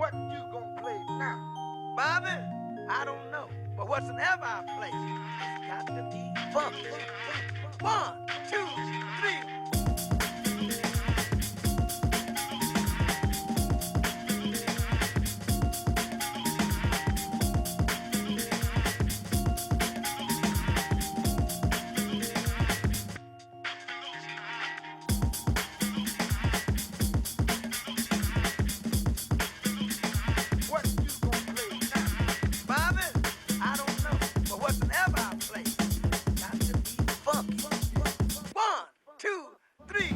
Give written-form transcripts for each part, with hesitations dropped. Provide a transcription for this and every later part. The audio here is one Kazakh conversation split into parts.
What you gonna play now? Bobby? I don't know. But whatsoever I play, it's got to be funky. 1, 2, 3. What you gonna play now? Bobby? I don't know. But whatsoever I play, it's got to be funky. 1, 2, 3.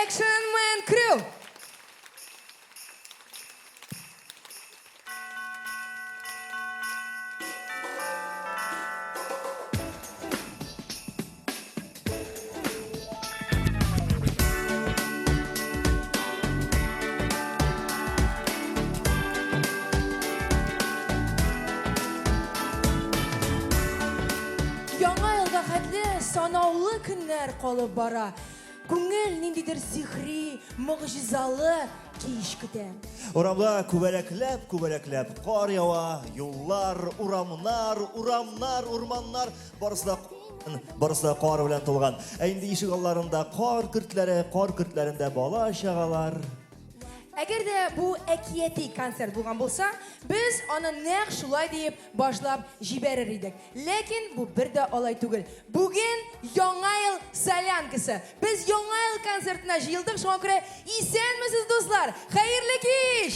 Action Man Crew. Яңа елга хәтле санаулы көннәр калып бара. Күңел ниндидер сихри, мөгъҗизалы кич көтә. Урамда күбәләкләп кар ява, юллар, урамнар, урманнар барысы да кар белән тулган. Ә инде ишек алларында кар көртләрендә бала чагалар. Әгер дә бу әкияти концерт булган булса, без аны нәкъ шулай дип башлап җибәрер идек. Ләкин бу бер дә алай түгел. Бүген Яңа ел солянкасы. Без Яңа ел концертына җыелдык, шуңа күрә исәнмесез дуслар? Хәерле кич!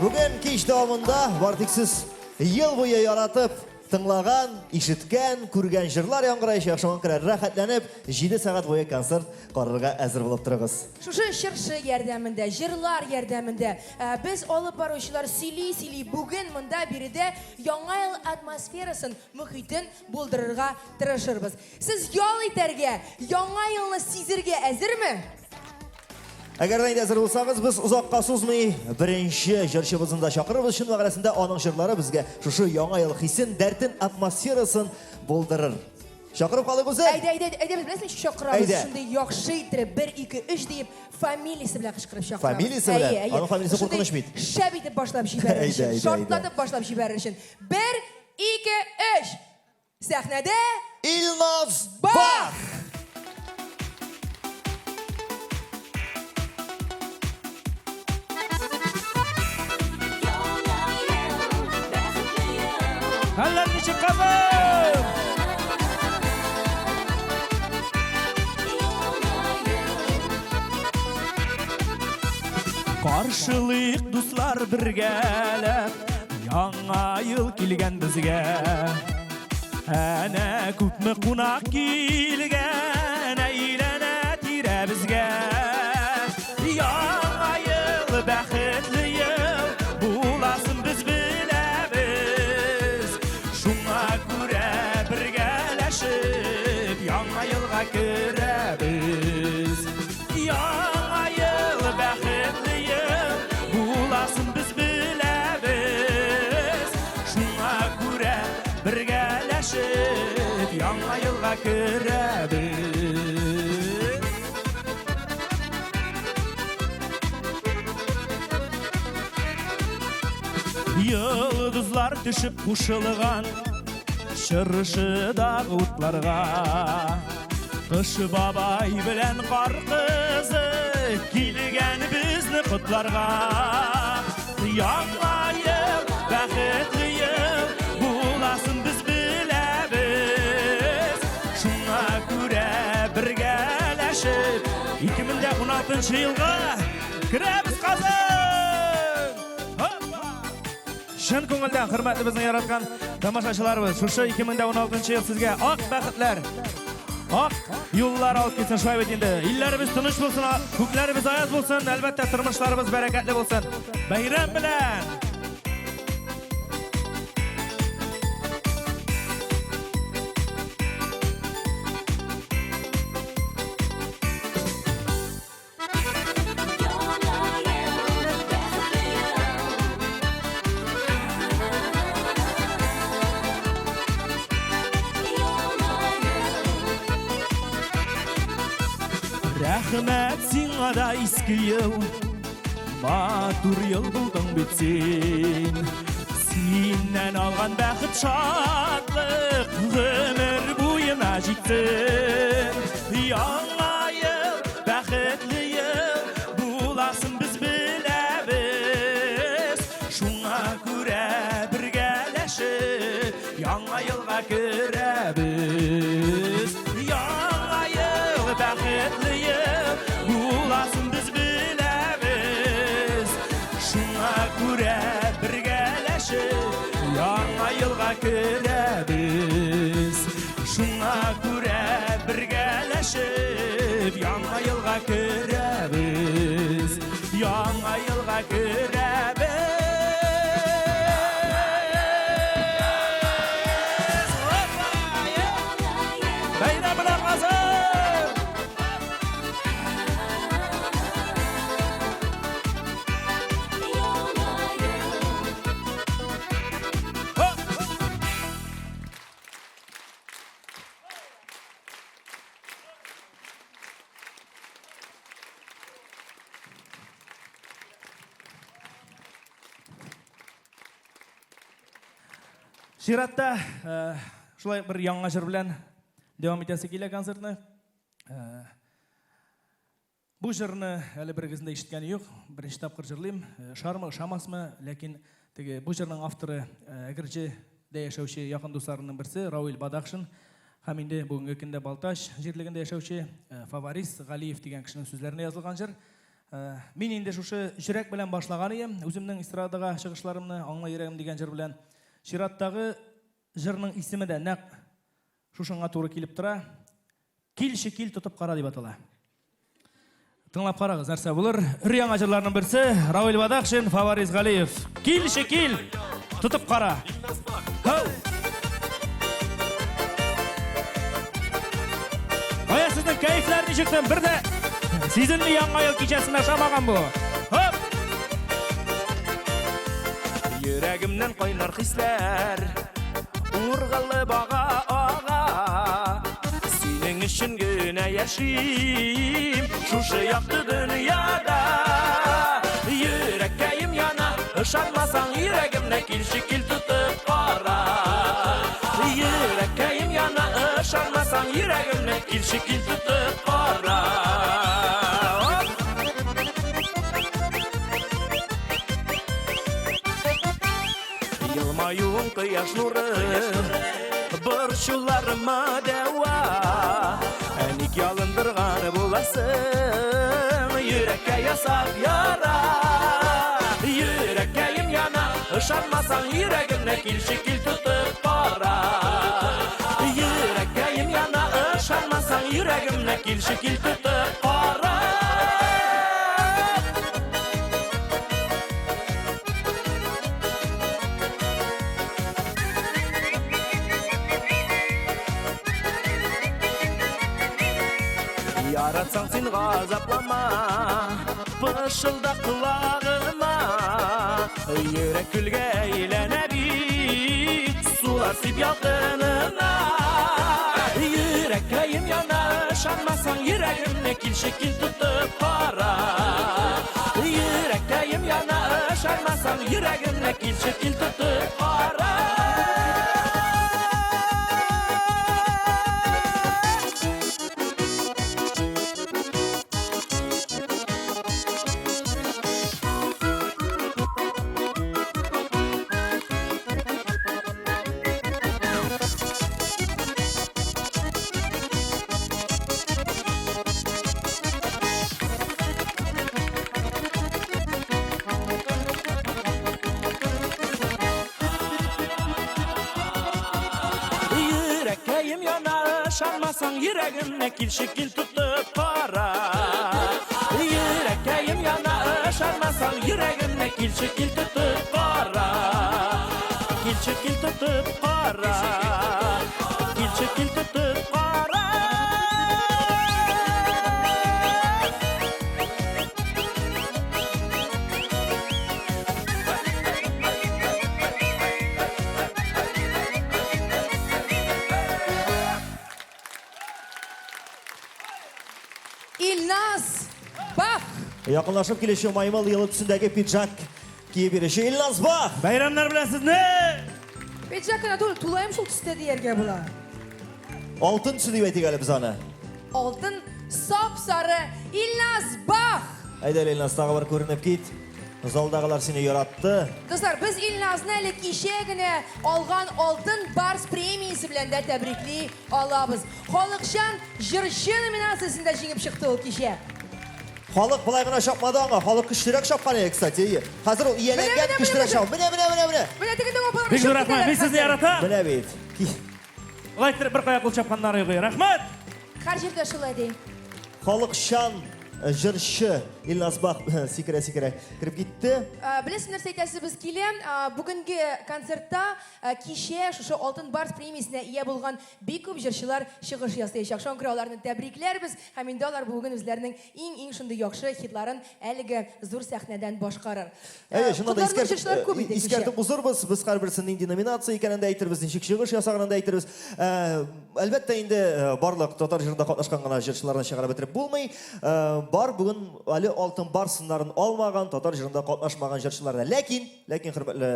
Бүген кич дәвамында бартыксыз ел буе яратып, тыңлаган, ишеткән, күргән җырлар яңгыраячак, шуңа күрә рәхәтләнеп 7 сәгать буе концерт карарга әзер булып торыгыз. Шушы чыршы ярдәмендә, җырлар ярдәмендә без алып баручылар сөйли бүген монда биредә Яңа ел атмосферасын, мөхитен булдырырга тырышырбыз. Сез ял итәргә, Яңа елны сизергә әзерме? Әгәр дә инде әзер булсагыз, без узакка сузмый беренче җырчыбызны да чакырырбыз. Шуның вәгъдәсендә аның җырлары безгә шушы яңа ел хисен, дәртен, атмосферасын булдырыр. Чакырып калык үзен. Әйдә, без беләсең чакырабыз. Шундый яхшы итеп 1 2 3 дип фамилиясе белән кычкырып чакырабыз. Фамилиясе белән? Аның фамилиясе куркыныч бит. Шәп итеп башлап җибәрер өчен, шартлатып башлап җибәрер өчен. 1 2 3 сәхнәдә Илназ Бах! Haller nичек кызым? Каршылык дуслар бергәләп, яңа ел килгән безгә. Әнә күпме кунак килгән, әйләнә тирә безгә. Яңа ел бәхетле ел, буласын без беләбез. Шуңа күрә бергәләшеп, яңа елга керәбез. Яңа ел бәхетле ел, буласын без беләбез. Шуңа күрә бергәләшеп, яңа елга керәбез. Йылдызлар төшеп кушылган чыршыдагы утларга, Кыш бабай белән кар кызы килгән безне котларга. Яңа ел бәхетле ел, буласын без беләбез. Шуңа күрә бергәләшеп, 2016 елга керәбез кызым. Шын күңелдән хөрмәтле безне яраткан тамашачыларыбыз, шушы 2016 ел сезгә ак бәхетләр, ак юллар алып килсен. Шулай бит инде. Илләребез тыныч булсын, күкләребез аяз булсын, әлбәттә тормышларыбыз бәрәкәтле булсын. Бәйрәм белән! Рәхмәт сиңа да иске ел, матур ел булдың бит син. Синнән алган бәхет шатлык, гомер буена җиттем. Яңа ел бәхетле ел, буласын без беләбез. Шуңа күрә бергәләшеп, яңа елга керәбез. Яңа ел бәхетле ел, буласын без беләбез. Шуңа күрә бергәләшеп, яңа елга керәбез. Шуңа күрә бергәләшеп, яңа елга керәбез. Яңа елга керәбез. Бәйрәм белән кызым! Ширатта шулай bir яңа җыр белән дәвам итәсе килә концертны. Bu жырны әлі бір кезінде ишеткені жоқ. Бірінші тапқыр жырлайым. Шармы, шамасмы, ләкин теге бұл жырның авторы Әгіржеде яшәүче якын дусларының бірсі Рауил Бадақшин. Һәм инде бүгінгі күндә Балташ жерлегендә яшәүче Фаварис Галиев деген кешенең сүзләренә язылган жыр. Мин инде шушы жүрәк белән башлаган идем. Үземнең эстрадага чыгышларымны аңлай йөрәгем дигән жыр белән. Чираттагы жырның исеме дә нәкъ шушыңа туры килеп тора. Кил шикил тотып кара дип атала. Тыңлап қарағыз, нәрсе булыр. Үряңа жырларының бірсі Рауил Бадақшин, Фаварис Галиев. Кил шекил, тұтып қара. Хау! Ая сіздің кәйіфлерін шықтым, бірді сезінді яңа ел кешесін ашамаған бұл. Хоп! Жүрегімнен қойнар хислер, урғалы баға аға. Senin için güne yaşayayım Şuşu yaktı dünyada Yüreğim yana Işanmasan yüreğimle kil şekil tutup kara Yüreğim yana Işanmasan yüreğimle kil şekil tutup kara Yılmayın kıyaş nuru Burçularıma deva Enik yalındırğanı bulasın Yürek'e yasak yara Yüreğim yana Işanmasan yüreğimle kil şekil tutup para Yüreğim yana Işanmasan yüreğimle kil şekil tutup para Yaratsan sen gazaplama Pışılda kulağıma Yürek külge eylene bit Sular sip yakınına Yüreğim yana Şanmasan yüreğimle kil şekil tutup para Yüreğim yana Şanmasan yüreğimle kil şekil tutup para Şanmasan yüreğimle kil şekil tutup para Yüreğim yana Şanmasan yüreğimle kil şekil tutup para Kil şekil tutup para Kil şekil tutup para İlnaz Bak. Yakınlaşıp gelişi maymal yılı tüsündeki pidjak giye birişi İlnaz Bak. Bayramlar biləsiz ne? Pidjakına tulayım şul tüste diyerge bula. Altın tüsü deyip etik biz ana. Altın sap sarı İlnaz Bak. Haydi İlnaz dağı var görünüp git. Zaldağılar seni yarattı. Kızlar biz İlnaz'ın әлі кешегіне алған алтын барс премиясы білән дә тәбрикли алабыз. Халықшан жыршы номинациясында жеңіп шықты ол кеше. Халық былай ғана шапмады аңа. Халық күштірек шапқан еді, кстати. Қазір ол иеленген күштірек шап. Міне. Міне тегінде опалар. Бек зор рахмат, мен сізді яратам. Міне бейт. Олай бір қояқ ұл шапқанлары қой. Рахмат! Қар жерде шылай дейін. Халық шан жыршы İlnaz Bak sikire kirip gitti. Білесің нәрсе айтасыз біз келем. Бүгінгі концертта кеше шушы алтын барс премиясына ие болған бик көп жыршылар шығыш ясайшақ. Шон күрі тәбриклер біз. Һәм инде алар бүгін үзләренең иң шундай яхшы хитларын әлеге зур сәхнәдән башкарыр. Шунда да искәртеп узырбыз. Без һәрберсен нинди номинация икәнен дә әйтербез, ничек чыгыш ясаганын да әйтербез. Әлбәттә инде барлык татар җырында катнашкан гына җырчыларны чыгарып бетереп булмый. Бар бүген әле алтын бар сыннарын алмаган, татар җырында катнашмаган җырчылар да. Ләкин хөрмәтле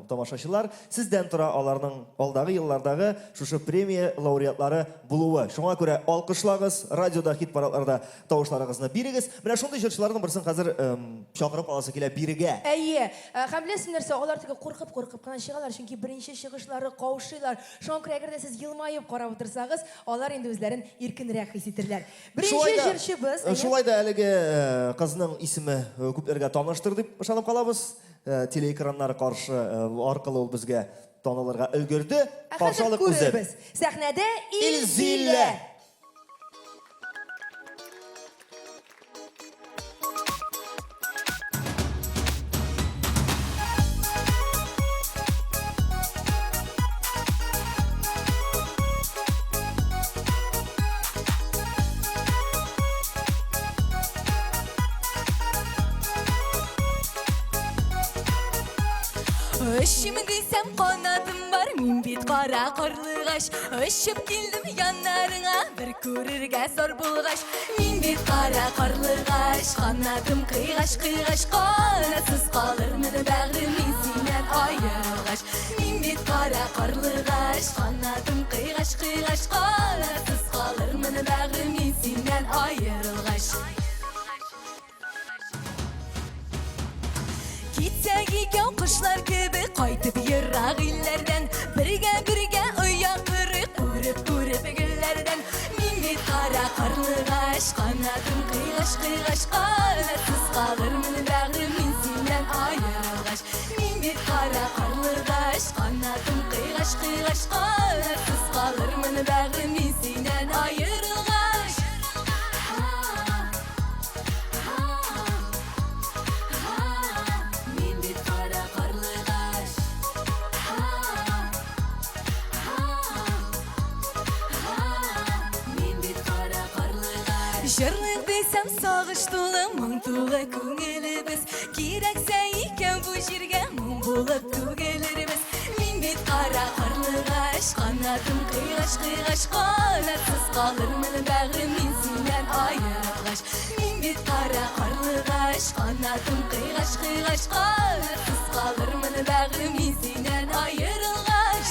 тамашачылар, сездән тора аларның алдагы еллардагы шушы премия лауреатлары булуы. Шуңа күрә алкышлагыз, радиода, хит-парадларда тавышларыгызны бирегез. Менә шундый җырчыларның берсен хәзер чакырып аласы килә бирегә. Әйе, һәм беләсез нәрсә, алар теге куркып кына чыгалар, чөнки беренче чыгышлары каушыйлар. Шуңа күрә әгәр дә сез елмаеп карап утырсагыз, алар инде үзләрен иркенрәк хис итерләр. Беренче җырчыбыз, шулай да әлеге кызның исеме күпләргә таныштыр дип ышанып калабыз. Телеэкраннар каршы аркылы ул безгә танылырга өлгерде. Каршы алып үзе. Сәхнәдә Илзилә. Öşüm desem kanadım var, min bit kara karlıgaş. Öşüp geldim yanlarına, bir körürge zor bulgaş. Min bit kara karlıgaş, kanadım kıygaş. Kanasız kalırmın bağrım izinen ayrılgaş. Min bit kara karlıgaş, kanadım kıygaş. Kanasız kalırmın bağrım izinen ayrılgaş. Gitsek iken kuşlar gibi kaytıp yırrak illerden. Birge uyakırık kurip güllerden. Min bit kara karlıgaş, kanadım kıygaş. Kanasız kalırmın bağrım izinden ayrılgaş. Min bit kara karlıgaş, kanadım kıygaş. Kanasız kalırmın bağrım izinden ayrılgaş. Жырлык desem sağıştılı, мың tuğu көңілібіз. Керексе екен bu жерге, мың болып төгелірбіз. Min bit kara karlıgaş, kanadım kıygaş. Kanasız kalırmın bağrım izinden ayrılgaş. Min bit kara karlıgaş, kanadım kıygaş. Kanasız kalırmın bağrım izinden ayrılgaş.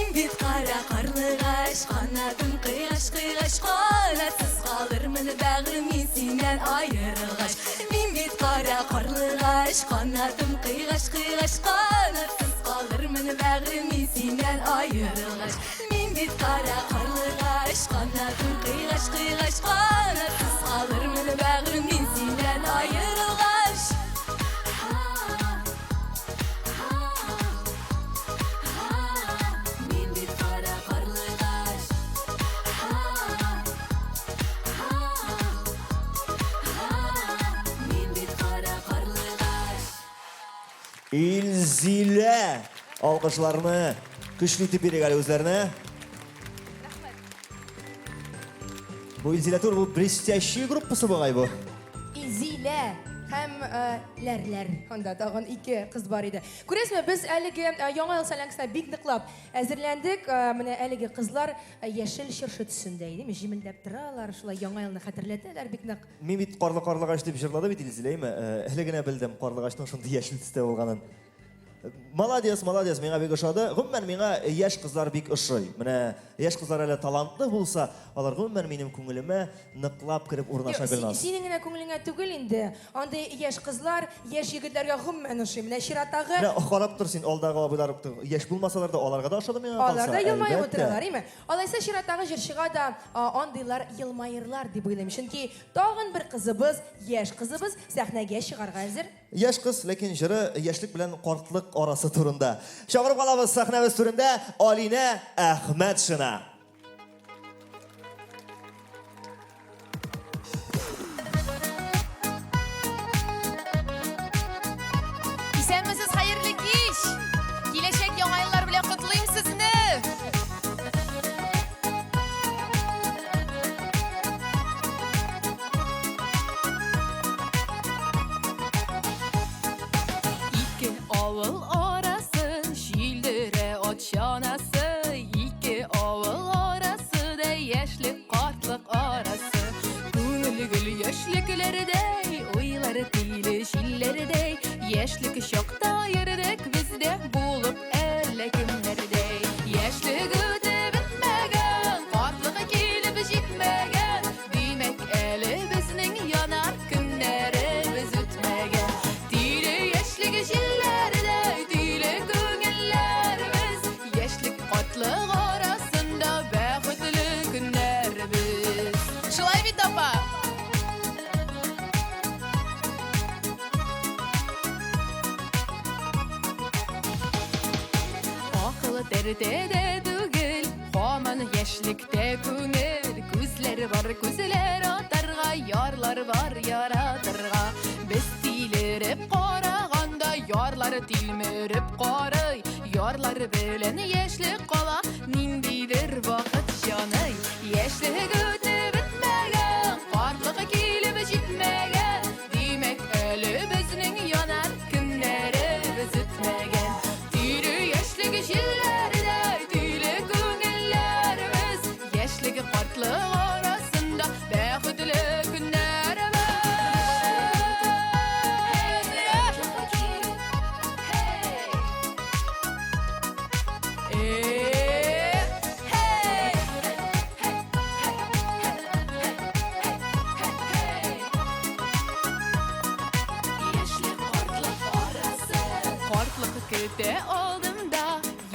Bit kara karlıgaş, kanadım kıygaş. Kanasız kalırmın bağrım izinden ayrılgaş. Min bit kara karlıgaş, kanadım kıygaş. Kanasız kalırmın bağrım izinden ayrılgaş. Min bit kara karlıgaş, kanadım kıygaş. Kanasız kalırmın bağrım izinden ayrılgaş. İlzilә. Alkışlarını güçlü itip berek әле үзләренә. Bu İlzilә тур, bu блестящий группасы бугай бу. Изилә һәм ләрләр. Анда тагын ике кыз бар иде. Күрәсезме, без әлеге яңа ел салянкасына бик ныклап әзерләндек. Менә әлеге кызлар яшел чыршы төсендә иде. Җимелдәп торалар, шулай яңа елны хәтерләтәләр бик нык. Мин бит карлыгач дип җырлады бит Илзиләме? Әле генә белдем карлыгачның шундый яшел төстә булганын. Молодец, миңа бик ошады. Гомумән миңа яшь кызлар бик ошый. Менә яшь кызлар әле талантлы булса, алар гомумән минем күңелемә ныклап кирип урнаша белмәс. Синең генә күңелеңә түгел инде. Андай яшь кызлар, яшь егетләргә гомумән ошый. Менә чираттагы Менә карап тор син, алдагы абыйлар яшь булмасалар да аларга да ошады миңа калса. алар да елмаеп утыралар, име? Алайса чираттагы җырчыга да андыйлар елмаерлар дип уйлыйм. Чөнки тагын бер кызыбыз, яшь кызыбыз сәхнәгә чыгарга әзер. Яшь кыз, ләкин җыры яшьлек белән картлык арасы турында. Чыгарып калабыз сәхнәбез түрендә Алинә Әхмәтшина. Исәнмесез, хәерле кич. Киләчәк яңа еллар белән котлыйм сезне. ertede dügül Homan yeşlikte küngür Күзләр бар күзләр атарга Ярлар бар яратырга Без тилереп караганда Ярлар тилмереп карый Ярлар белән яшьлек кала Ниндидер вакыт җаный Яшьлек үтеп бетмәгән Картлык килеп җитмәгән Димәк әле безнең янар көннәребез үтмәгән Тире яшьлек җилләрдә Тиле күңелләребез Яшьлек картлык арасында Бәхетле Көтә алдымда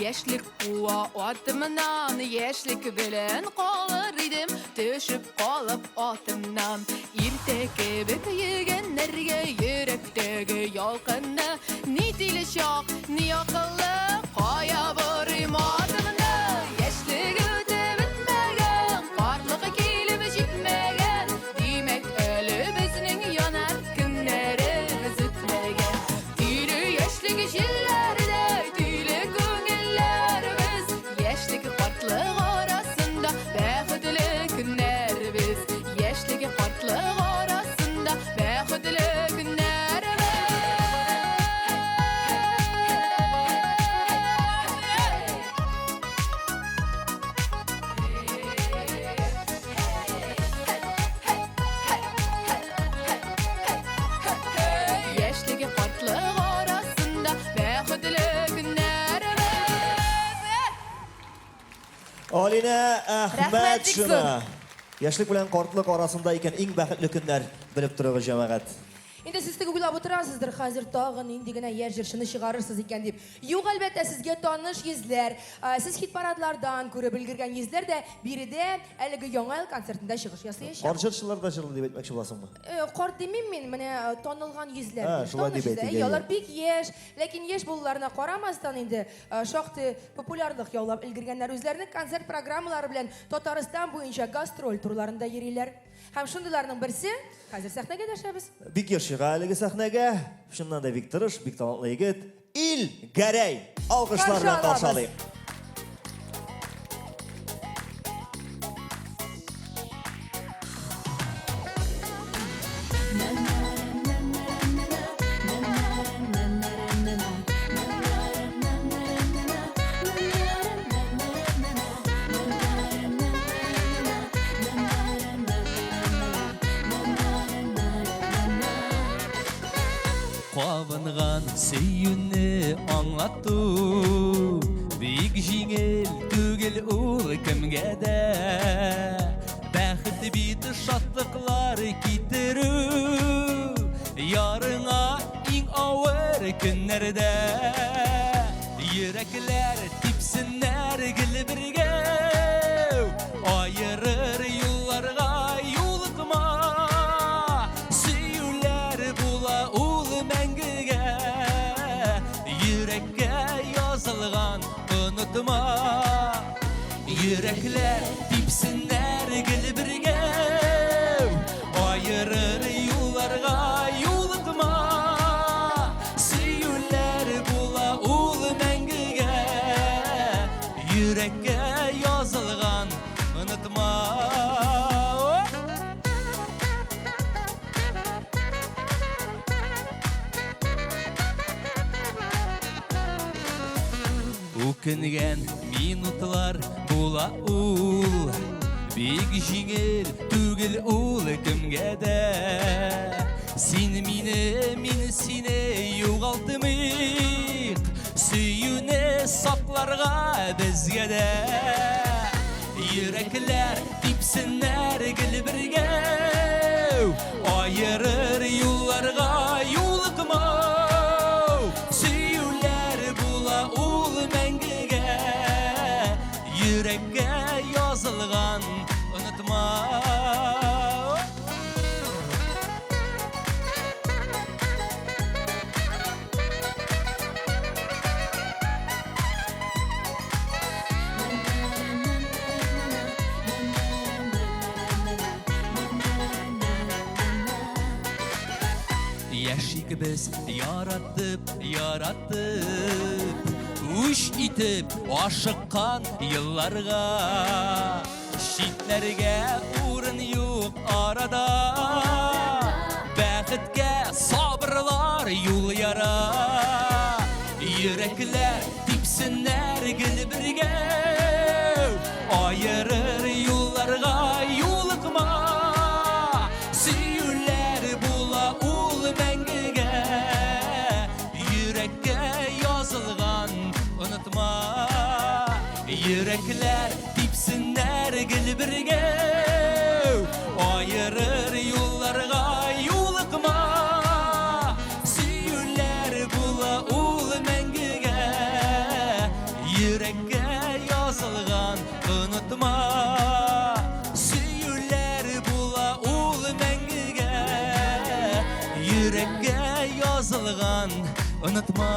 яшьлек куа атымнан яшьлек белән калыр идем төшеп калып атымнан иртә кебек йөгәннәргә йөрәктәге ялкынны ни тиле чак ни акыллы кая барыйм атымны яшьлек үтеп бетмәгән картлык килеп җитмәгән димәк әле безнең янар көннәребез үтмәгән тире яшьлек җилләрдә тиле күңелләребез яшьлек картлык арасында бәхетле көннәребез яшьлек картлык арасында бәхетле Alina Rahmat, Ahmad Dikson. şuna. Yaşlık bilen kartlık arasında iken en bəxtli günler bilip duruyor cemaat. Инде сез теге уйлап отырасыздыр, хәзер тагын инде генә яр җырчыны чыгарырсыз икән дип. Юк, әлбәттә, сезгә таныш йөзләр, сез хит парадлардан күреп белгергән йөзләр дә биредә әлеге яңа ел концертында чыгыш ясаячак. Карчырчылар да җырлый дип әйтмәкче буласыңмы? Карт димим мин, менә танылган йөзләр. Шулай дип әйтергә. Ялар бик яшь, ләкин яшь булуларына карамастан инде шактый популярлык яулап өлгергәннәр. Үзләренең концерт программалары белән Татарстан буенча гастроль турларында йөриләр. Һәм шундыйларның берсе хәзер сәхнәгә дәшәбез. Бик яшыга әлеге сәхнәгә. Шуннан да бик тырыш, бик талантлы егет. Ил Гәрәй. Алкышлар белән каршылыйк. Қабынған сүйіні аңлатту Бик жеңіл түгіл ул кімге дә Бәхіт биті шатлықлар китеру Ярыңа иң ауыр күннәрдә Йөрәкләр типсіннәр гіл бірге Айырыр юлларға юлықма Сөйүләр була ул мәңгегә Йөрәккә язылған онытма Йөрәкләр типсіннәр гіл бірге Айырыр юлларға юлықма Сөйүләр була ул мәңгегә Йөрәккә язылған онытма Үкінген минутлар була ул Бик жеңіл түгіл ул кімге дә Син мине, мин сине юғалтымыйқ Сөйүне сакларға бізге дә Йөрәкләр типсіннәр гіл бірге Айырыр юлларға юлықма Сөйүләр була ул мәңгегә Йөрәккә язылған онытма Beşik biz yarattık Uş itip aşıkkan yıllarga Şitlerge uğrun yok arada Bəxtge sabırlar yol yara Yürekler dipsinler gülbirge Ayırır yollarga yolukma Süyürler bula ul mengige Yürekke yazılgan unutma Yürekler dipsinler gülbirge Ayırır yollarga yolukma Süyürler bula ul mengige Yürekke yazılgan unutma Süyürler bula ul mengige Yürekke yazılgan unutma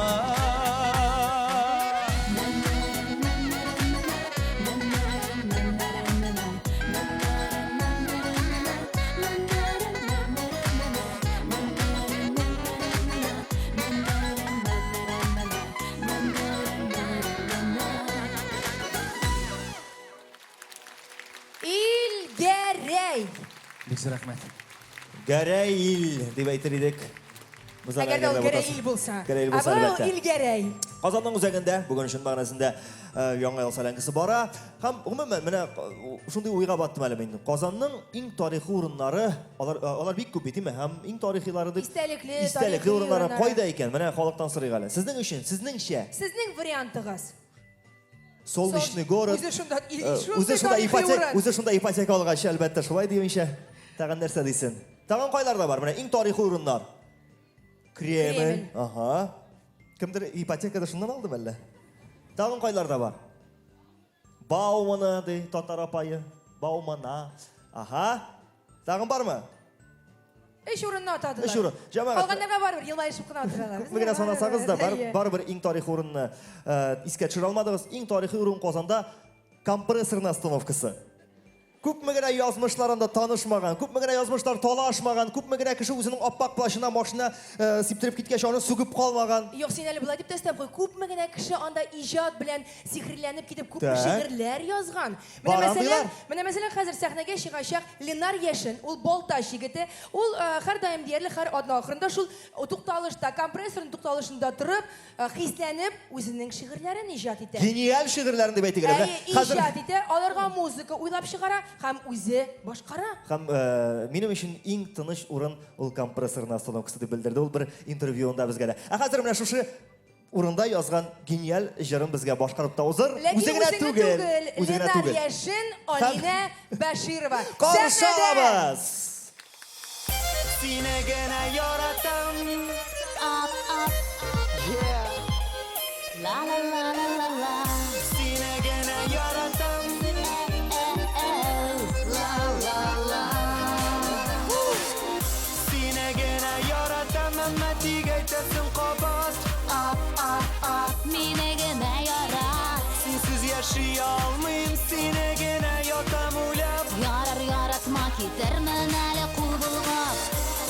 İlgerey. Бекзі рахмет. Garayil deb aytar edik. Biz Agar da Gerey bo'lsa. Gerey bo'lsa Bu albatta. İlgerey. Qozonning o'zagida bugun shun ma'nosida yangi yil salankisi bora. Ham umuman mana shunday o'yga botdim hali men. Qozonning eng tarixiy o'rinlari, ular bek ko'p edimi? Ham eng tarixiylarida İstelikli tarixiy o'rinlari qo'yda ekan. Mana xalqdan so'raygali. Sizning uchun, sizningcha Sizning variantingiz. Solnishni город. O'zi O'zi shunday ipoteka olgachi albatta shulay deyimcha. Tag'in narsa deysin. Tag'in qoylarda bor. Mana eng tarixiy o'rinlar. Kreml. Aha. Kimdir ipotekada shundan oldi malla? Tag'in qoylarda bor. Baumana dey Tatar apayı. Baumana. Aha. Tag'in bormi? Ish o'rinni otadilar. Ish o'rin. Jamoat. Qolganlarga baribir yilmayishib qilib o'tiradilar. Ko'pgina sanasangiz da baribir eng tarixiy o'rinni esga tushira olmadingiz. Eng tarixiy o'rin Qozonda kompressorning ostanovkasi. Ko'pmagina yozmishlarida tanishmagan, ko'pmagina yozmishlar talashmagan, ko'pmagina kishi o'zining oppoq plashina mashina siptirib ketgan shoni sugib qolmagan. Yo'q, sen hali bular deb tashlab qo'y. Ko'pmagina kishi onda ijod bilan sehrlanib ketib ko'p she'rlar yozgan. Mana masalan hozir sahnaga chiqashaq Lenar Yashin, ul Boltash yigiti, ul har doim deyarli har odna oxirida shul to'xtalishda, kompressorning to'xtalishida turib, hislanib o'zining she'rlarini ijod etadi. Genial she'rlarni deb aytganlar. Hozir ijod etadi, ularga muzika o'ylab chiqara, ham o'zi boshqara. Ham mening uchun eng tinish o'rin ul kompressorning ostanovkasi deb bildirdi. Ul bir intervyuda bizga. Hozir mana shu o'rinda yozgan genial ijron bizga boshqaribda hozir. O'zigina tugul. Lenar Yashin, Olina Bashirova. Qarshi olamiz. Sinegana yoratam. Yeah. La la la la la la Sinegana yoratam. La la la. Sinegana yoratam. Amma tigaytasin qobat. Menegina yorat Sensiz yaşay olmayim. Sinegana yotam ulab. Yaratma keterman hali qul bulg'ab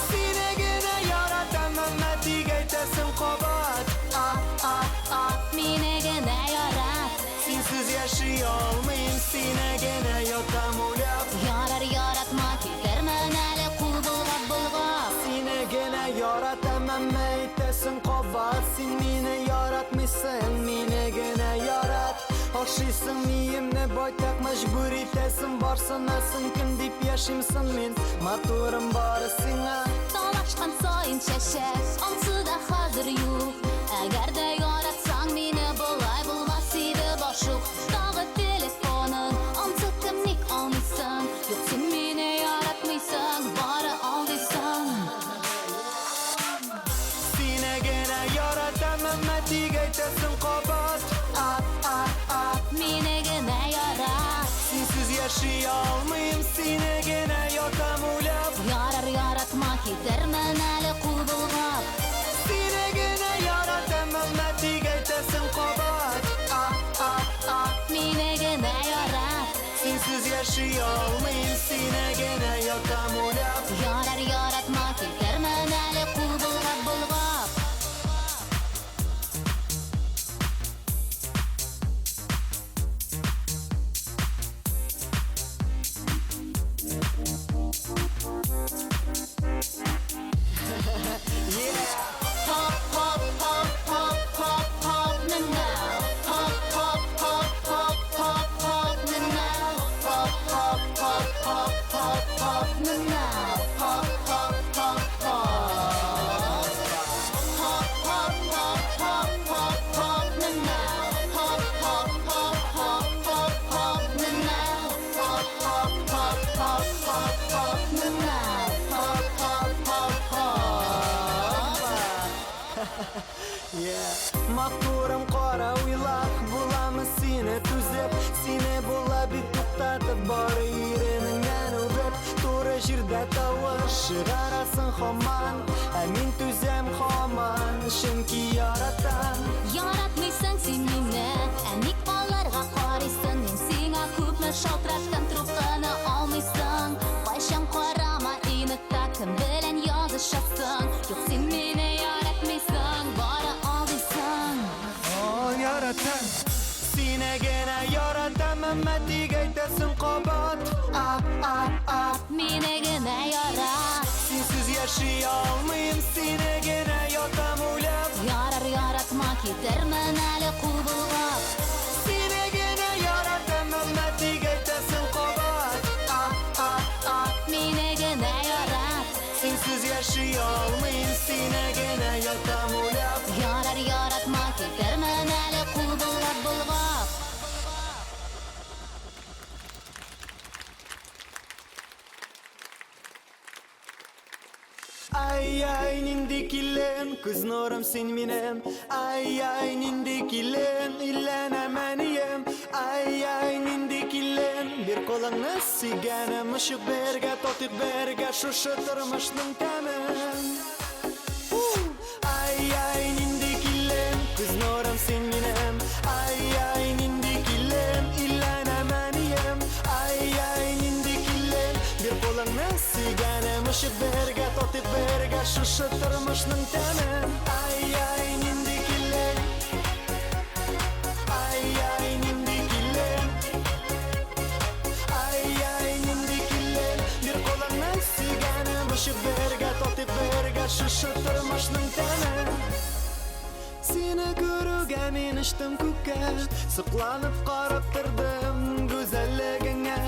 Sinegana yoratam. Amma tigaytasin qobat. Menegina yorat Sensiz yaşay olmayim. Sinegana yotam ulab. Yaratma keterman hali qul bulg'ab Sinegana yoratam. Amma aytasin qobat. Sen meni yaratmışsın. Menegana yorat. Hoşisin miyimni boytaq majbur etasin. Borsanasın kim deb yashimsin men. Motorim bor sing'a. Talashqan soyin shashak onsida hozir yo'q agarda yoratsang meni bo'lay bo'lmas edi boshliq tog'i telefonin onsiz kimlik olmaysan yo'q sen meni yaratmaysan bora ol deysan Sinegana yoratam. Amma tigaytasin qobat. menigina yorat Sensiz yaşay olmayim. Sinegana yotam ulab. yaratma keterman hali qul bulg'ab Sinegana yoratam. Amma tigaytasin qobat. menigina yorat Sensiz yaşay olmayim. Sinegana yotam ulab. yaratma keterman hali qul bulg'ab Maqturum qora uylaq bulamı seni tüzep Seni bula bir tuqtatib bari yeriningen öbep To'ra jirda tavush shigarasın xoman Amin tüzem xoman Shimki yaratan Yaratmaysan sen meni Anik qolarga qaraysan Men senga ko'pni shaltiratgan trubkani olmaysan Qo'sham qarama iniqda kim bilan yozishasan Yo'q sen meni yaratmaysan Bora oldiysan yaratan Sine gene yaratan Mehmet'ik aytasın qobat Menigina yarat Sensiz yaşay almayım Sine gene yatam uylab Yaratma ketirman ali qul bulg'ab Sine gene yaratan Mehmet'ik aytasın qobat Menigina yarat Sensiz yaşay almayım Sine gene yatam uylab Yaratma ketirman ali qul bulg'ab Ay nindi killen Kız nurum sen minem Ay nindi killen İllen emeniyem Ay nindi killen Bir kolağını siganem Işık berge totik berge Şuşu tırmışның temen Ay nindi killen Kız nurum sen minem Ay nindi killen İllen emeniyem Ay nindi killen Bir kolağını siganem Işık berge totik berge Şuşu tırmışның temen Ay nindi killen Ay nindi killen Ay nindi killen Bir kolağını siganem Işık berge totik berge Şuşu tırmışның temen Seni ko'ruga men ishtim ko'kka Sıqlanib qarab turdim go'zalligingga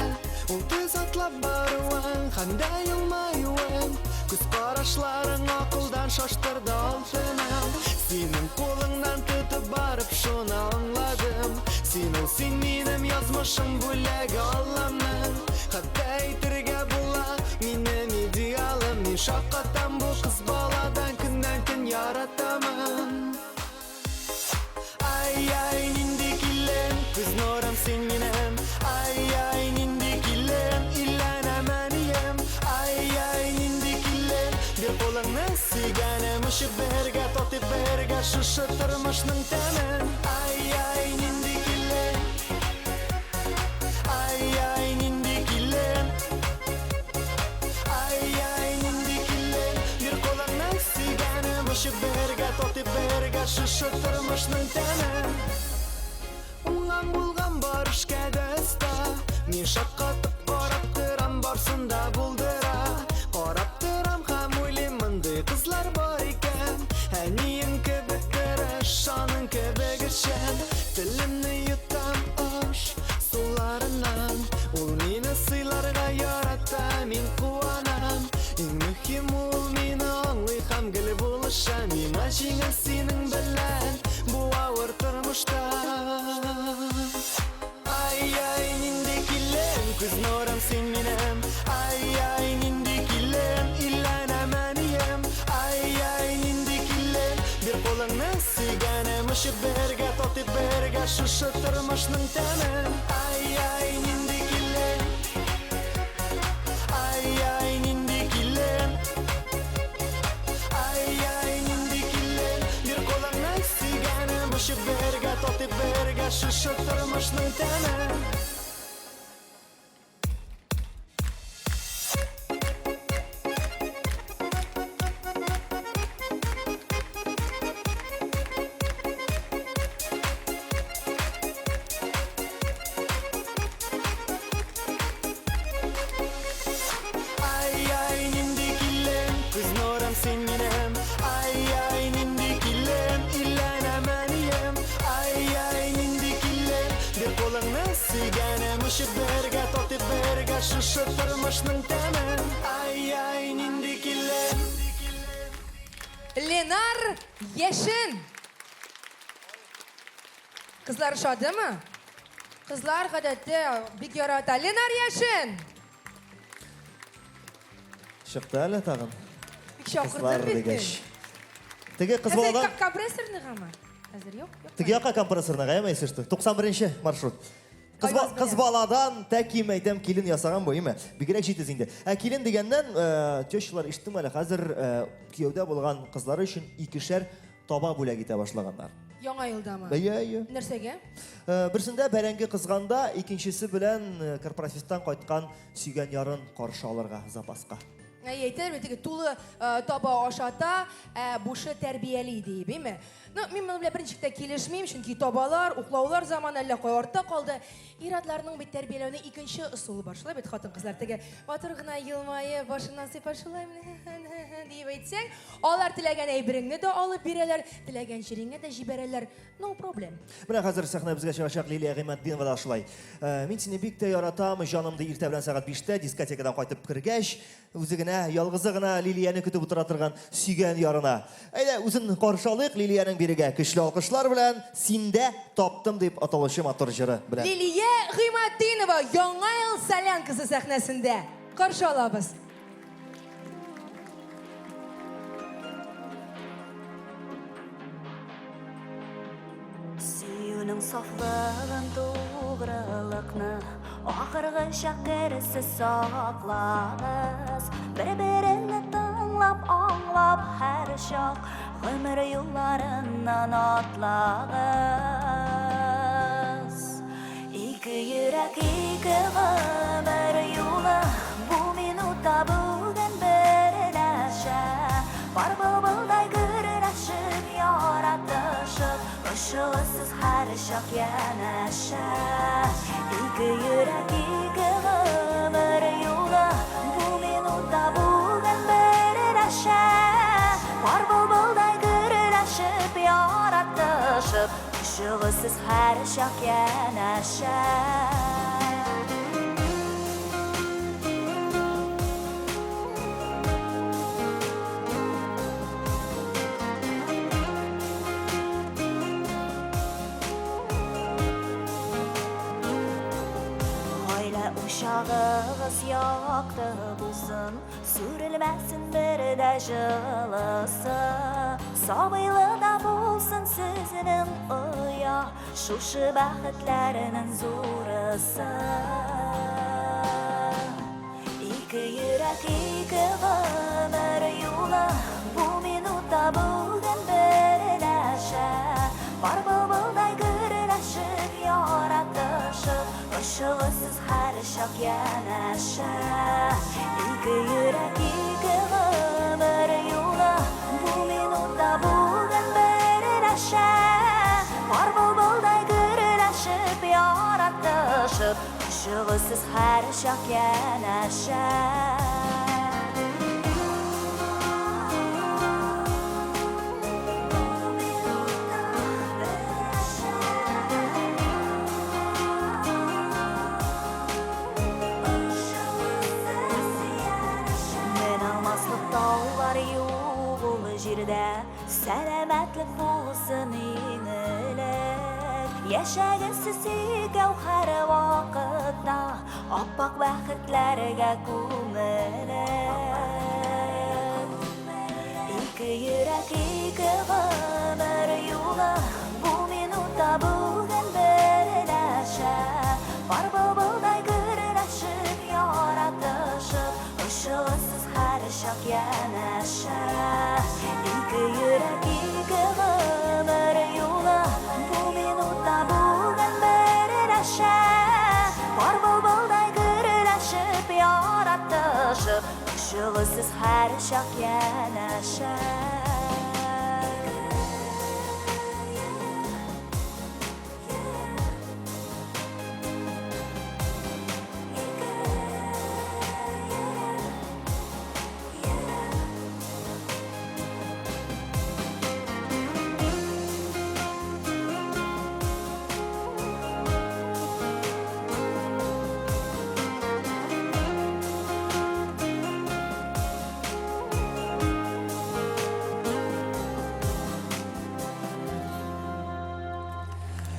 U tez atlab boruang qanday ilmayuang Ko'z qarashlaring aqldan shoshtirdi oltinim Sening qo'lingdan tutib borib shuni angladim Sen menim yozmishim bo'lak olamning Hatto aytirga bo'la menim idealim Men shoqqatam bu qiz boladan kundan kun yarataman Ay nindi killen Kız nurum sen minem Ay nindi killen İllen emeniyem Ay nindi killen Bir kolağını siganem Işık berge totik berge Şuşu tırmışның temen Ay nindi killen Ay nindi killen Ay nindi killen Bir kolağını siganem Işık berge totik berge Şuşu tırmışның temen Ungan bulgan barışga dasta Men shaqqatib qarab turam borsunda buldira Qarab turam ham o'ylaymanday qizlar bor ekan Haniyim kabi tirish, shoning kabi girshan Tilimni yutam osh suvlaridan U meni siylarga yarata men quvonam Eng muhim u meni anglay ham gul bo'lisham Imajinga sening bilan bu avr turmushda Ay nindi killen Kız nurum sen minem Ay nindi killen İllen emeniyem Ay nindi killen Bir kolağını siganem Işık berge totik berge Şuşu tırmışның temen Ay nindi killen Ay nindi killen Ay nindi killen Bir kolağını siganem Işık berge totik berge Şuşu tırmışның temen Ay nindi killen Kız nurum sen minem Ay nindi killen İllen emeniyem Ay nindi killen Bir kolağını siganem Işık berge totik berge Şuşu tırmışның temen Ay nindi killen Lenar Yashin. Kızlar şadı mı? Kızlar kadette bir yarata. Lenar Yashin. Chiqdi hali tag'in. Bir şakırdır Qizlar bizni. degash. Теге кыз баладан Компрессорны гама. Хәзер юк. теге якка компрессорына гаймайсыз что? 91-нче маршрут. Айваз Кыз белән. баладан тәким әйтәм килен ясаган бу, име? Бигрәк җитез инде. Килен дигәннән, тёшлар иштем әле хәзер кияүдә булган кызлары өчен икешәр таба бүләк итә башлаганнар. Яңа елдамы? Бәя. Нәрсәгә? Берсендә бәрәңге кызганда, икенчесе белән корпоративтан кайткан сөйгән ярын каршы алырга запаска. Әйтер бит, тулы таба ашата, бушы тәрбияли дип, име? Мин моны белән беренчектә килешмим, чөнки табалар, уклаулар заманы әллә кай артта калды. Ирадларның бит тәрбияләүне икенче ысулы бар. Шулай бит хатын-кызлар теге батыр гына елмайы, башыннан сыйпа шулай дип әйтсәң, алар теләгән әйбереңне дә алып бирәләр, теләгән җиреңә дә җибәрәләр. No problem. Менә хәзер сәхнә безгә чыгачак Лилия Гыймәтдинова да шулай. Мин сине бик тә яратам, җанымды иртә белән сәгать 5-тә дискотекадан кайтып кергәч, үзе генә, ялгызы гына Лилияны көтеп утыра торган сөйгән ярына. Әйдә, үзен каршы алыйк Лилияның бирегә. Көчле алкышлар белән синдә таптым дип аталучы матур җыры белән. Лилия Гыймәтдинова Яңа ел солянкасы сәхнәсендә. Каршы алабыз. Süyünün saflığın doğrılıqны Ақырғы шақырысы сақлағыз Bir-birini тыңлап, аңлап Hər шақ ғымыр yollarından atlağız İki yürek, iki ғымыр yolu Bu minutda bugün birləşə Var bılbılday gürləşib, yaratışıb Işığısız hər şaq yanaşa İki yürek, iki ғımır yolu Bu minutda bugün birləşə Var bılbılday gürləşib, yaratışıb Işığısız hər şaq yanaşa Uşağız yaktı bulsun Sürülməsin bir də jılısı Sabıylı da bulsun sizinin ıya Şuşu bəxtlərinin zurusu İki yürək, iki ғımır yolu Bu minutda bugün birləşə Var bılbılday gürləşib, yaratışıb Işığısız hər şaq yanaşa İki yürək, iki ғımır yolu Bu minutda bugün birləşə Var bılbılday gürləşib, yaratışıb Işığısız hər şaq yanaşa Selametlik bulsun inilik Yaşagısı gavhar vakıtda Appak vakitlerge kumilik İki yürek, iki ғımır yolu Bu minutda bugün birləşə Var bılbılday gürləşib, yaratışıb Işığısız hər şaq yanaşa İki yürek, iki ғımır yolu Bu minutda bugün birləşə Var bılbılday gürləşib, yaratışıb Işığısız hər şaq yanaşa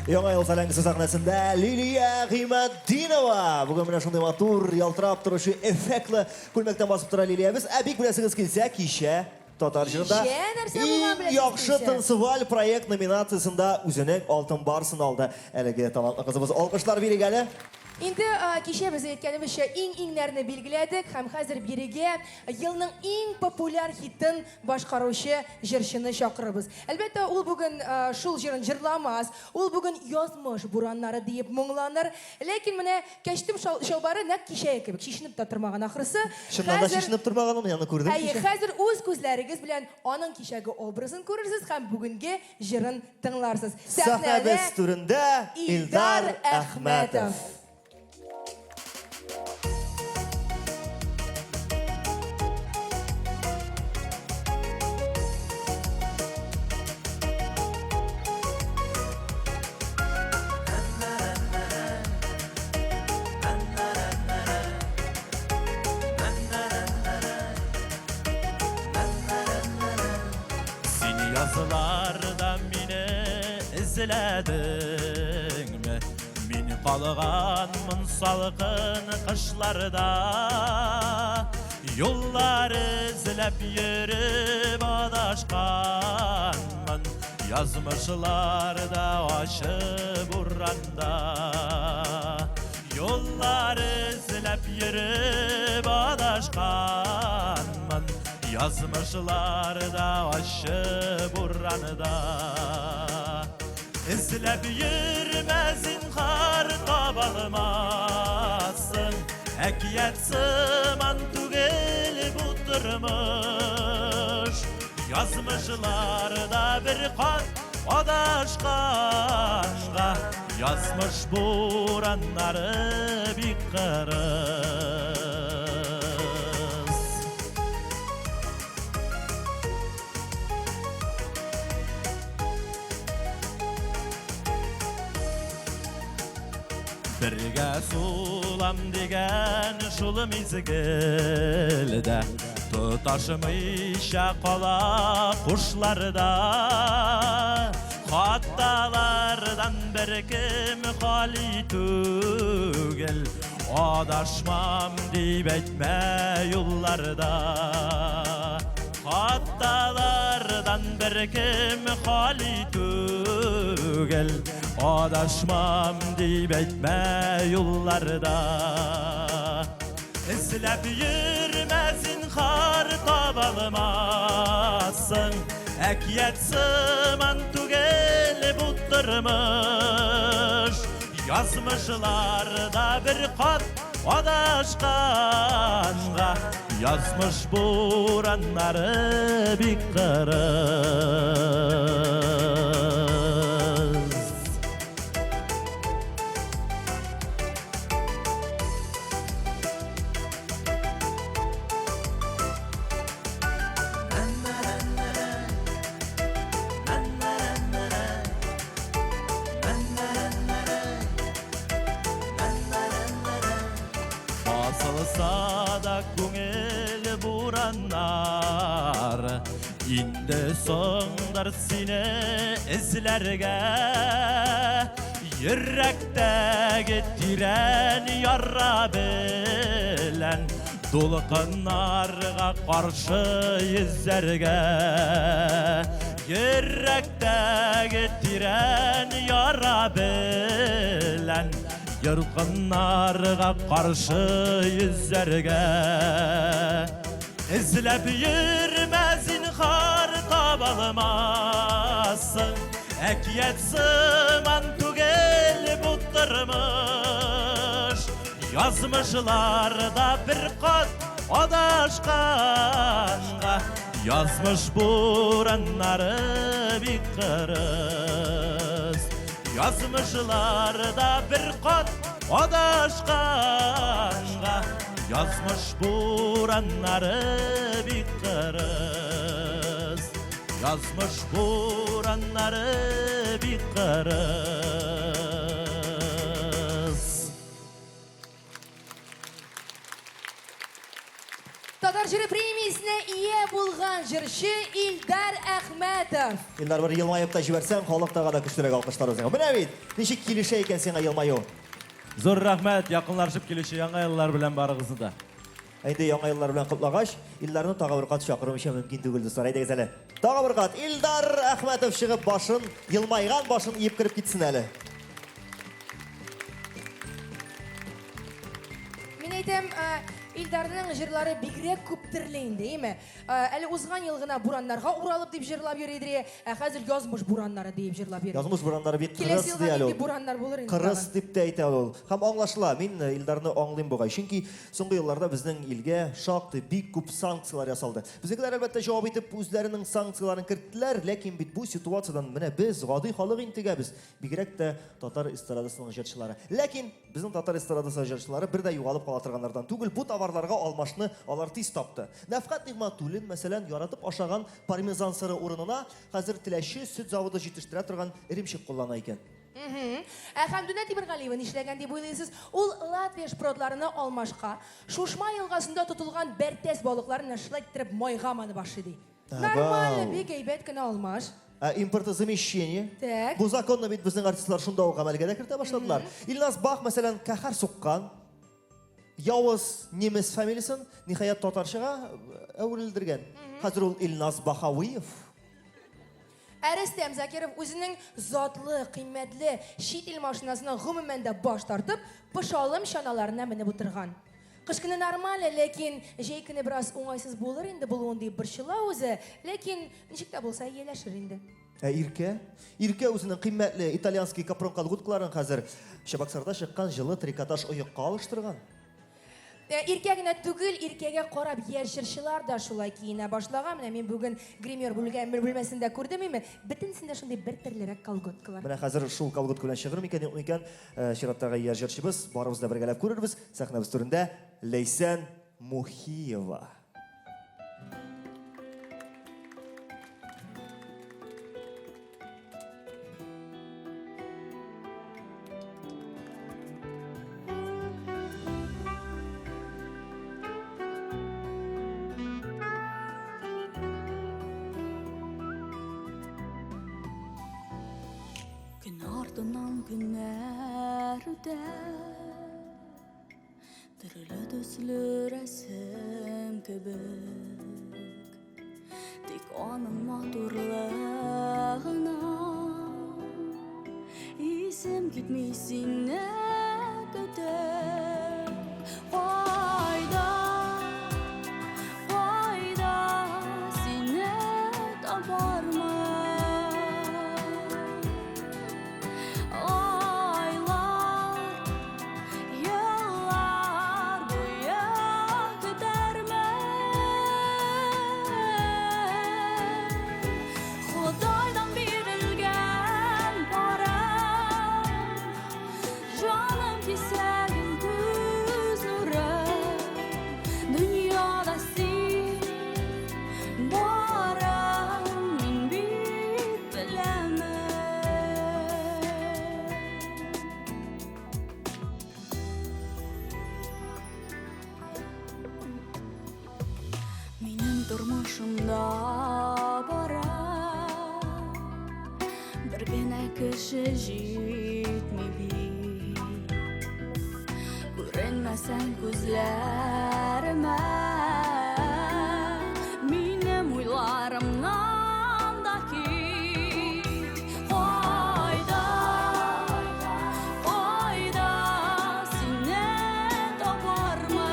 Яңа ел солянкасы сәхнәсендә Лилия Гыймәтдинова. Бүген менә шундый матур, ялтырап торучы, эффектлы күлмәктән басып тора Лилия. Без бик беләсегез килсә, кичә Татар жырында Неше нәрсе булган иң беләсез яхшы икән? тынсываль проект номинациясында үзенең алтын барсын алды. Әлеге талантлы кызыбыз алкышлар бирик әле. Инде кичә без әйткәнебезчә иң-иңнәрне билгеләдек һәм хәзер бирегә елның иң популяр хитын башкаручы җырчыны чакырыбыз. Әлбәттә, ул бүген шул җырын җырламас, ул бүген язмыш бураннары диеп моңланыр. Ләкин менә кәчтем шалбары нәкъ кичә кебек чишенеп тә тормаган ахрысы. Чыннан да чишенеп тормаганын яны күрдем. Әйе, хәзер үз күзләрегез белән аның кичәге образын күрерсез һәм бүгенге җырын тыңларсыз. Сәхнәбез түрендә Илдар Әхмәтов. Seni yazılarda mine izledingmi? Min kalganmın salgın kışlarda, yollar izlep yürüp adaşkanmın, yazmışlarda aşı buranda. Yollar izlep yürüp adaşkanmın, yazmışlarda aşı buranıda. İzlep yürmezin kar kabalmasın, ekiyet sıman tügel buturmuş. Yazmışlarda bir kat adaşkanğa, yazmış buranları bir kırız. Birge sulam degen şul mizgilde, tutaşmışa kola kuşlarda. Hattalardan bir kim hali tügel, adaşmam deyip etme yollarda. Hattalardan bir kim hali tügel, adaşmam deyip etme yollarda. İzlep yürmezin kar tabalmasın, ekiyet sıman tügel buturmuş. Yazmışlarda bir kat adaşkanğa, yazmış buranları bir kırız. Basılsa da көңіл буранlar, indi soңдар seni izlerge. Yürekteki tiren yara bilen, dolqınlarga qarşı yüzlerge. Yürekteki tiren yara bilen, yılgınlarga karşı yüzlerge. İzlep yürmezin kar tabalmasın, ekiyet sıman tügel buturmuş. Yazmışlarda bir kat adaşkanğa, yazmış buranları bir kırız. Yazmışlarda bir kat adaşkanğa, yazmış buranları bir kırız. Yazmış buranları bir kırız. Татар җыры премиясенә ия булган җырчы Илдар Әхмәтов. Илдар, bir yılmayıp da жибәрсәң, халыктага да көчлерәк алкышлар үзеңә. Менә бит, ничек килешә икән сиңа елмаю. Зор рәхмәт, якынлашып килүче яңа еллар белән барыгызны да. Әйді яңа еллар белән котлагач, Илдарны тагы бер кат чакырып ишә мөмкин түгел дуслар. Әйдәгез әле. Тагы бер кат Илдар Әхмәтов чыгып башын, елмайган башын иеп кирип китсен әле. Мен әйтәм, Илдарның җырлары бигрәк күптерле инде, әйме? Әле узган ел гына бураннарга уралып дип җырлап йөридер, хәзер язмыш бураннары дип җырлап йөри. Язмыш бураннары бик Киләсе кырыс елга ди әле нинди ул. бураннар булыр инде? Кырыс дип тә әйтә ул. Һәм аңлашыла, мин Илдарны аңлыйм бугай. Чөнки соңгы елларда безнең илгә шактый бик күп санкциялар ясалды. Безнекеләр әлбәттә җавап итеп үзләренең санкцияларын керттеләр, ләкин бит бу ситуациядан менә без гади халык интегәбез. Бигрәк тә татар эстрадасының җырчылары. Ләкин безнең татар эстрадасы җырчылары бер дә югалып кала торганнардан түгел, бу товарларга алмашны алар тиз тапты. Нәфкать Нигъмәтуллин мәсәлән яратып ашаган пармезан сыры урынына хәзер Теләче сөт заводы җитештерә торган иремчек куллана икән. Хәмдүнә Тимергалиева нишләгән дип уйлыйсыз? Ул Латвия шпротларына алмашка, Шушма елгасында тотылган бәртәс балыкларын шулай иттереп майга маны башлый. Нормально, бик әйбәт кенә алмаш. Импортозамещение. Так. Бу законны бит безнең артистлар шунда ук гамәлгә дә кертә башладылар. Илназ Бах мәсәлән каһәр суккан Явыз немец фамилиясын ниһаят татарчага әверелдергән. Хәзер ул Илназ Бахавиев. Рөстәм Закиров үзенең затлы, кыйммәтле шит ил машинасына гомумән дә баш тартып, пышалым чаналарына менеп утырган. Кыш көне нормаль, ләкин җәй көне бераз уңайсыз булыр инде булуын дип борчыла үзе, ләкин ничек тә булса ияләшер инде. Иркә үзенең кыйммәтле итальянский капрон колготкаларын хәзер Шабаксарда чыккан җылы трикотаж оекка алыштырган. Иркә генә түгел, иркәгә карап яшьчеләр дә шулай киенә башлаган. Менә мин бүген гример бүлмәсендә күрдем инде. Бөтенсендә шундый бер төрлерәк колготкалар. Менә хәзер шул колготка белән чыгыр микән, юк микән? Чираттагы яшьчебез, барыбыз да бергәләп күрербез. Сәхнәбез түрендә Лейсән Мухиева. Gün ardından günler öter, Dırılı düzlü resim kebek, Tek onun maturlığına İzim gitmişsin ne kadar. Hayda, hayda, sine tabarma. Durmuşumda bara bir gene kişi jitmi bir Görünmesen gözlerime Minem uylarımdan da ki Hayda, hayda sine tabarma.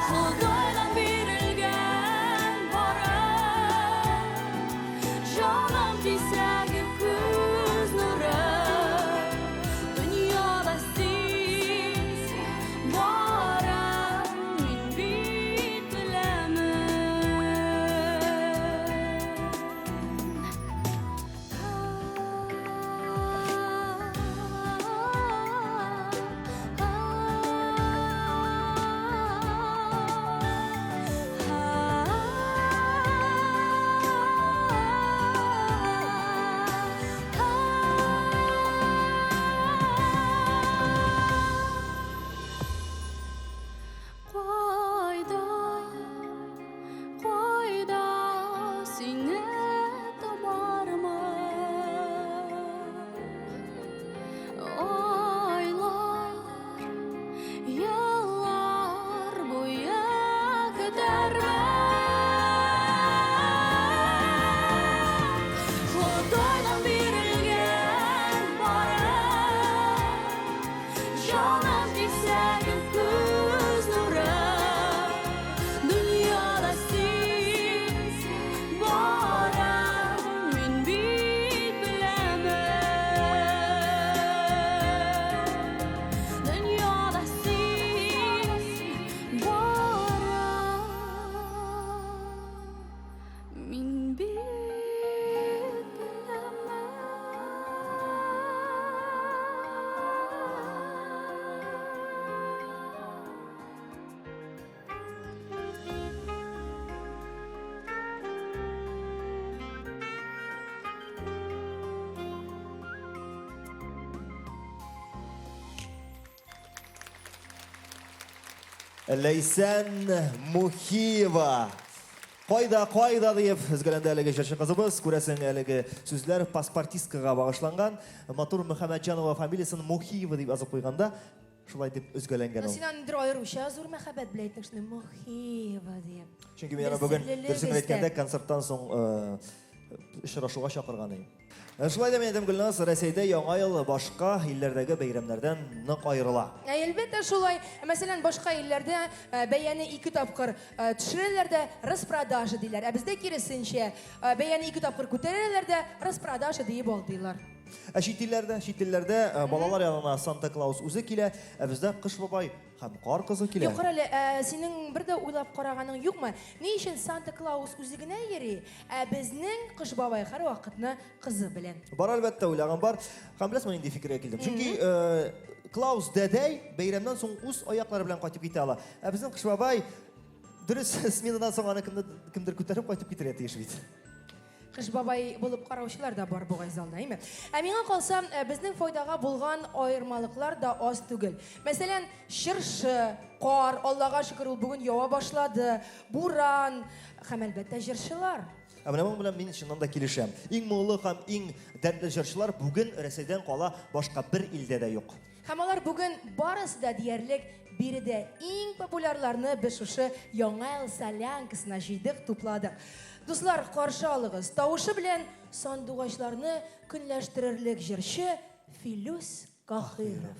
Hudaydan birilgen Leysen Muhiyeva. Qayda deyip özgələndə әлігі жүрші қызыбыз, көрәсің әлігі сөздер паспортисткаға бағышланған. Матур Мөхәммәтжанова фамилиясын Мухиева деп азып қойғанда, шулай деп өзгәләнгән. Син андыр айыруча зур мәхәббәт белән әйтәң шуны Мухиева дип. Чөнки мен бүген дөресен әйткәндә концерттан соң очрашуга чакырган идем. Шулай да мен әйтәм Гөлназ, Рәсәйдә яңа ел башка илләрдәге бәйрәмнәрдән нык аерыла. Әлбәттә шулай. Мәсәлән, башка илләрдә бәяне 2 тапкыр төшерәләр дә распродажа диләр. Ә бездә киресенчә, бәяне 2 тапкыр күтәрәләр дә распродажа дип алдылар. Ә чит илләрдә балалар янына Санта Клаус үзе килә, ә бездә Кыш бабай һәм Кар кызы килә. Юк әле, синең бер дә уйлап караганың юкмы? Ни өчен Санта Клаус үзе генә йөри, ә безнең Кыш бабай һәр вакытны кызы белән? Бар әлбәттә уйлаган бар. Һәм беләсеңме инде фикергә килдем. Чөнки Клаус дәдәй бәйрәмнән соң үз аяклары белән кайтып китә ала. Ә безнең Кыш бабай дөрес сменадан соң аны кемдер күтәреп кайтып китәргә тиеш бит. Кыш бабай булып караучылар да бар бугай залда, әйме? Ә миңа калса, безнең файдага булган аермалыклар да аз түгел. Мәсәлән, чыршы, кар, Аллага шөкер, ул бүген ява башлады, буран, һәм әлбәттә җырчылар. Ә менә моның белән мин чыннан да килешәм. Иң муллы һәм иң дәртле җырчылар бүген Рәсәйдән кала башка бер илдә дә юк. Һәм алар бүген барысы да диярлек биредә иң популярларны без шушы Яңа ел солянкасына җыйдык, тупладык. Дуслар, каршы алыгыз. Тавышы белән сандугачларны көнләштерерлек җырчы Филүс Кахиров.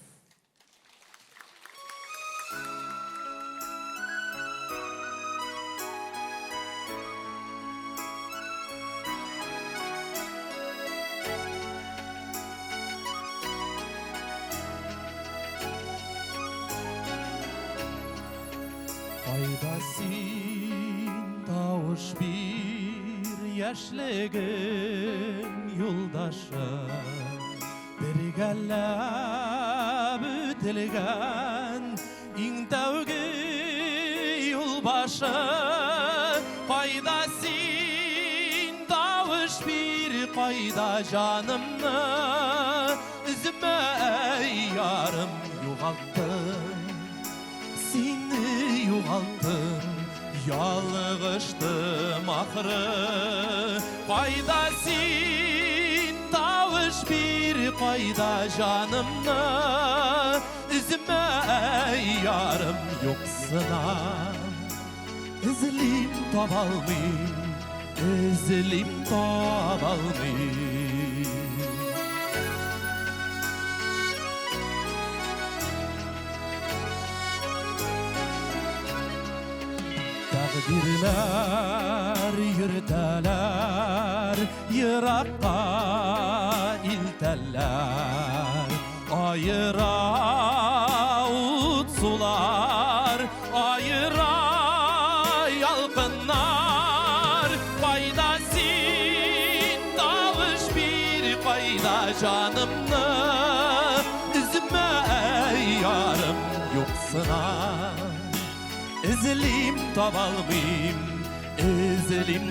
Кайда син тавыш бир яшьлегем юлдашым бергәләп үтелгән иң тәүге юлбашы кайда син тавыш бир кайда җанымны үземә ярым югалттым Seni yuvaldım, yalğıştım ahırı Qayda sin tavuş bir qayda canımla Üzüme yarım yoksuna Üzülüm tabalmayım, üzülüm tabalmayım Takdirler yürüteler, yırakka ilteller Ayıra utsular, ayıra yalpınlar Qayda sin tavuş bir qayda canımlı Üzüme yarım yoksuna Ezilim tabalmayım, ezilim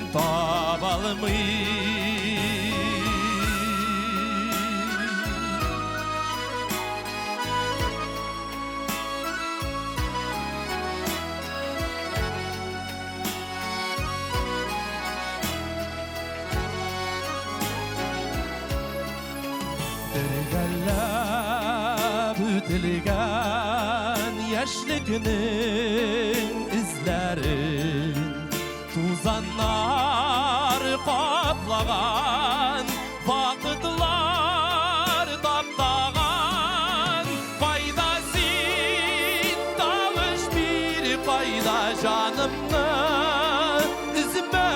Dergəllab ütilgən yaşlıkının izlerin Tuzanlar kaplagan Vakıtlar taptağan Qayda sin tavuş bir qayda canımlı Üzüme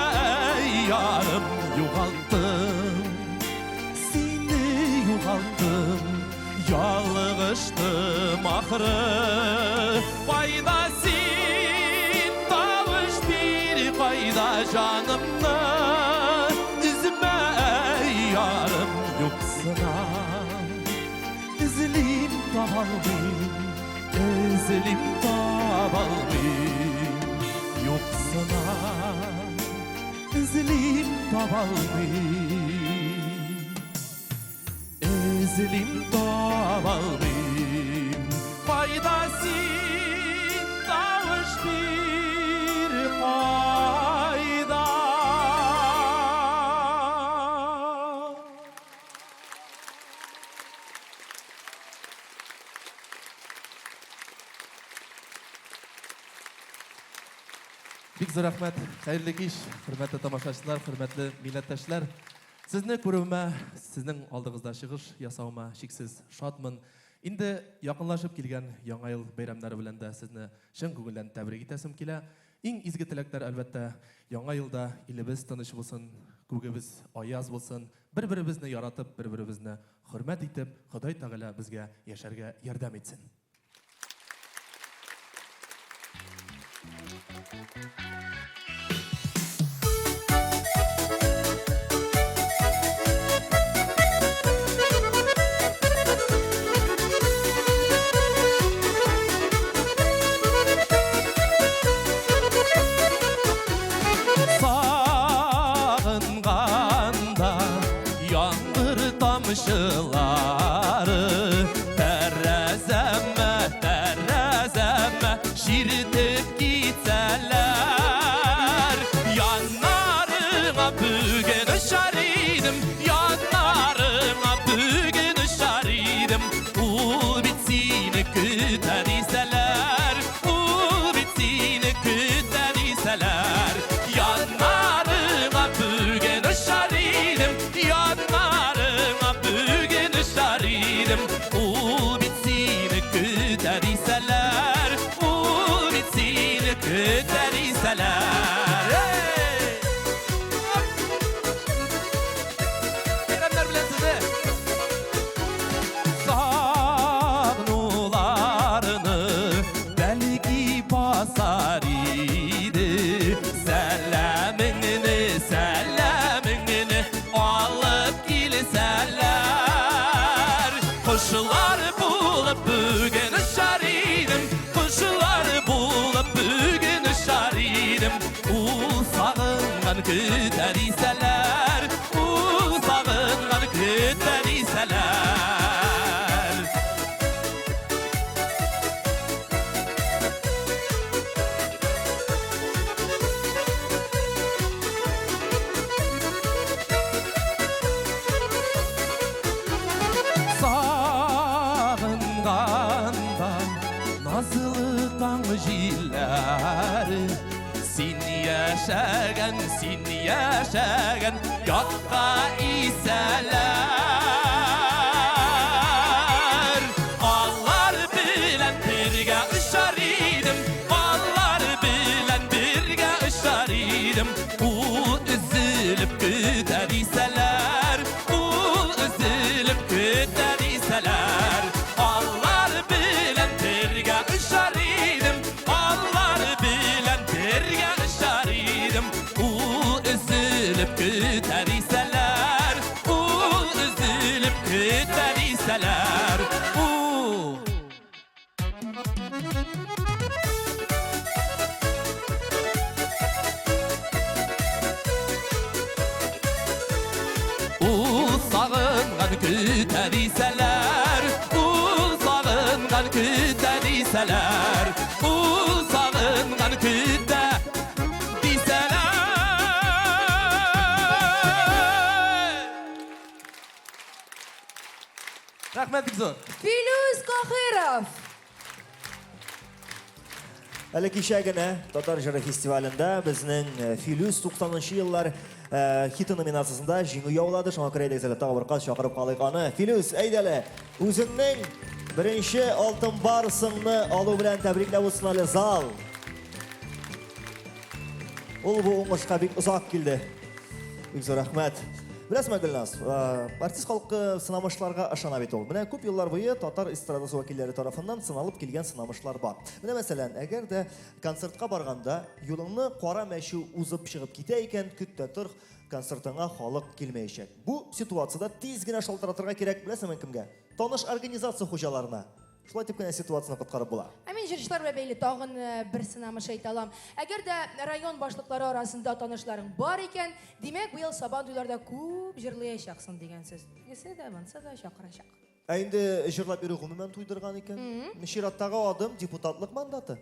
yarım yugalttım Seni yugalttım Yalğıştım ahırı Qayda sin tavuş bir qayda canımla Üzüme yarım yoksuna Üzülüm tabalmayım, üzülüm tabalmayım Yoksuna üzülüm tabalmayım Ezilim tabalmayım Qayda sin tavuş Bik zor rahmat, xayrli ish, hurmatli tomoshachilar, hurmatli millatdoshlar. Sizni ko'ruvma, sizning oldingizda shigish yasavma shiksiz shodman. Endi yaqinlashib kelgan yangi yil bayramlari bilan da sizni chin ko'ngildan tabrik etasim kela. Eng izgi tilaklar albatta yangi yilda ilimiz tanish bo'lsin, ko'gimiz oyaz bo'lsin, bir-birimizni yaratib, bir-birimizni hurmat etib, Xudoy taolo bizga yasharga yordam etsin. Sağınganda yağmur damlaları terezeme şiritip gitseler yanlarına bugün ışarıydım yanlarına bugün ışarıydım u bitsini küter iseler u bitsini küter iseler yanlarına bugün ışarıydım yanlarına bugün ışarıydım u bitsini küter iseler u bitsini küter iseler Bayramlar bilen sizi Sağnularını belki basar idi Selamını alıp gilseler Kuşlar bulup bugün ışarıydım Kuşlar bulup bugün ışarıydım Sağıngan küter iseler Sağıngan küter iseler Sağınganda nazlı tang jilleri Sin yaşagan yokka iseler Ağlar bilen birge ışarıydım Ağlar bilen birge ışarıydım üzülüp küter iseler üzülüp küter iseler Ağlar bilen birge ışarıydım Ağlar bilen birge ışarıydım üzülüp küter iseler üzülüp küter iseler Sağıngan küter iseler Sağıngan küter iseler Sağıngan küter iseler Rahmet Bikzor Filuz Qohirov. Әлі кешегіне Татар жыры фестивалында біздің Филюс 90-шы yıllar хиты номинациясында жеңу яулады. Шоңа көрейдексілі тағы бір қаз шақырып қалайқаны. Филюс, әйдәлі, өзіңнің бірінші алтын барысыңны алу білән тәбрикләп olsun әлі зал. Ол бұл оңышқа бек ұзақ келді. Бек зор рахмет. Білесің Гүлназ, артист халқы сынамышларға ашана бет ол. Міне көп еллар бойы татар эстрадасы вакиллері тарафынан сыналып келген сынамышлар бар. Міне мәселен, әгер де концертқа барғанда юлыңны қара мәші узып шығып кете екен, күтті тұр, концертыңа халық келмейшек. Бұл ситуацияда тез генә шалтыратырга керек, білесің кімге? Таныш организация хужаларына. Шулай тип кенә ситуацияны коткарып була. Мен җырчылар белән бәйле тагын бер сынамыш әйтә алам. Әгәр дә район башлыклары арасында танышларың бар икән, димәк быел Сабан туйларда күп җырлаячаксың дигән сүз. Кесе дә монса да чакырачак. Инде җырлап йөрү гомумән туйдырган икән. Чираттагы адым депутатлык мандаты.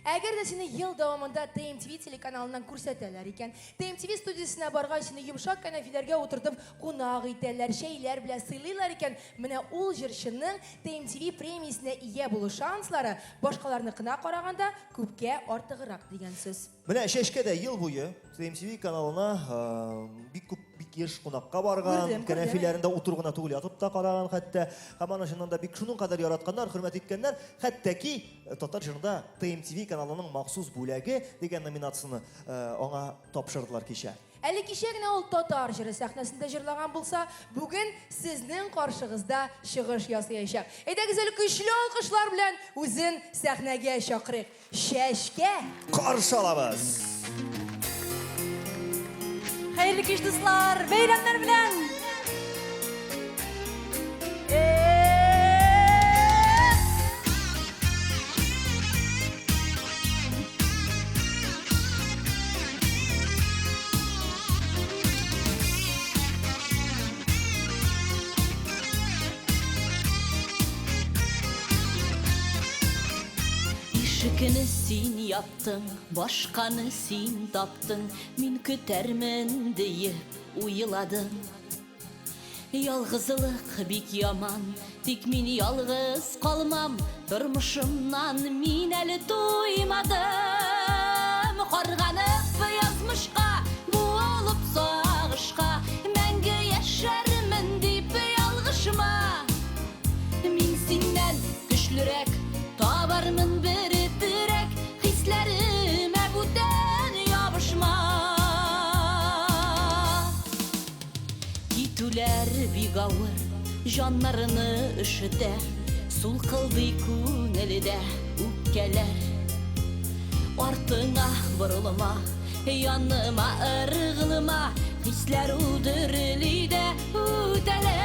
Әгәр дә сине ел дәвамында TMTV телеканалыннан күрсәтәләр икән, TMTV студиясына баргач сине йомшак кәнәфиләргә утыртып кунак итәләр, шәйләр белән сыйлыйлар икән, менә ул җырчының TMTV премиясенә ия булу шанслары башкаларныкына караганда күпкә артыграк дигән сүз. Менә Чәчкә дә ел буе TMTV каналына бик күп бик еш кунакка барган, Күрдем, кәнәфиләрендә утыргына түгел ятып та караган, хәтта һәм аны чыннан да бик шуның кадәр яратканнар, хөрмәт иткәннәр, хәтта ки татар җырында TMTV каналының махсус бүләге дигән номинацияны аңа тапшырдылар кичә. Әле кичә генә ул татар җыры сәхнәсендә җырлаган булса, бүген сезнең каршыгызда чыгыш ясаячак. Әйдәгез әле көчле алкышлар белән үзен сәхнәгә чакырыйк. Чәчкә! Каршы алабыз. Хәерле кич дуслар, бәйрәмнәр белән. Ишекini син яптың, башканы син таптың, мин көтәрмен диеп уйладым. Ялгызлык бик яман, тик мин ялгыз калмам, тормышымнан мин әле туймадым. Карганып язмышка, буылып сагышка, мәңге яшәрмен дип ялгышма. Мин синнән көчлерәк, табармын бер терәк, хисләремә бүтән ябышма. Китүләр бик авыр, җаннарны өшетә, сулкылдый күңелдә үпкәләр. Артыңа борылма, яныма ыргылма, хисләр үдерли дә үтәләр.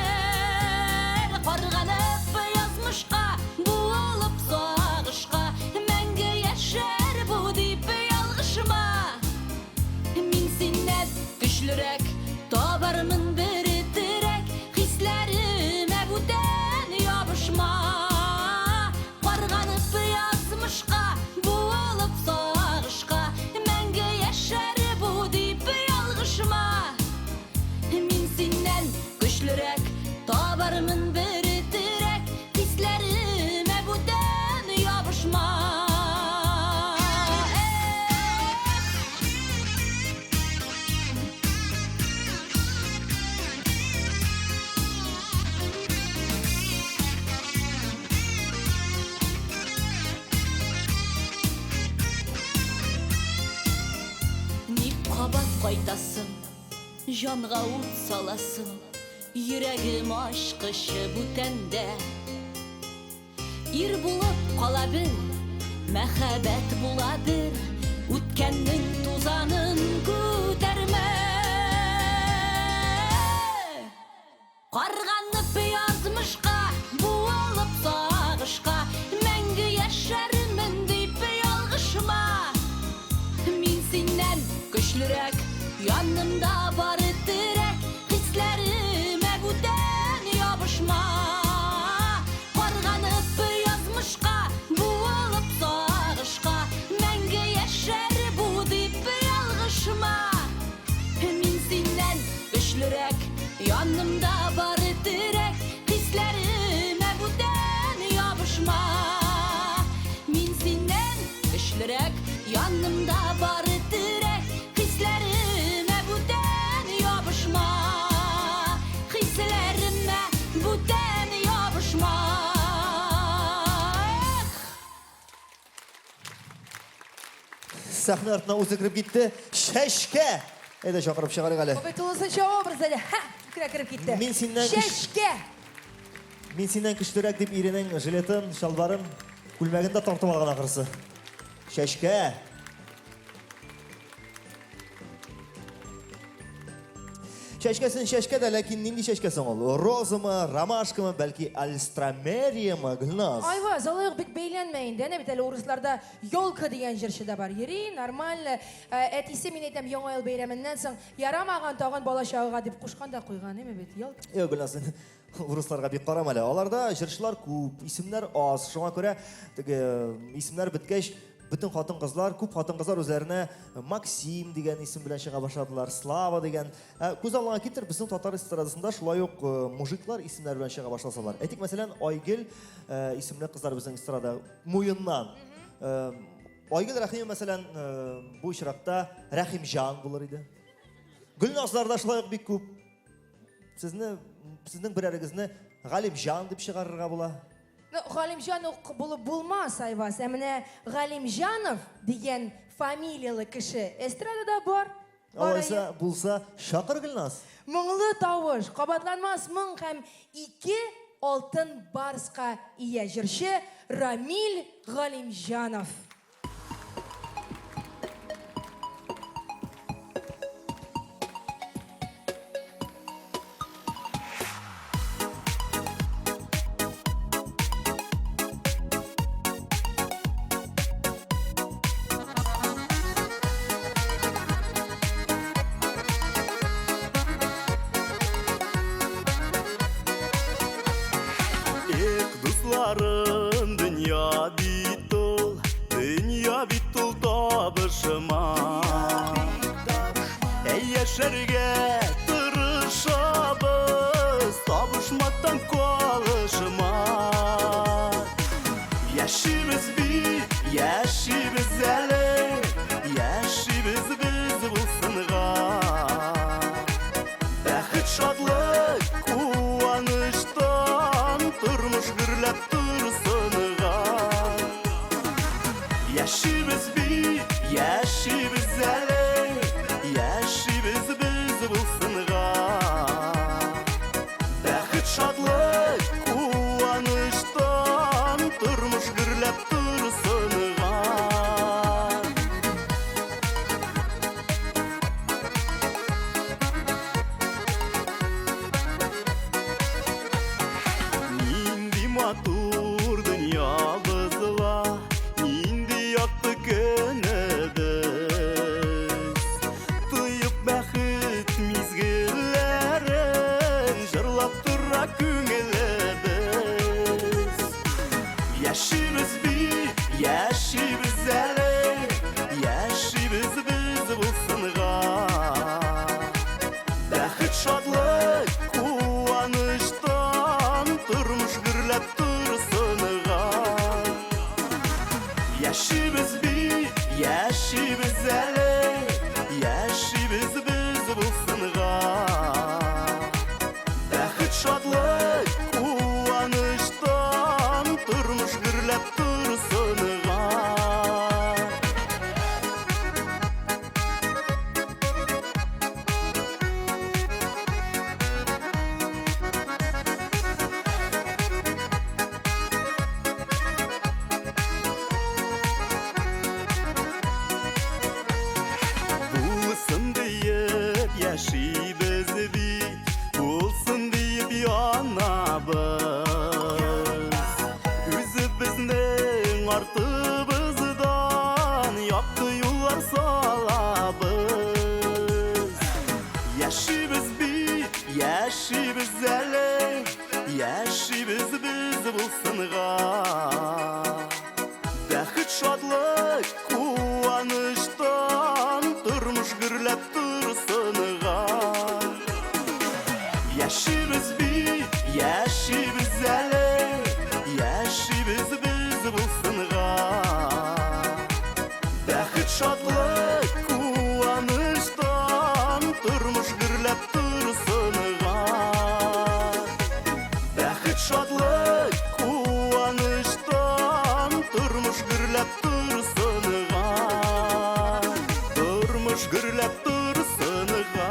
Карганып язмышка, буылып сагышка, мәңге яшәр бу дип ялгышма. Мин синнән көчлерәк, табармын бер терәк, хисләремә бүтән ябышма. Карганып язмышка, буылып сагышка, мәңге яшәр бу дип ялгышма. Мин синнән көчлерәк, табармын бер терәк, хисләремә бүтән ябышма. Ник кабат кайтасың, жанга ут саласың, йөрәгем ачкышы бүтәндә. Ир булып кала бел, мәхәббәт була бел, үткәннең тузанын күтәрмә. Карганып язмышка, буылып сагышка, мәңге яшәрмен дип ялгышма. Мин синнән көчлерәк, янымда бар терәк, хисләремә бүтән ябышма. Карганып язмышка, буылып сагышка, мәңге яшәр бу дип ялгышма. Мин синнән көчлерәк, янымда бар терәк, хисләремә бүтән ябышма. Мин синнән көчлерәк, янымда бар терәк, хисләремә бүтән ябышма. Хисләремә бүтән ябышма. Сәхнә артына үзе кіріп кетті. Чәчкә! Әйдә чакырып чыгарык әле. Бу бит тулысынча образ әле. Ха, кіріп кетті. Мин синнән көч- Чәчкә! Мин синнән көчлерәк дип иренең жилетын, шалбарын, күлмәген дә тартып алган ахырсы. Чәчкә! Чәчкәсен чәчкә дә, ләкин нинди чәчкәсен ул? Розамы, ромашкамы, бәлки альстромериямы, Гөлназ? Айваз, алайык бик бәйләнмәyin дә, бит әле урысларда Ёлка дигән җырчы да бар. Йөри, нормаль. Әтисе мин әйтәм, яңа ел бәйрәменнән соң ярамаган тагын бала чагыга дип кушкан да куйган, эме бит? Ёлка. Yok Gülnaz, урысларга бик карама әле. Аларда җырчылар күп, исемнәр аз. Шуңа күрә теге исемнәр беткәч bütün хатын-кызлар, күп хатын-кызлар үзләренә Максим дигән исем белән чыга башладылар, Слава дигән. Күз алдыңа китер, безнең татар эстрадасында шулай ук мужиклар исемнәр белән чыга башласалар. Әйтик, мәсәлән, Айгөл исемле кызлар безнең эстрада Муеннан. Айгөл Рәхимова, мәсәлән, бу очракта Рәхимҗан булыр иде. Гөлназларда шулай ук бик күп. Сезнең берәрегезне Галимҗан дип чыгарырга була. Галимҗан булып булмас, Айваз. Менә Галимҗанов дигән фамилиялы кеше эстрадада бар. Алайса булса, шакыр Гөлназ. Моңлы тавыш, кабатланмас моң һәм 2 алтын барска ия җырчы Рамил Галимҗанов. Дусларым, dünya bit ol табышыма. Яшәргә тырышабыз, табышмактан калышыма. Яшибез бит, яшибез әле, яшибез без булсынга. Бәхет, шадлык, куаныштан тормыш гөрләп турсынга. Яшибез бит, яшибез әле, яшибез без булсынга. Бәхет, шадлык, куаныштан тормыш гөрләп турсынга. Нинди матур дөньябызга, нинди якты көнебез. Тоеп бәхет мизгелләрен, җырлап тора күңелебез. Яшибез бит, яшибез әле, яшибез без булсынга. Бәхет, шадлык, куаныштан тормыш гөрләп турсынга. Яшибез бит, яшибез әле, яшибез без булсынга. Бәхет, шадлык, куаныштан тормыш гөрләп турсынга. Булсын диеп яшибез бит, булсын диеп янабыз. Үзебезнең артыбыздан якты юллар салабыз. Яшибез бит, яшибез әле, яшибез без булсынга. Бәхет, шадлык, куаныштан тормыш гөрләп турсынга. Яшибез бит, яшибез әле, яшибез без булсынга. Бәхет, шадлык, куаныштан тормыш гөрләп турсынга. Бәхет, шадлык, куаныштан тормыш гөрләп турсынга. Тормыш гөрләп турсынга.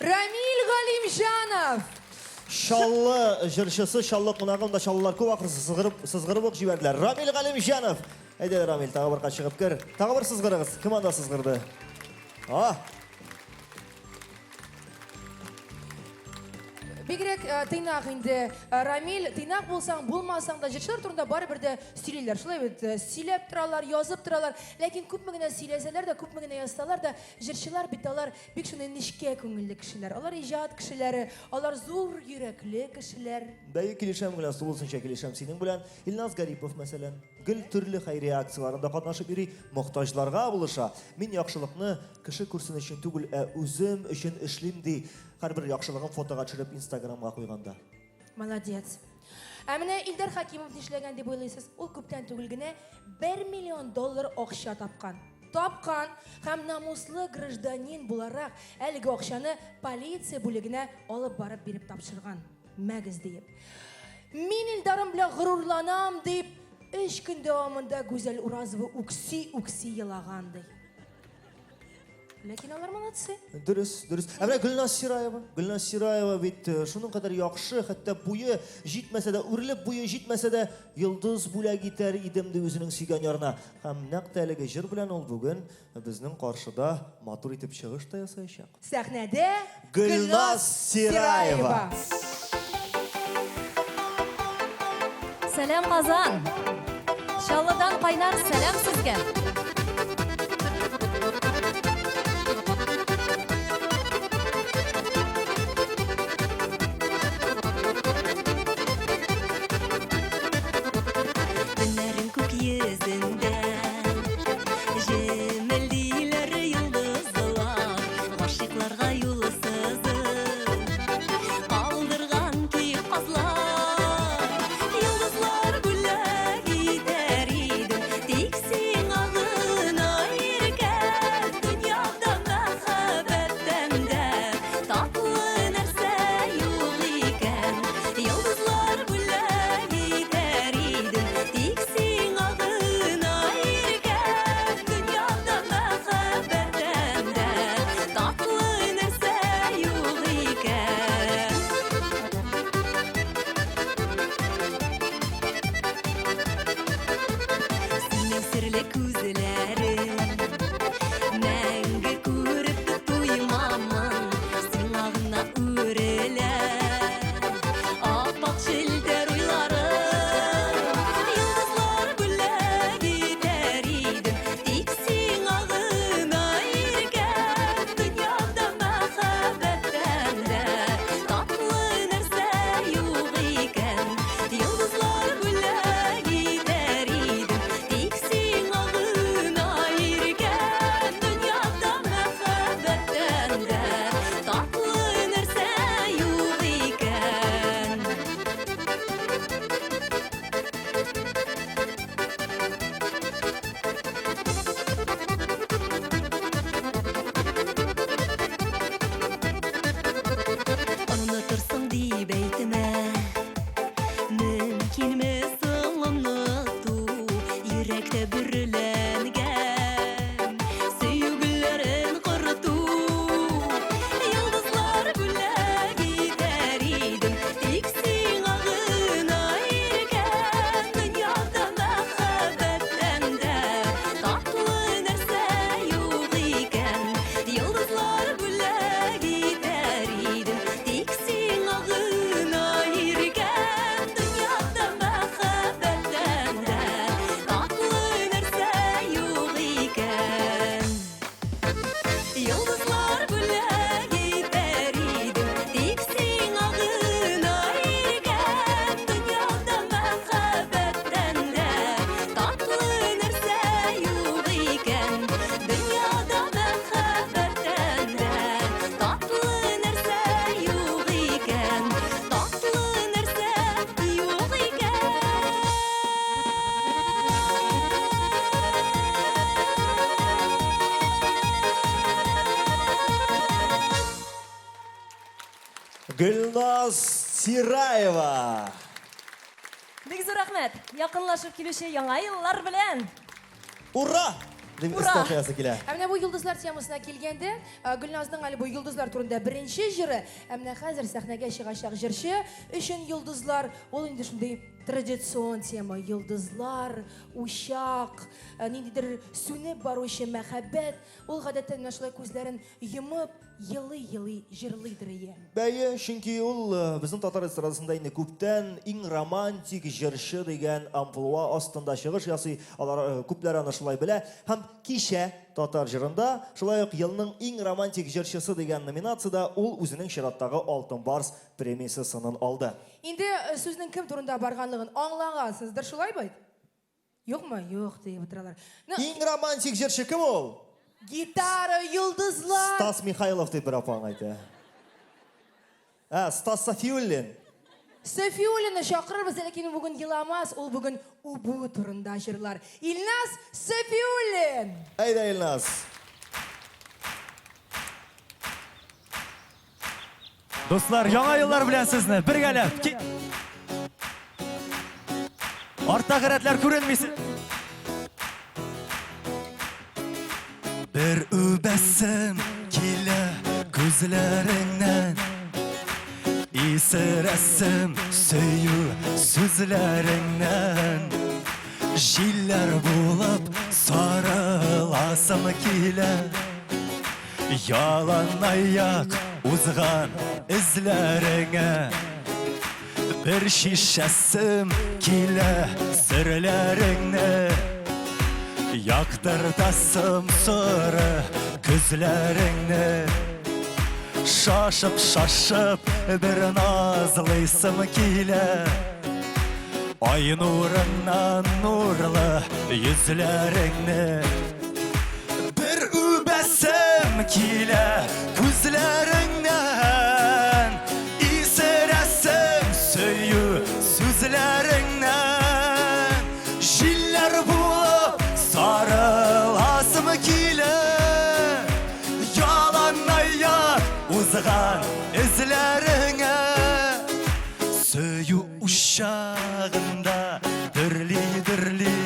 Рамил Галимҗанов. Шаллы җырчысы, шаллы кунагым да шаллылар күп акыр сызгырып ук җибәрделәр. Рамил Галимҗанов. Әйдә, Рамил, тагы бер чыгып кер. Тагы бер сызгырыгыз. Кем анда сызгырды? Бигрәк тыйнак инде Рамил, тыйнак булсаң, булмасаң да җырчылар турында барыбер дә сөйлиләр. Шулай бит, сөйләп торалар, язып торалар. Ләкин күпме генә сөйләсәләр дә, күпме генә язсалар да, җырчылар бит алар бик шундый нечкә күңелле кешеләр. Алар иҗат кешеләре, алар зур йөрәкле кешеләр. Бәйі килешәм белән, сулысынча килешәм синең белән. Илназ Гарипов мәсәлән, гел төрле хәйри акцияларында катнашып йөри, мохтаҗларга булыша. Мин яхшылыкны кеше күрсен өчен түгел, үзем өчен эшлим ди. Һәрбер яхшылыгын фотога төшереп Инстаграмга куйганда. Молодец. Ә менә Илдар Хакимов нишләгән дип уйлыйсыз? Ул күптән түгел генә $1 миллион акча тапкан. Тапкан һәм намуслы гражданин буларак әлеге акчаны полиция бүлегенә алып барып биреп тапшырган. Мәгез диеп. Мин Илдарым белән горурланам дип 3 көн дәвамында Гүзәл Уразова үкси елаган ди. Ләкин алар молодцы. Дөрес. Ә менә Гөлназ Сираева бит шуның кадәр яхшы, хәтта буе җитмәсә дә, үрелеп буе җитмәсә дә, йолдыз бүләк итәр идем ди үзенең сөйгән ярына. Һәм нәкъ тәлеге җыр белән ул бүген безнең каршыда матур итеп чыгыш та ясаячак. Сәхнәдә Гөлназ Сираева. Сәлам Казан. Шалыдан кайнар сәлам сезгә. Günlerin күк йөзендә җемелдиләр йолдызлар, гашыйкларга юлы сызып калдырган киек казлар. Йолдызлар бүләк итәр идем, тик син агына иркән. Дөньяда мәхәббәттән дә татлы нәрсә юк икән. Йолдызлар бүләк итәр идем, тик син агына иркән. Дөньяда мәхәббәттән дә татлы нәрсә юк икән. Синең серле күзләрең мәңге күреп туймамын, сиңа гына үрелә ап-ак җилдер уйларым. Йолдызлар бүләк итәр идем, тик сиңа гына иркән. Дөньяда мәхәббәттән дә татлы нәрсә юк икән. Йолдызлар бүләк итәр идем, тик сиңа гына иркән. Дөньяда мәхәббәттән дә татлы нәрсә юк икән. Онытырсың дип әйтмә, мөмкинме соң оныту, йөрәктә бүрләнгән сөйгеләрен корыту. Йолдызлар бүләк итәр идем, тик сиңа гына иркән. Дөньяда мәхәббәттән дә татлы нәрсә юк икән. Йолдызлар бүләк итәр идем, тик сиңа гына иркән. Дөньяда мәхәббәттән дә татлы нәрсә юк икән. Йолдызлар бүләк итәр идем, тик сиңа гына иркән. Дөньяда мәхәббәттән дә татлы нәрсә юк икән. Дөньяда мәхәббәттән дә татлы нәрсә юк икән. Татлы нәрсә юк икән. Гөлназ Сираева. Бик зур рәхмәт. Якынлашып килүче яңа еллар белән. Ура! Дип Ура! эстафиясы килә. Ә менә бу йолдызлар темасына килгәндә, Гөлназның әле бу йолдызлар турында беренче җыры, ә менә хәзер сәхнәгә чыгачак җырчы өчен йолдызлар, ул инде шундый традицион тема йылдызлар, ушак, ниндидер сүнеп баручы мәхәббәт, ул гадәттән шулай күзләрен йомып, елый-елый җырлыйдыр ия. Бәйе, чөнки ул безнең татар эстрадасында инде күптән иң романтик җырчы дигән амплуа астында чыгыш ясый. Алар күпләр аны шулай белә. Һәм кичә татар җырында шулай ук елның иң романтик җырчысы дигән номинациядә ул үзенең чираттагы Алтын Барс премиясын алды. Инде сүзнең кем турында барганлыгын аңлагансыздыр, шулай бит? Юкмы? Юк дип утыралар. Иң романтик җырчы кем ул? Гитара, йылдызлар. Стас Михайлов дип бер апаң әйтә. Стас Сафиуллин. Сафиуллины чакырырбыз, ләкин бүген еламас, ул бүген убу турында җырлар. Илназ Сафиуллин. Әйдә, Илназ. Достlar, яңа еллар белән сезне бергәләп. Артта рәтләр күренмисез. Bir übessim kile gözlerinden İsiresim söyü sözlerinden Jiller bulup sarılasım kile Yalan ayak uzgan izlerine Bir şişesim kile sırlarine Yaktırtasım sarı gözlerini Şaşıp şaşıp bir nazlıysım kile Ay nurundan nurlu yüzlerini Bir übesim kile gözlerinden İsiresim söyü sözlerinden Jiller bulup sarılasım kile Yalan ayak uzgan izlerine Söyü uşağında dürli dürli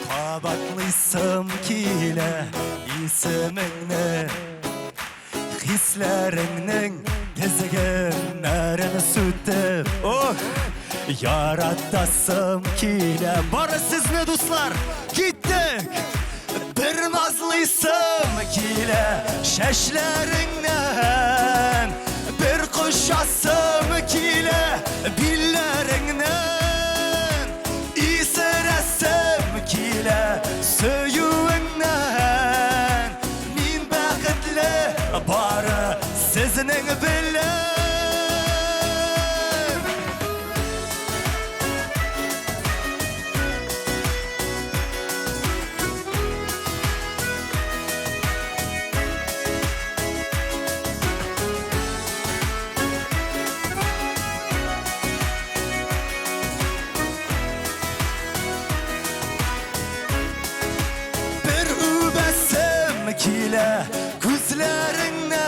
Kabaklısım kile isimini Hislerinin gezginlerini sütüp Yaratasım kile Barı siz mi dostlar? Gittik Bir nazlıysım kile Şeşlerinden Bir kuşasım kile Billerinden İsiresim kile Söyüğünden Min bəxtli barı sizinin bilen kile gözlerinden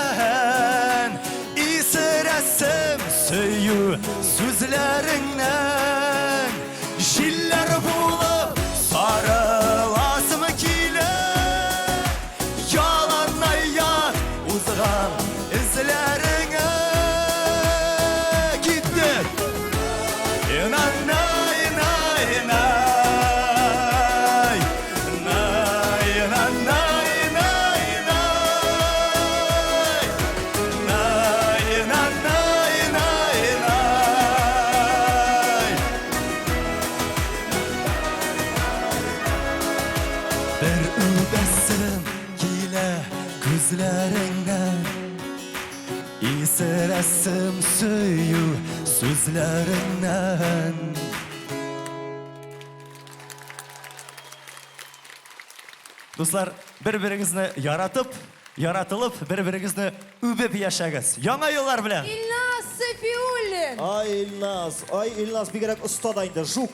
İsiresim söyü sözlerinden Jiller bulup sarılasım kile Yalan ayak uzgan izlerine Gittik İnanay inay inay Nay inanay Bir übesim kile gözlerinden İsiresim söyü sözlerinden Dostlar, bir-biringizni yaratılıp bir-biringizni übep yaşagız. Яңа yıllar bilen. Илназ Сафиуллин. Ay Илназ бигрәк оста да инде, жук.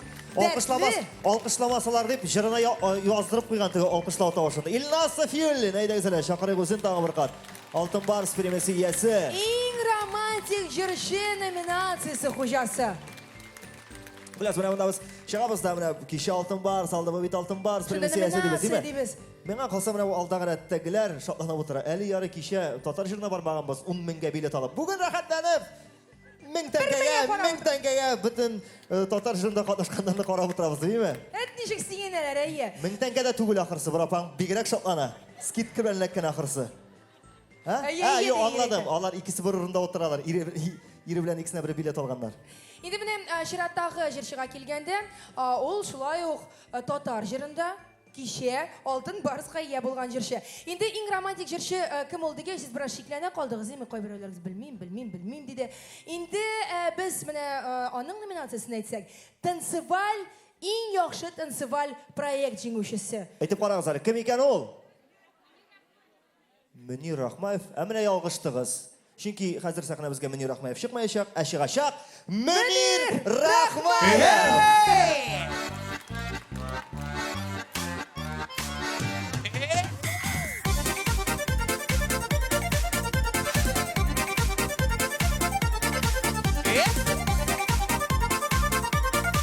Алкышламасалар дип җырына яздырып куйган теге алкышлау тавышында. Илназ Сафиуллин, әйдәгезләр, чакырыйк үзен тагын бер кат. Алтын Барс премиясе иясе. Иң романтик җырчы номинациясе хуҗасы. Беләсез, менә монда без чыгабыз да менә кичә Алтын Барс алды, бу бит Алтын Барс премиясе иясе дибез. Миңа калса менә бу алдагы рәттәгеләр шатланып утыра. Әле яры кичә татар җырына бармаганбыз, 10 меңгә билет алып. Бүген рәхәтләнеп 1000 тәңкәгә 1000 tengeye bütün Tatar jırında katlaşkanlarını qarab oturabız, değil mi? Et nişik siyeneler eye. 1000 tenge de tugul ahırsı, bir apan bigirek şoklana. Skit bilenlekken ahırsı. Ha? Eye, Ha, eye, yok eye, anladım. eye. Onlar ikisi bir urunda oturalar. İri bilen ikisine bir bilet alganlar. Indi benim Şirat'tағы жыршыға келгенде, ол шулай ук Татар жырында кеше алтын барысқа ие болған жыршы. Енді ең романтик жыршы кім ол деген сіз біраз шекләнә қалдыңыз, еме қой біреулеріңіз білмейм дейді. Енді біз міне аның номинациясын айтсақ, танцеваль ең яхшы танцеваль проект жеңушісі. Әйтеп қараңыз әле, кім екен ол? Мөнир Рахмаев, әміне ялғыштығыз. Çünkü hazır sahne bizge Münir Rahmayev çıkmayacak, aşığa Münir Rahmayev!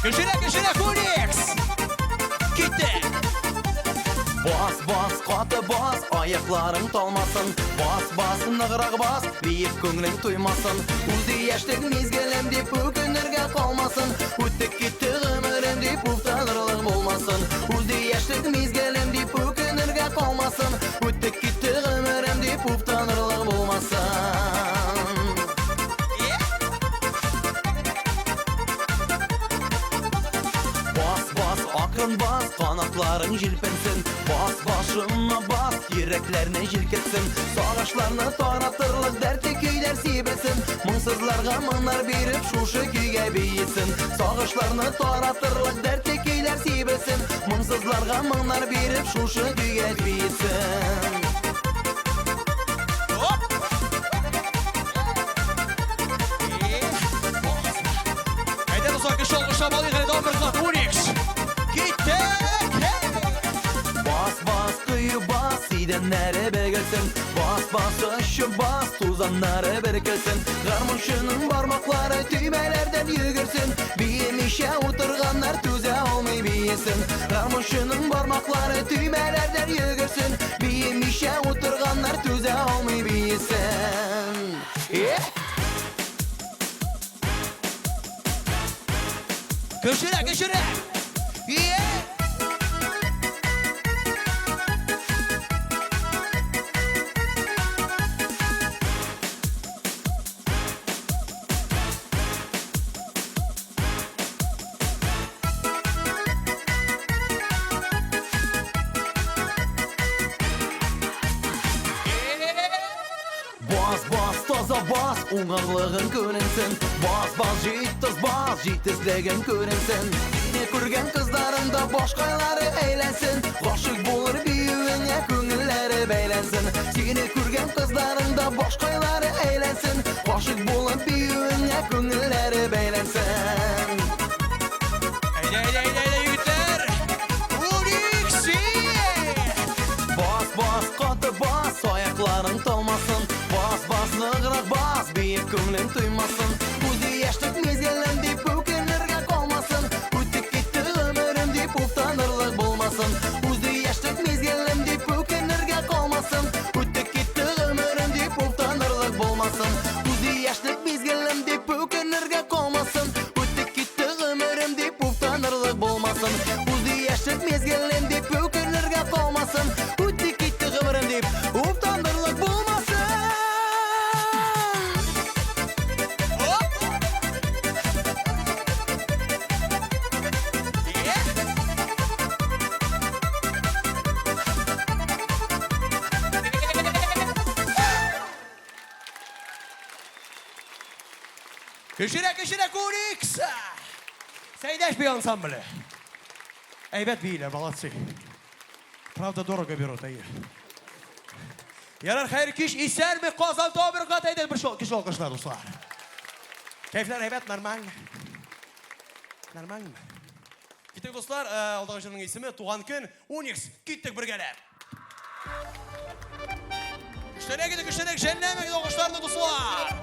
Köşene Kunix! Gitti! Bas katı bas, ayaklarım tolmasın. Bas nığıraq bas, büyük köngülün tuymasın. Uzdi yaştık mizgelem deyip bu günlerge kalmasın. Üttük gitti ömürüm deyip uftanırlığım olmasın. Uzdi yaştık mizgelem deyip bu günlerge kalmasın. Üttük gitti ömürüm deyip uftanırlığım olmasın. Akın bas, kanatların jilpensin. Başına bas, yüreklerine jilketsin. Savaşlarını taratırlık, dertli köyler sibesin. Mınsızlarga mınar berip, şuşu köyge beyitsin. Savaşlarını taratırlık, dertli köyler sibesin. Mınsızlarga mınar berip, şuşu köyge beyitsin. Haydi uzak iş olmuş amalı yine daha bir kat Kunix! Gitti! Bas kıyı bas, sidenlere begelsin. Bas ışı bas, tuzanları berkelsin. Garmışının parmakları tüymelerden yügürsün. Biyemişe oturganlar tüze olmayı biyesin. Garmışının parmakları tüymelerden yügürsün. Biyemişe oturganlar tüze olmayı biyesin. Köşene! Yeah! Bas toza bas, uğanlığın görünsün. Bas jitizlegen görünsün. Ne kurgen kızlarında başkaları eğlensin. Aşık bulur büyüğüne köngülleri beylensin. Seni kurgen kızlarında başkaları eğlensin. Aşık bulur büyüğüne köngülleri beylensin. Haydi yigitler! Kunix! Bas katı bas, ayakların tolmasın. Bas nığıraq bas, büyük köngülün tuymasın. Uzdi yaştık mezgelen deyip ökenlerge kalmasın. Üttük gitti ömürüm deyip uftanırlık bulmasın. Uzdi yaştık mezgelen deyip ökenlerge kalmasın. Üttük gitti ömürüm deyip uftanırlık bulmasın. Uzdi yaştık mezgelen deyip ökenlerge kalmasın. Üttük gitti ömürüm deyip uftanırlık bulmasın. Uzdi yaştık mezgelen deyip ökenlerge kalmasın. Üttük gitti ömürüm deyip uftanırlık bulmasın. Köşene Kunix! Seydaş bir ansamblı. Eybet beyler, молодцы. Правда, дорого берут, ай. Yarar hayır kiş ister mi kazan bir kat eydir bir kiş olkışlar dostlar. Keyifler heybet normal. Normal mı? Gittik dostlar, aldığışının ismi Tuğan Gün Unix. Gittik birgelep. Güçlenek, jenlemek olkışlarını dostlar.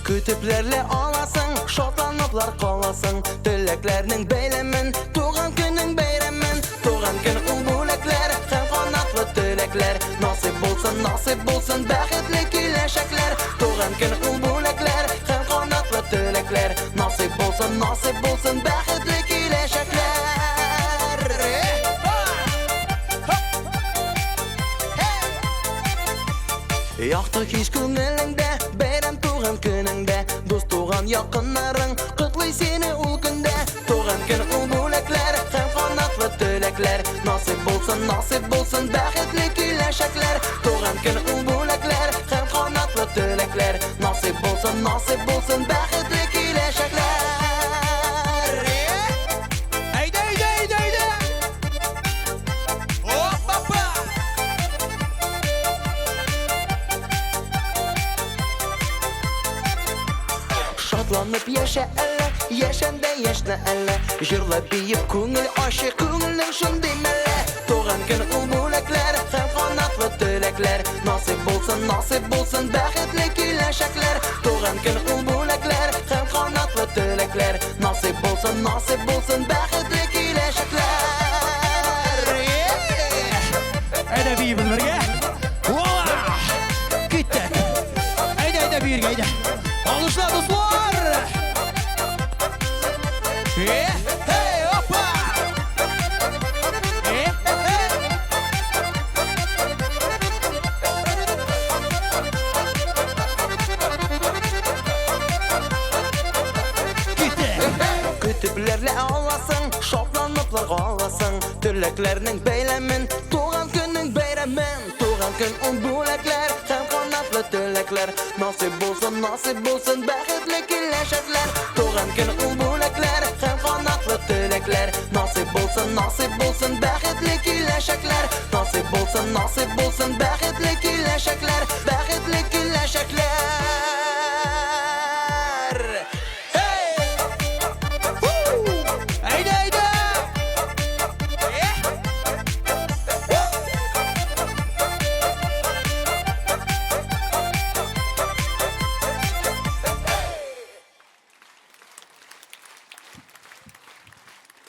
Kütüplerle alasın, şotan toplar kalasın. Dileklerinin beylemin, tuğan günün beyremin. Tuğan gün ulbulekler, hem kanatlı dilekler. Nasip bulsun, bəxtli kileşekler. Tuğan gün ulbulekler, hem kanatlı dilekler. Nasip bulsun, bəxtli kileşekler. Yaktı hiç günelinde, bayram tuğan gününde. Dost tuğan yakınların, kutluy seni ul günde. Tuğan gün ulbulekler, hem kanatlı dilekler. Nasip bulsun, bəxtli kileşekler. Tuğan gün ulbulekler, hem kanatlı dilekler. Nasip bulsun, bəxtli kileşekler. Haydi. Hop baba. Şatlanıp yaşa elle, yaşan da yaşna elle. Jırla biyip көңіл aşık, көңілің şun demelle. Tuğan gün ulbulekler, hem kanatlı dilekler. Nasip bulsun, bəxtli kileşekler. Tuğan gün ulbulekler, hem kanatlı dilekler. Nasip bulsun, bəxtli kileşekler. Haydi biyimiz birge. Vola. Gitti. Haydi bir haydi. Alışlar dostlar. Hey hoppa. Hey. Gitti. Kütüplerle ağlasın, şoplanıplar ağlasın. Dileklerinin beylemin, tuğan günün beyremin. Tuğan gün ulbulekler, hem kanatlı dilekler. Nasip bulsun, bəxtli kileşekler. Tuğan gün ulbulekler, hem kanatlı dilekler. Nasip bulsun, bəxtli kileşekler. Nasip bulsun, bəxtli kileşekler. Bəxtli kileşekler. Hey! Haydi.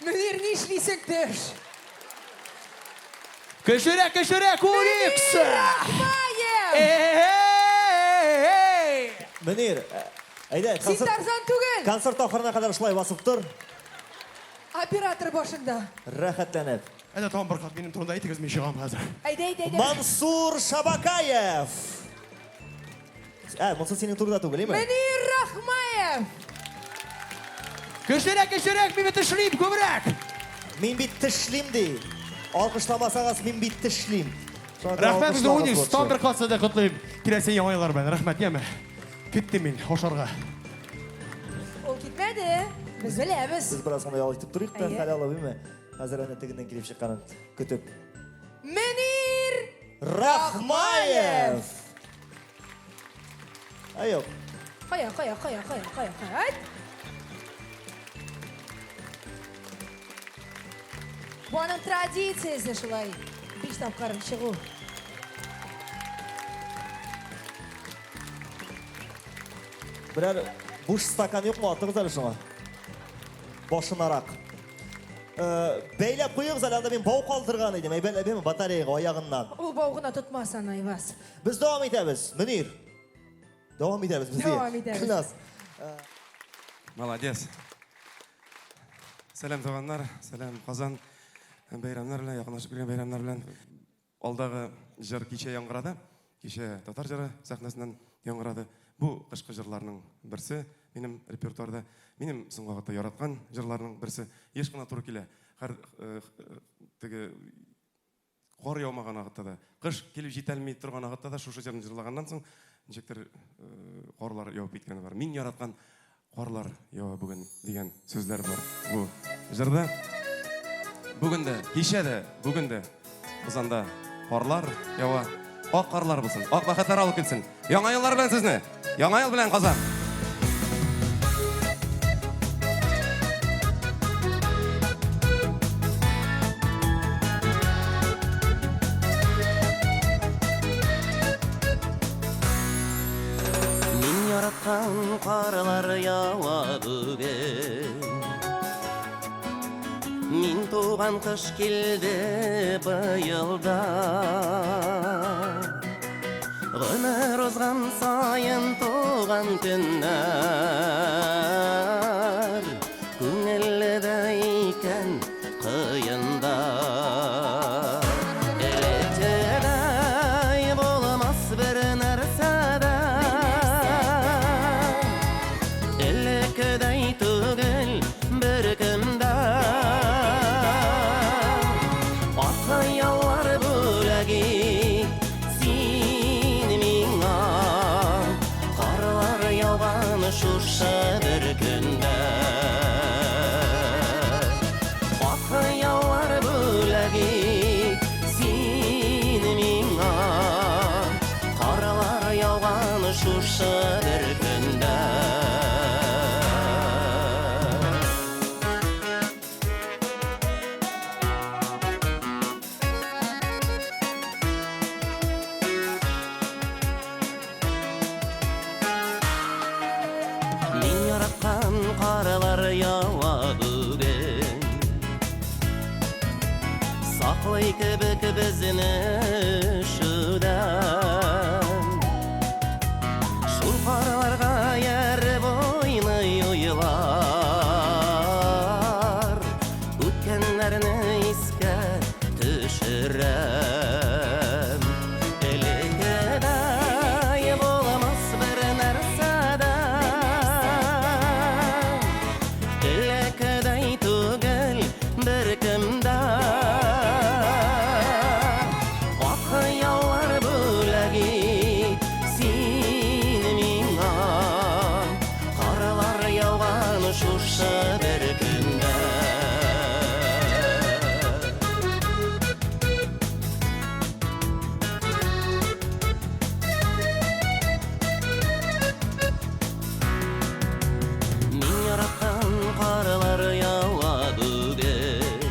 Münir ne işleysin düş? Köşürek Unix. Bayım. Hey. Münir, ayda Sen Tarzan tugul. konsert oxirine kadar uşulay basıp dur. Operator başında. Rahatlanıp. Haydi tamam Barkat benim turumda itigiz mi işim hazır. Haydi. Mansur Şabakayev. Mansur senin turda tugul, değil mi? Münir Rahmayev. Köşürek bir bitişliyim kömürek. Min bit tishlimdi. Alkışlamasanız min bit tishlim. Rahmet bize Unix. Tam bir katsada kutlayayım. Kilesen yalan yıllar ben. Rahmet yeme. Gittim ben hoşarga. O gitmedi. Biz bilemiz. Biz biraz sonra yol itip duruyuk da Aye. hali alalım mı? Hazır ana teginden kilip çıkanın kütüp. Münir Rahmayev. Ayok. Koy. Haydi. Bu onun tradisiyası şulay. Bir tapkarın çığı. Birer boş stakan yok mu attınız hele şuna? Boşun arak. Beylep koyuyoruz herhalde ben boğuk kaldırgan idim. Beylep mi bataryayı ayağından. O boğuna tutmazsan ayvaz. Biz devam ederiz. Münir. Devam ederiz biz diye. Devam ederiz. Klas. Молодец. Сәлем туганнар, сәлем Казан бәйрәмнәр белән, якынлашып килгән бәйрәмнәр белән. Алдагы җыр кичә яңгырады. Кичә татар җыры сәхнәсеннән яңгырады. Бу кышкы җырларның берсе минем репертуарда, минем соңгы вакытта яраткан җырларның берсе. Еш кына туры килә. Һәр теге кар яумаган вакытта да, кыш килеп җитәлми торган вакытта да шушы җырны җырлаганнан соң ничектер карлар яуып киткәне бар. Мин яраткан Карлар ява бүген дигән сүзләр бар бу җырда. Бүген дә, кичә дә, бүген дә Казанда карлар ява. Ак карлар булсын, ак бәхетләр алып килсен. Яңа еллар белән сезне. Яңа ел белән Казан. яратқан қарлар яуа бүгін Мен туған қыш келді бұйылда Ғұмыр озған сайын туған күннер Көңілді екен қиында Электедай болмас бір нәрсәдә Элеккедай түгел бір кімдә Атқаялар бүләге сен миңа Қарлар яуған шушы бір күндә Атқаялар бүләге сен миңа Қарлар яуған шушы бір күндә Мен яратқан қарлар яуа бүгін Сақлай кебек бізіні шудан Шул қарларға ярып ойнай ойлар Өткенлерні еске түшірем Элеккедай болмас бір нәрсәдә Элеккедай түгел бір кімдә Атқаялар бүләге сен миңа Қарлар яуған шушы бір күндә Мен яратқан қарлар яуа бүгін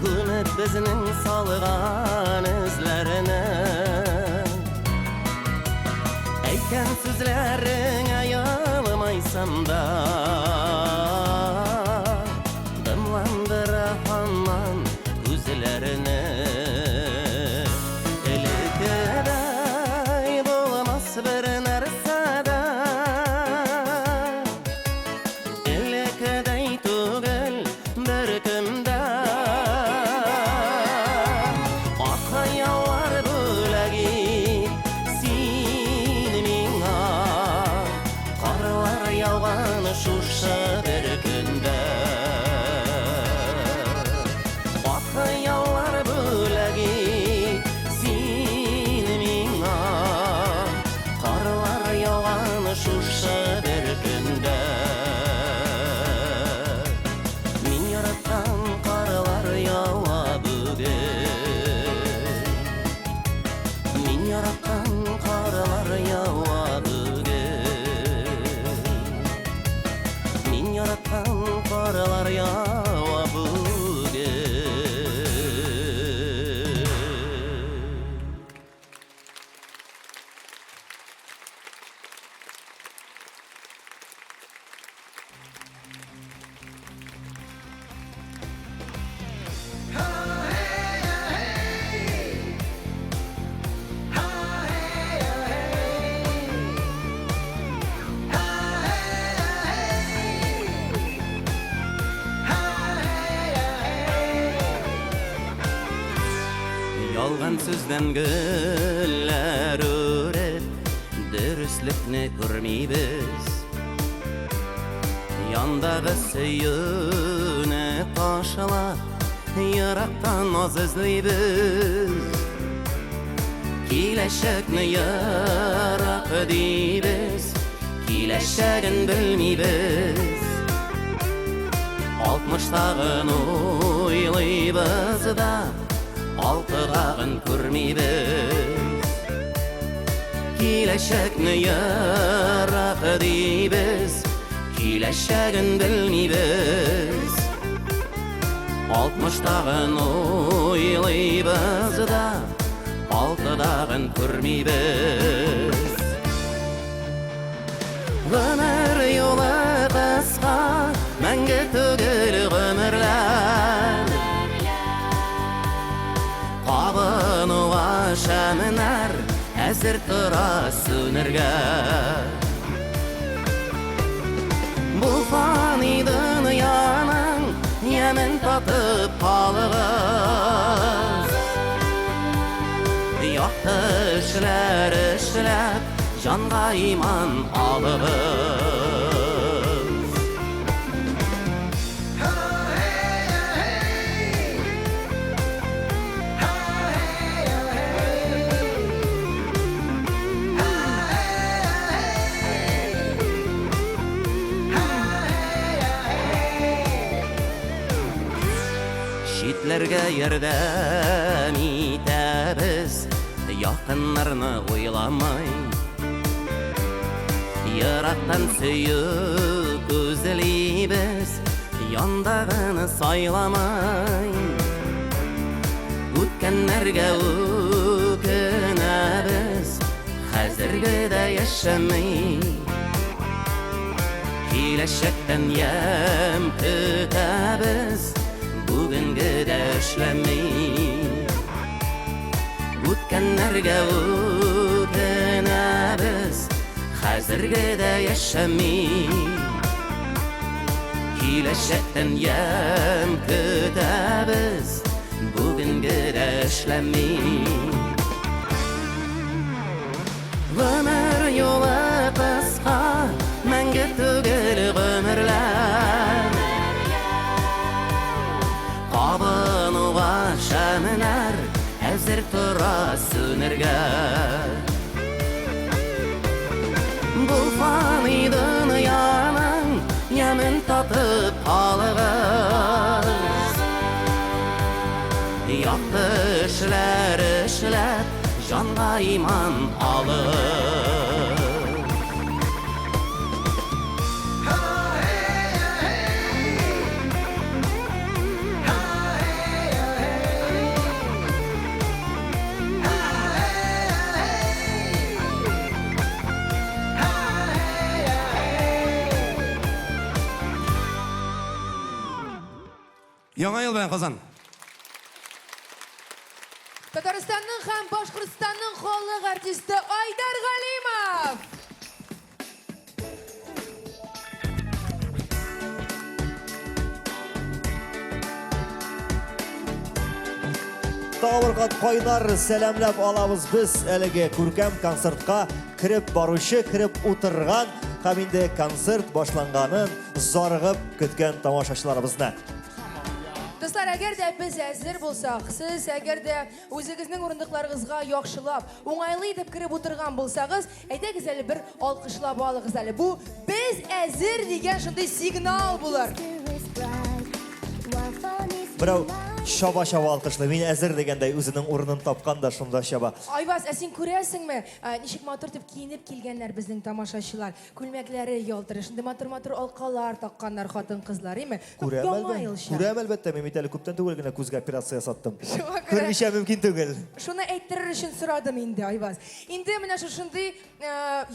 Күніп бізінің салған ізлеріні Әйткен сөзлерің аялмайсам да Дымландыра хаман көзлеріні Элеккедай болмас бір нәрсәдә Элеккедай түгел бір кімдә Атқаялар бүләге сен миңа Қарлар яуған шушы бір күндә Атқаялар бүләге сен миңа Қарлар яуған шушы бір күндә Мен яратқан қарлар яуа бүгін Мен яратқан қарлар яуа бүгін Мен яратқан қарлар яуа бүгін Ялған сөзден гүлләр өрет Дөреслекне күрмейбез Яндағы сөйіне қашылап Ярақтан аз ізлейбіз Киләшәкне ярак дейбіз Киләшәген білмейбіз Алтмыштағын ойлайбыз да Алтыдағын көрмейбіз Киләшәкне ярак дейбіз Киләшәген білмейбіз Алтмыштағын ойлайбыз да Алтыдағын көрмейбіз Ömür yolu kıska, мәңгі түгел ömürler. Qabınığa şəmінər, әзір тұра sünürge. Bu fani dünyanın yemin tatıp kalığız. Yaktı işler işlep, canға iman alığız. Şitlerge yardım etəbiz, yakınlarını oylamay. Yarattan söyüp özleybiz, yandağını saylamay. Ötkenlerge ökünebiz, hazırgıda yaşamay. Kileşekten yem kütebiz, bugünkü de işlemay. Ötkenlerge ökünebiz, hazırgıda yaşamay. Kileşekten yem kütebiz, bugünkü de işlemay. Ömür yolu kıska, мәңгі түгел ömürler. Qabınığa şəmінər, әзір тұра sünürge. Bu fani dünyanın yemin tatıp kalığız. Yaktı işler işlep, canға iman alır. Яңа ел белән Казан. Татарстанның һәм Башкортстанның халык артисты Айдар Галимов. Тавыргат Кайдар сәламләп алабыз без әлеге күркәм концертка кирип баручы, кирип утырган һәм инде концерт башланганын зарыгып көткән тамашачыларыбызны. Достар, әгәр дә без әзер булсак, сез әгәр дә үзегезнең урындыкларыгызга яхшылап, уңайлы итеп кирип утырган булсагыз, әйдәгез әле бер алкышлап алыгыз әле. Бу без әзер дигән шундый сигнал булыр. Берәү шаба-шаба алкышлы, мин әзер дигәндәй үзенең урынын тапкан да шунда шаба. Айбас, син күрәсеңме, ничек матур итеп киенеп килгәннәр безнең тамашачылар. Күлмәкләре ялтыры, шундый матур-матур алкалар такканнар хатын-кызлар, име? Күрәм әлбәттә, мин бит әле күптән түгел генә күзгә операция ясаттым. Күрмичә мөмкин түгел. Шуны әйттерер өчен сорадым инде, Айбас. Инде менә шушындый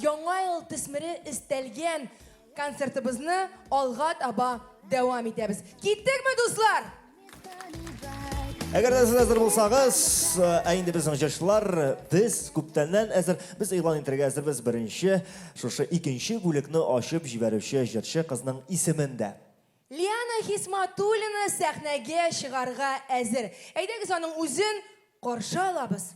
яңа ел төсмере истәлгән концертыбызны алга таба дәвам итәбез. Киттекме, дуслар? Әгәр дә сез әзер булсагыз, инде безнең җырчылар, без күптәннән әзер, без игълан итәргә әзербез беренче, шушы икенче бүлекне ачып җибәрүче җырчы кызның исемендә. Лиана Хисматуллина сәхнәгә чыгарга әзер. Әйдәгез аның үзен каршы алабыз.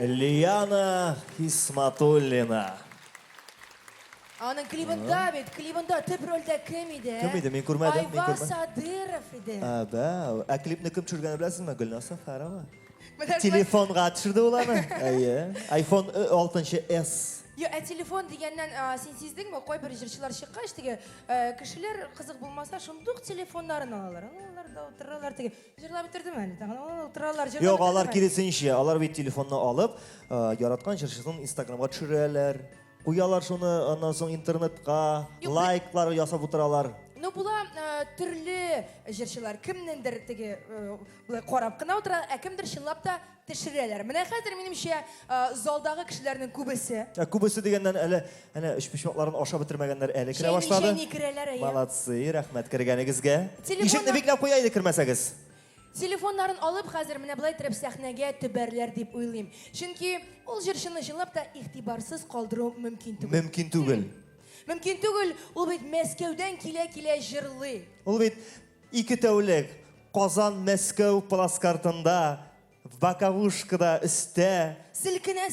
Лияна Хисматуллина. Аның клибында бит, клибында төп рөлдә кем иде? Кем иде? Мен күрмәдем, мен Айва күрмәдем. Садыров иде. Аба, клипне кем төшергәнен беләсезме? Гөлназ Сафарова. Менә Телефонга төшерде ул аны. Әйе. iPhone 6s. Yo, телефон дигәннән син сиздеңме? Кай бер җырчылар чыккач теге кешеләр кызык булмаса шундук телефоннарын алалар. Алар да утыралар теге. Җырлап бетердем әле. Тагын утыралар җырлап. Юк, алар киресенчә, алар бит телефонны алып, яраткан җырчысын Instagramга төшерәләр. Куялар шуны, аннан соң интернетка лайклар ясап утыралар. Ну була төрле җырчылар кемнендер теге булай карап кына утыра, кемдер чынлап та төшерәләр. Менә хәзер минемчә залдагы кешеләрнең күбесе Күбесе дигәннән әле әнә өч пишмакларын аша бетермәгәннәр әле керә башлады. Шәйни керәләр әйе. Молодцы, рәхмәт кергәнегезгә. Телефонна- Ишекне бикләп куя иде кермәсәгез. Телефоннарын алып хәзер менә булай торып сәхнәгә төбәрләр дип уйлыйм. Чөнки ул җырчыны чынлап та игътибарсыз калдыру мөмкин түгел. Мөмкин түгел. Мөмкин түгел, ул бит Мәскәүдән килә җырлый. Ул бит 2 тәүлек Казан Мәскәү плацкартында, Баковушкада өстә Силкенә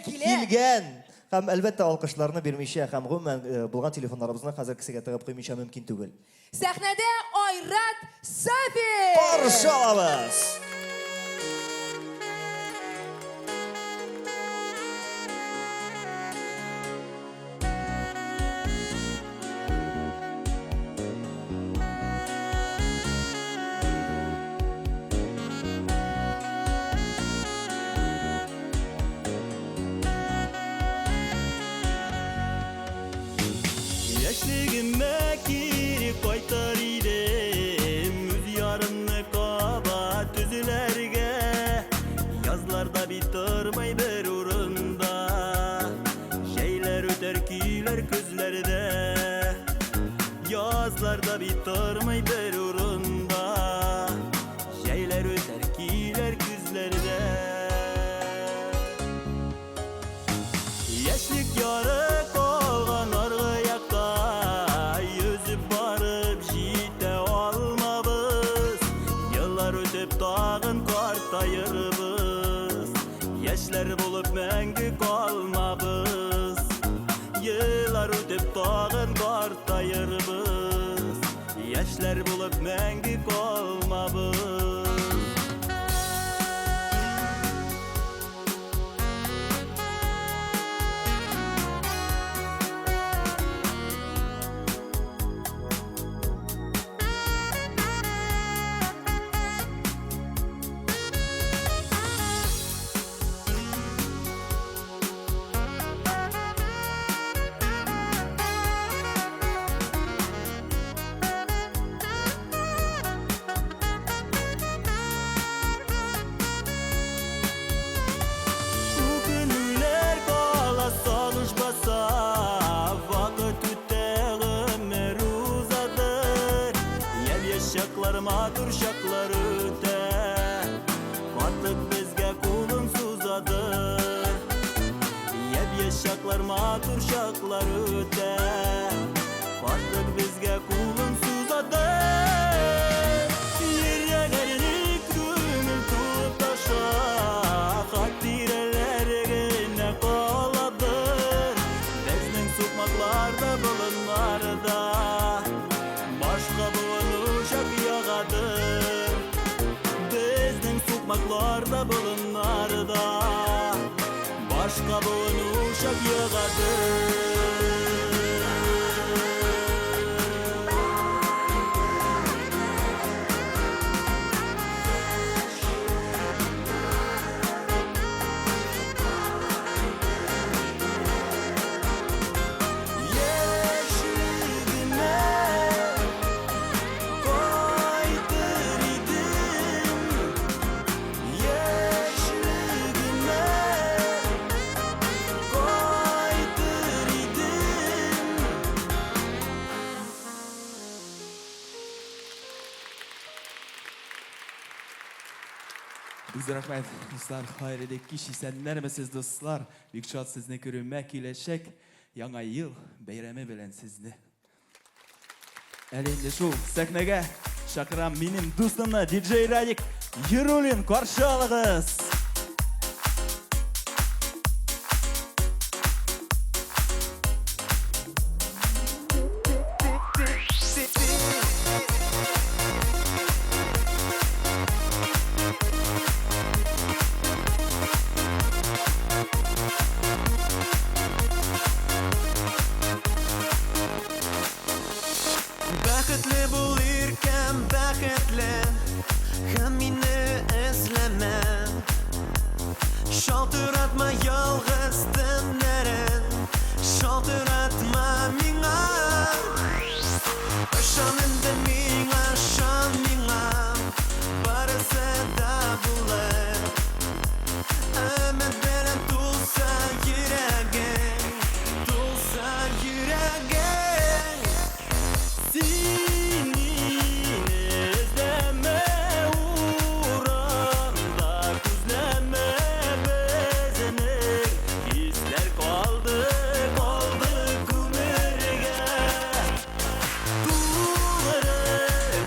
килә. килгән. Һәм әлбәттә алкышларны бирмичә һәм гомумән булган телефоннарыбызны хәзер кесәгә тыгып куймыйча мөмкин түгел. Сәхнәдә Айрат Сафи. Каршы алабыз. Яшьлегемә кире кайтар идем, үз ярымны каба түзеләргә. Язларда бит тормый бер урында, җәйләр үтәр көйләр күзләрдә. Язларда бит тормый бер урында, җәйләр үтәр көйләр күзләрдә. Яшьлек яры калган аргы якта, йөзеп барып җитә алмабыз. Еллар үтеп тагын картаербыз, яшьләр булып мәңге калмабыз. Еллар үтеп тагын картаербыз, яшьләр булып мәңге калмабыз. Күнүләр кала салышпаса, вакыт үтә гомер узадыр. Ял-яш чаклар, матур чаклар үтә, катык безгә кулын сузадыр. Ял-яш чаклар, матур чаклар үтә, катык безгә кулын сузадыр. Йөрәгәрне күңел туып таша, хатирәләр генә каладыр. Безнең сукмакларда, болыннарда башка булышак ягадыр. Безнең сукмакларда, болыннарда башка булышак ягадыр. Яшьлегемә кайтыр идем, яшьлегемә кайтыр идем. Бик зур рәхмәт, дуслар. Хәерле кич исәннәрмесез, дуслар? Бик шат сезне күрүемә киләчәк яңа ел бәйрәме белән сезне. Әле инде шул сәхнәгә чакырам минем дустымны, диджей Радик Ерулин, каршы алыгыз. Бәхетле бул иркәм, бәхетле, һәм мине эзләмә. Шалтыратма ялгыз төннәрен, шалтыратма миңа. Ышан инде миңа, ышан миңа, барысы да булыр. Өмет белән тулса йөрәгең, тулса йөрәгең. Сине эзләмә урамда, күзләмә безне. Исләр калды, калды күмергә. Тулары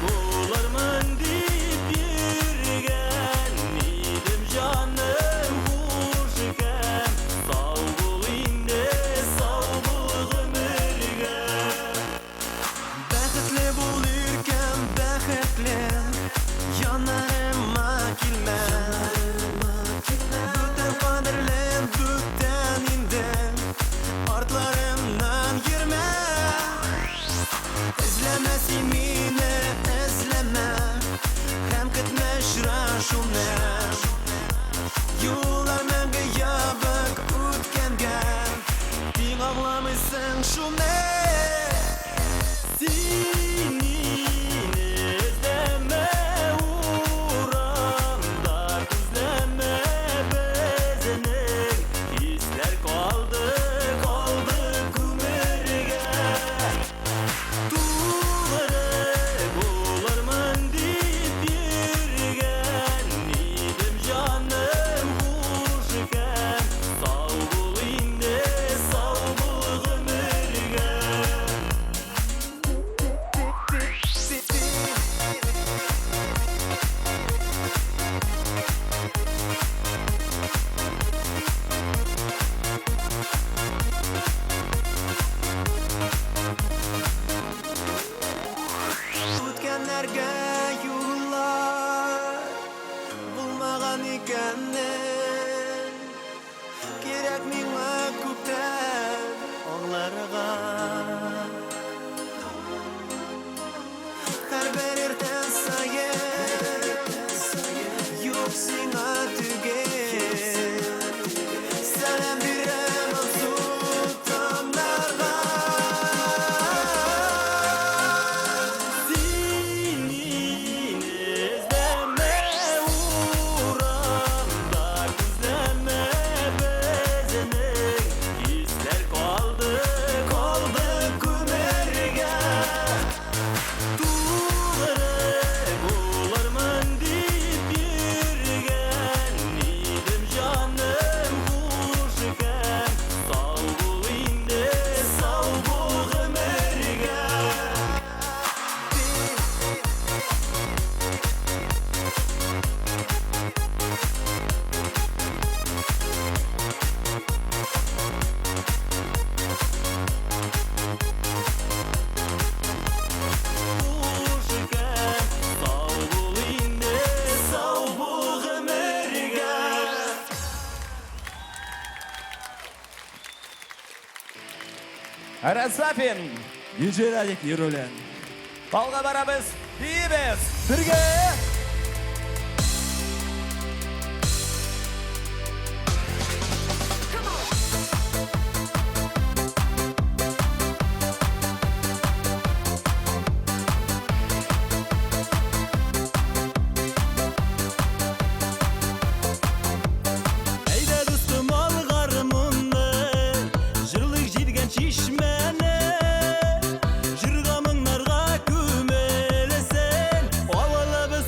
булырмын дип йөргән идем, җаным хуш икән. Сау бул инде, сау бул гомергә. Бәхетле бул иркәм, бәхетле, янарыма килмә. Бүтән кадерлем, бүтән инде, артларымнан йөрмә. Эзләмә син мине, эзләмә, һәм көтмә очрашуны. Юллар мәңге ябык үткәнгә, тиң аңламыйсың шуны. Сине эзләмә урамда, күзләмә безне. Исләр калды, калды күмергә. Тулары булырмын дип йөргән идем, җаным хуш икән. Сау бул инде, сау бул гомергә. Үткәннәргә юллар булмаган икәнен, кирәк миңа күптән аңларга. Һәрбер иртән саен юк сиңа түгел, сәлам бирәм алсу тамнарга. Сине эзләмә урамда, күзләмә безне. Исләр калды, калды күмергә. Тулары булырмын дип йөргән идем, җаным хуш икән. Сау бул инде, сау бул гомергә. Хуш икән, сау бул инде, сау бул гомергә. Арасафин, Yücelik Yürülen. Балға барабыз, дейбіз. Бірге! Әйдә дустым алгармынны, җырлык җиргән чишмәне. Җырга моңнарга күмелсен, авылыбыз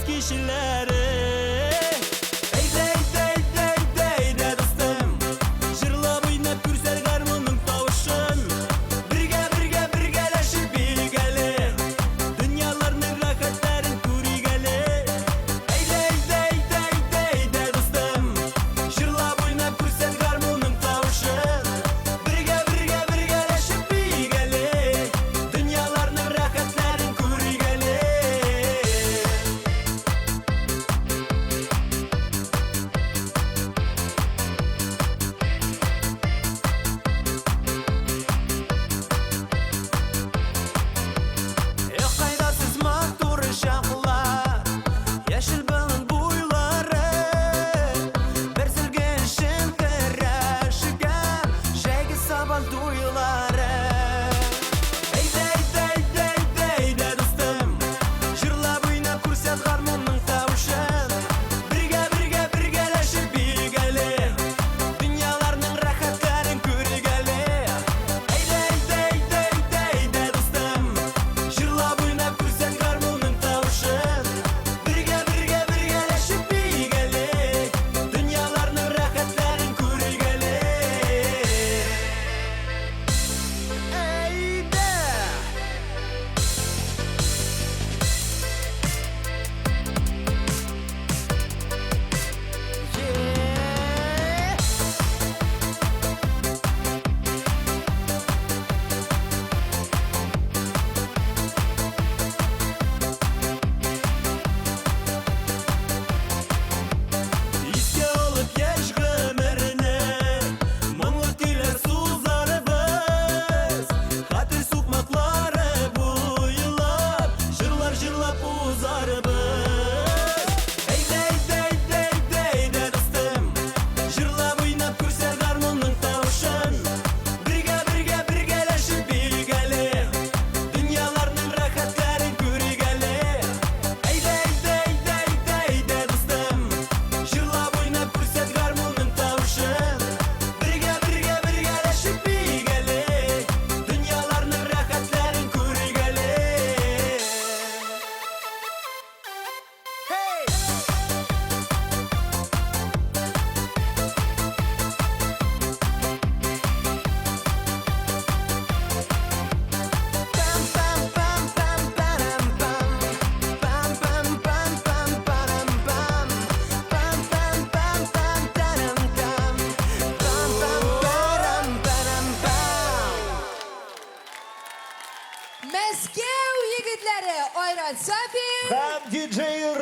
Ayrat Safin. Һәм диджей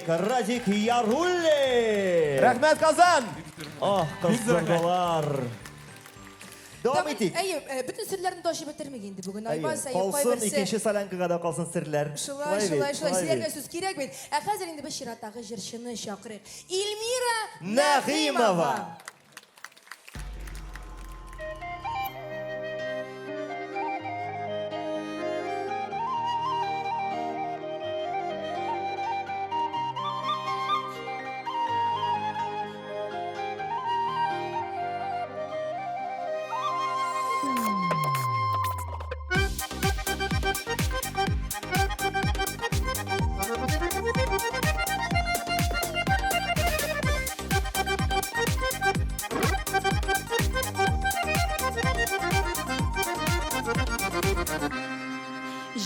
Радик Ярулли. Рәхмәт, Казан! Кыздырдылар. Давам итик. Bütün sirlerini taşıyıp bitirmeyin bugün. Әйе, Ayvaz, Ayıp, Калсын Ayverсе. икенче солянкага да калсын серләр. Шулай. Sizlerге söz керек бит. Хәзер инде без чираттагы җырчыны чакырыйк. Илмира Нәгыймова.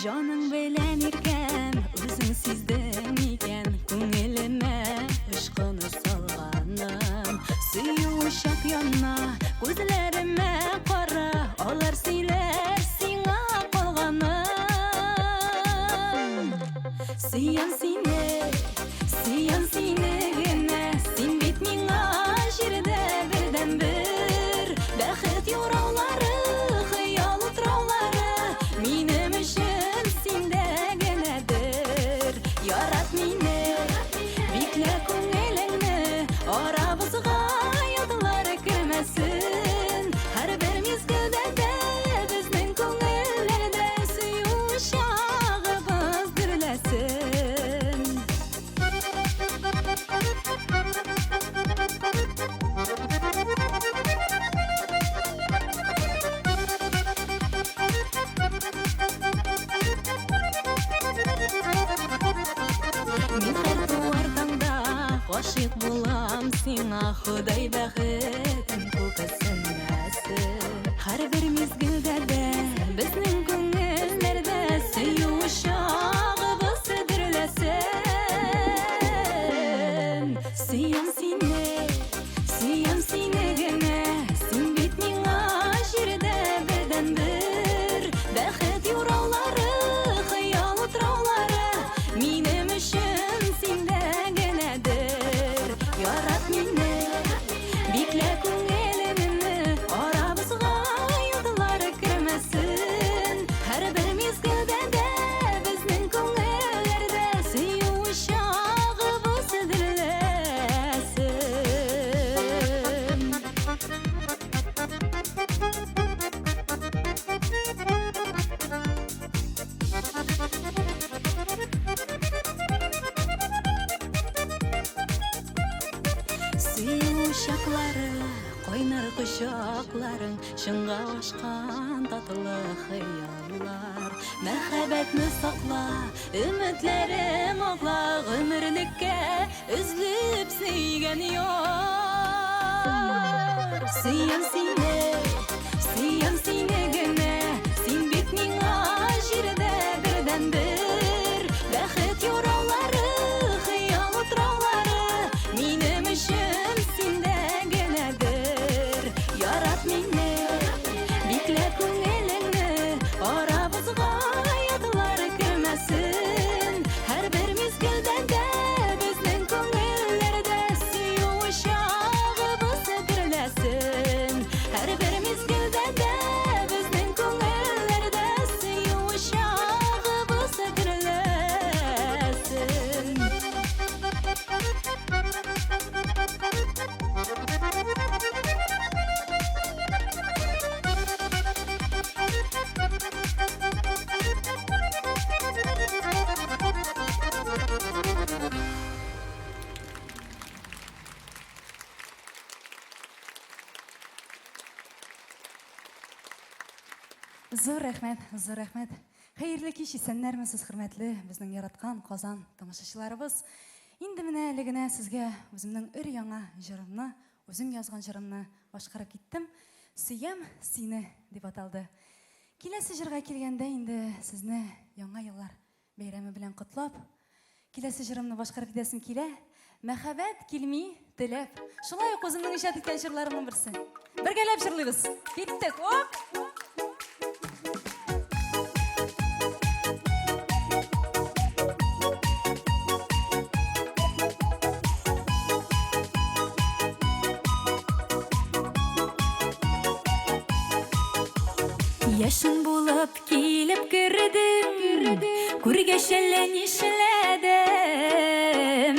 Жаның белән иркәм, үзең сиздең икән, күңелемә ышкыны салганым. Сөю шак янна, күзләремә кара, алар сөйләр сиңа калганым. Сөям сине генә, син бит миңа җирдә бердән бер. Бәхет юраулары, хыял утраулары, минем өчен синдә генәдер. Ярат мине, биклә күңелеңне, арабызга ялдылар кермәсен. Һәрбер мизгелдә дә безнең күңелләрдә сөю чагыбыз дөрләсен. Мин һәр туар таңда гашыйк булам сиңа, Ходай бәхетен күпесенмәсен. Һәрбер мизгелдә дә безнең күңелләрдә сөю чагыбыз дөрләсен. Сөям сине генә, син бит миңа җирдә бердән бер. Бәхет юраулары, хыял утраулары, минем өчен синдә генәдер. Ярат мине, биклә күңелемне, арабызга ялдылар кермәсен. Һәрбер мизгелдә дә безнең күңелләрдә сөю чагыбыз дөрләсен. Сөю чаклары, кайнар кочакларың, шыңга ашкан татлы хыяллар. Мәрхәбәтне сакла, өметләрем акла, гомерлеккә өзлеп сөйгән яр. Сөям сине генә, син бит миңа җирдә бердән бер. Бәхет юраулары, хыял утраулары, минем өчен синдә генәдер. Ярат мине, биклә күңелеңне, арабызга ялдылар кермәсен. Һәрбер мизгелдә дә безнең күңелләрдә сөю чагыбыз дөрләсен. Һәрбер мизгелдә дә безнең күңелләрдә сөю чагыбыз дөрләсен. Зур рәхмәт. Хәерле кич, исәннәрмесез, хөрмәтле безнең яраткан Казан тамашачыларыбыз. Инде менә әле генә сезгә үземнең өр-яңа җырымны, үзем язган җырымны башкарып киттем. Сөям сине дип аталды. Киләсе җырга килгәндә инде сезне яңа еллар бәйрәме белән котлап, киләсе җырымны башкарып китәсем килә. Мәхәббәт килми, теләп. Шулай ук үземнең иҗат иткән җырларымның берсе. Бергәләп җырлыйбыз. Киттек. Оп! Yaşın bulup kilip girdim, Kurgeşellen işledim.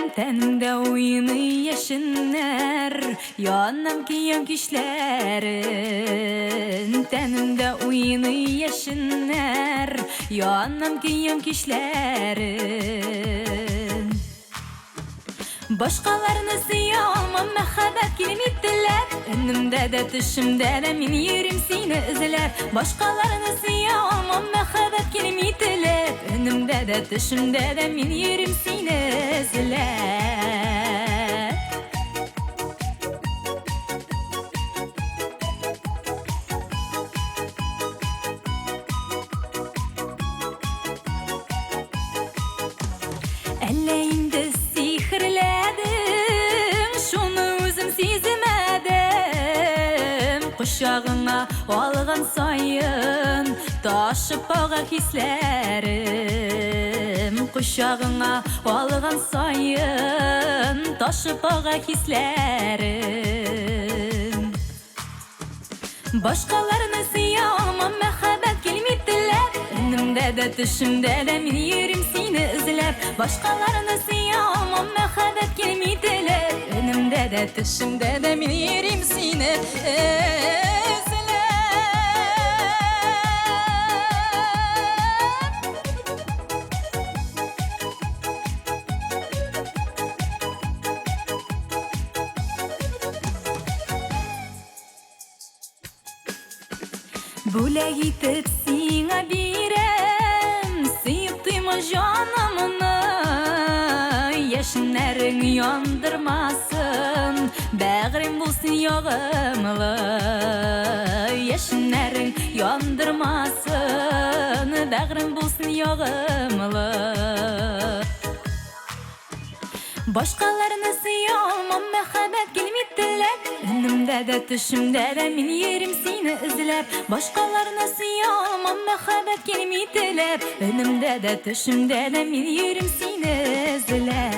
Tenimde oyunu yaşınlar, Yanam kiyan kişlerin. Tenimde oyunu yaşınlar, Yanam kiyan kişlerin. Başkalarını siyamam mehabbet kelimettiler. Önümde de düşümde de min yerim seni izler. Başkalarını siyamam mehabbet kelimettiler. Önümde de düşümde de min yerim seni izler. Elleğimde sihirledin, şunu özüm sezmedim. Kuşağına algan sayın, taşıp ağa hislerim. Kuşağına algan sayın, taşıp ağa hislerim. Başkalarını siyamam mehabbet kelimettiler. Önümde de düşümde de min yerim seni izler. Başkalarını siyamam mehabbet kelimettiler. Önümde de düşümde de min yerim seni izler. Bule gitip sina birem, Sıyıp duyma canımını. Yaşınların yandırmasın, Bağrım bulsun yağımlı. Yaşınların yandırmasın, Bağrım bulsun yağımlı. Başkalarını siyamam mehabbet kelimettiler. Önümde de düşümde de min yerim seni izler. Başkalarını siyamam mehabbet kelimettiler. Önümde de düşümde de min yerim seni izler.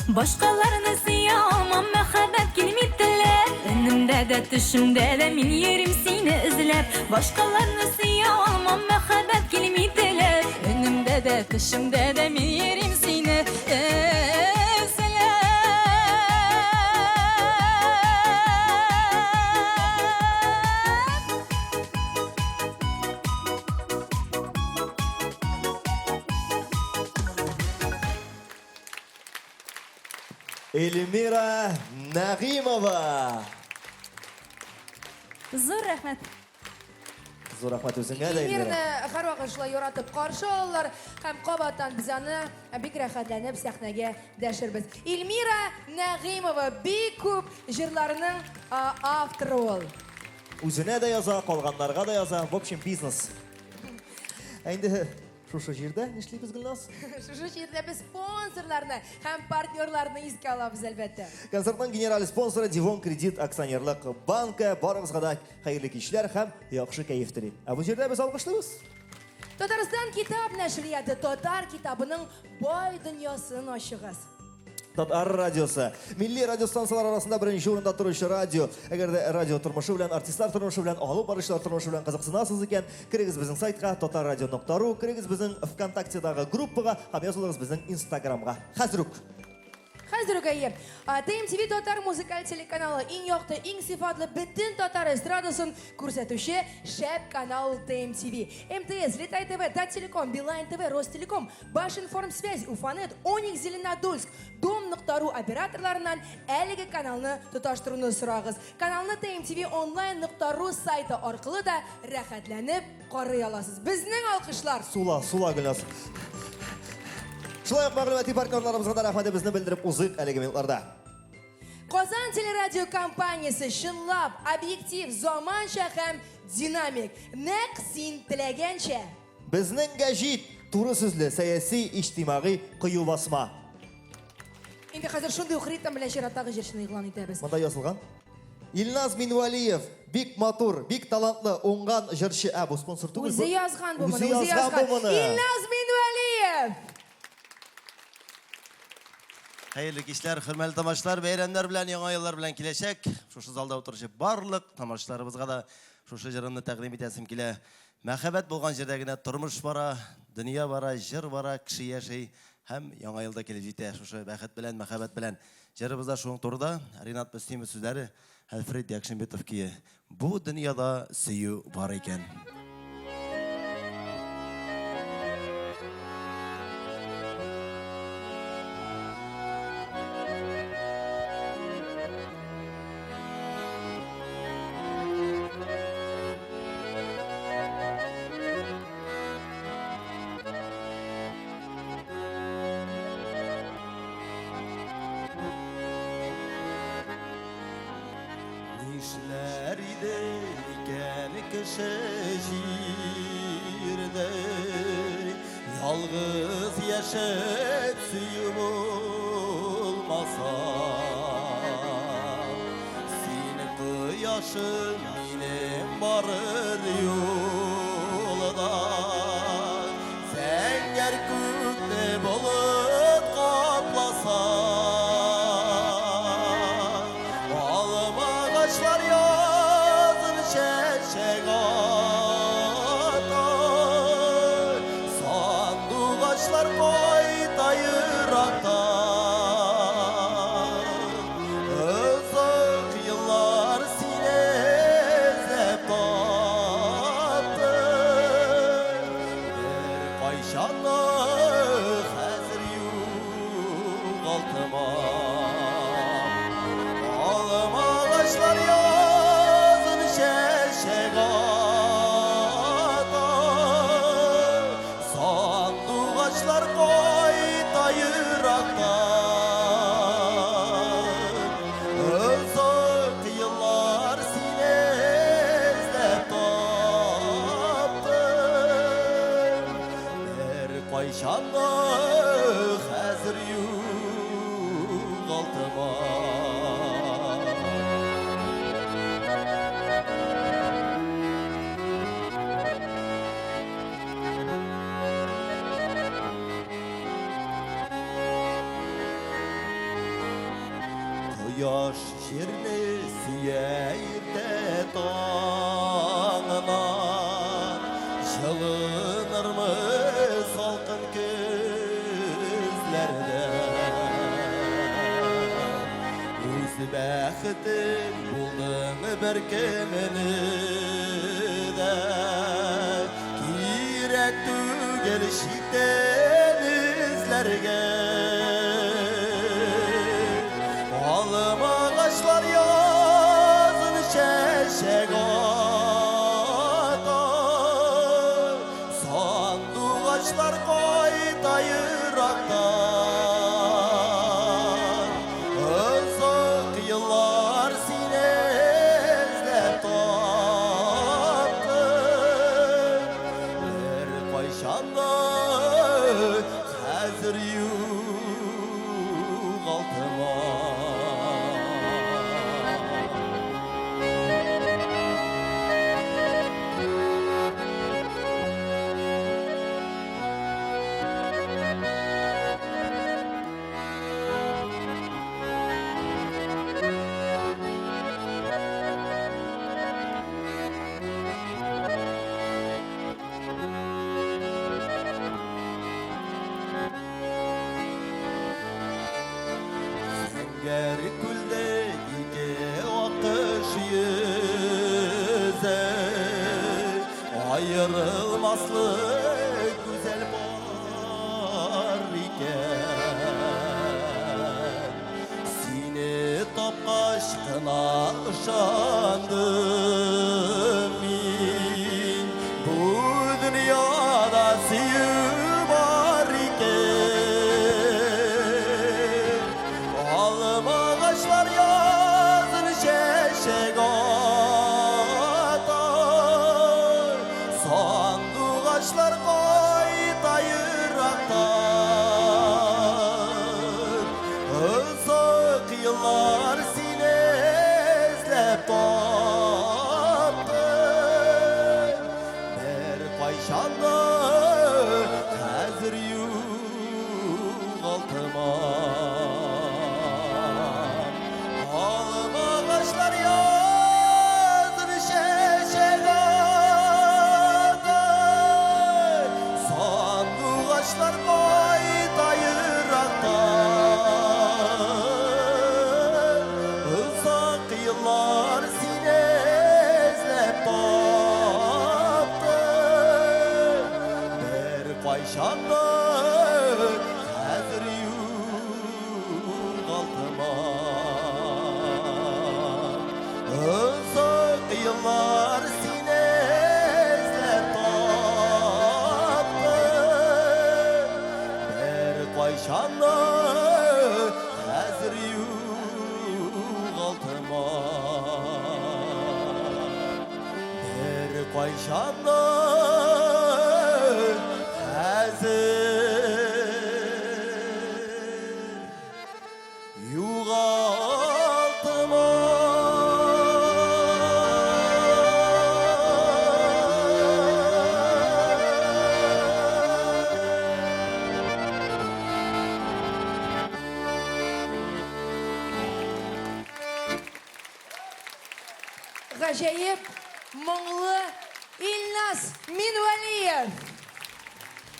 Başkalarını siyamam mehabbet kelimettiler. Önümde de düşümde de min yerim seni izler. Başkalarını siyamam mehabbet kelimettiler. Önümde de düşümde de min yerim seni izler. Elmira Nagimova. Zor rahmet. Zo'r rahmat o'zingga da Elmirni Elmira. har vaqt shulay yoratib qarshi oldilar. Ham qobatdan bizani bek rohatlanib sahnaga dashirmiz. Elmira Nagimova bek ko'p jurlarining avtori ol. O'zine de yoza, qolganlarga da yoza. В общем, biznes. Endi shu yerda nishlaymiz Gulnoz? Shu yerda biz sponsorlarni ham partnyorlarni esga olamiz albatta. Konsertning general sponsori Divon Kredit aksionerlik banki. Boringizga da xayrli kishlar ham yaxshi kayf tilayman. Bu yerda biz olqishlaymiz. Tatariston kitob nashriyati Totar kitobining boy dunyosini oshig'iz. Tatar radiosi. Milliy radio stansiyalar arasında birinchi o'rinda turuvchi radio. Agarda radio turmushi bilan, artistlar turmushi bilan, olib borishlar turmushi bilan qiziqsanasiz ekan, kirigiz bizning saytga totarradio.ru, kirigiz bizning VKontaktedagi gruppaga, ham yozulingiz bizning Instagramga. Hazruk. Hazırgayım. TMTV Totar muzikal telekanali eng yoqdi, eng sifatli butun Totar estradasini ko'rsatuvchi Shep kanal TMTV. MTS, Leтай TV, Таттелеком, Билайн TV, Ростелеком, Башинформсвязь, Уфанет, Оникс, Зеленодольск, Dom.ru operatorlaridan әлеге kanalni tutashtiruvni so'rag'iz. Kanalni TMTV online.ru sayti orqali da rohatlanib qarray olasiz. Bizning olqishlar. Sula Gulnoz. Shulay ma'lumotli partnyorlarimizga da rahmat bizni bildirib o'zik haligi minutlarda. Qozon teleradio kompaniyasi shinlab, obyektiv, zamoncha ham dinamik. Naq sen tilagancha. Bizning gazit turi so'zli siyosiy ijtimoiy quyuvosma. Endi hozir shunday ritam bilan she'rotdagi jirishni e'lon etamiz. Bunda yozilgan. Ilnaz Minvaliyev, bek motor, bek talantli, o'ngan jirchi. Bu sponsor tugul. O'zi yozgan bu buni, o'zi yozgan. Ilnaz Minvaliyev. Hayırlı kişiler, hürmetli tamaşalar, beyramlar bilen, yeni yıllar bilen kileşek. Şuşu zalda oturuşup barlık tamaşalarımızga da şuşu jırını takdim etesim kile. Мәхәббәт булган җирдә генә тормыш бара, дөнья бара, җыр бара, кеше яши һәм яңа елда килеп җитә. Шушы бәхет белән, мәхәббәт белән. Җырыбызда шуның турында Ринат Мөслимов сүзләре, Альфред Якшинбетов кие. Бу дөньяда сөю бар икән. Nişler ide iken kişi jirde yalgız yaşayıp suyum olmasa seni kıyaşın benim varır yolda sen yer kökte bulut kaplasa ağaçlar yazın çeçek atar sandık ağaçlar koyda yırakta özak yıllar sinezep taptı bir kayşanlık hazır yuğaltıma ağaçlar yazın çeçek atar sandık ağaçlar koyda yırakta özak yıllar sinezlep taptı bir kayşanlık hazır yuğaltıma Yaş şirni siyerde tağına Şılınır mı salkın gözlerde Öz bəxtin buldun bir kimini de Kirek tügel şitten izlerge Alım ağaçlar yazın çeçek atar sandık ağaçlar koyda yırakta özak yıllar sinezlep taptı bir kayşanlık hazır yuğaltıma Ger kulde ike akış yüze ayrılmazlık güzel var iken seni tapkaç kına ışandım min bu dünyada süyü var iken alım ağaçlar yazın çeçek atar sandık ağaçlar koyda yırakta özak yıllar sinezlep taptı bir kayşanlık hazır yuğaltıma kayşandık Hazır yuğaltıma Uzak yıllar sine izlep taptı Bir kayşandık Hazır yuğaltıma Bir kayşandık Hazır yuğaltıma Gajayip, Moңлы İlnaz Minvaliyev.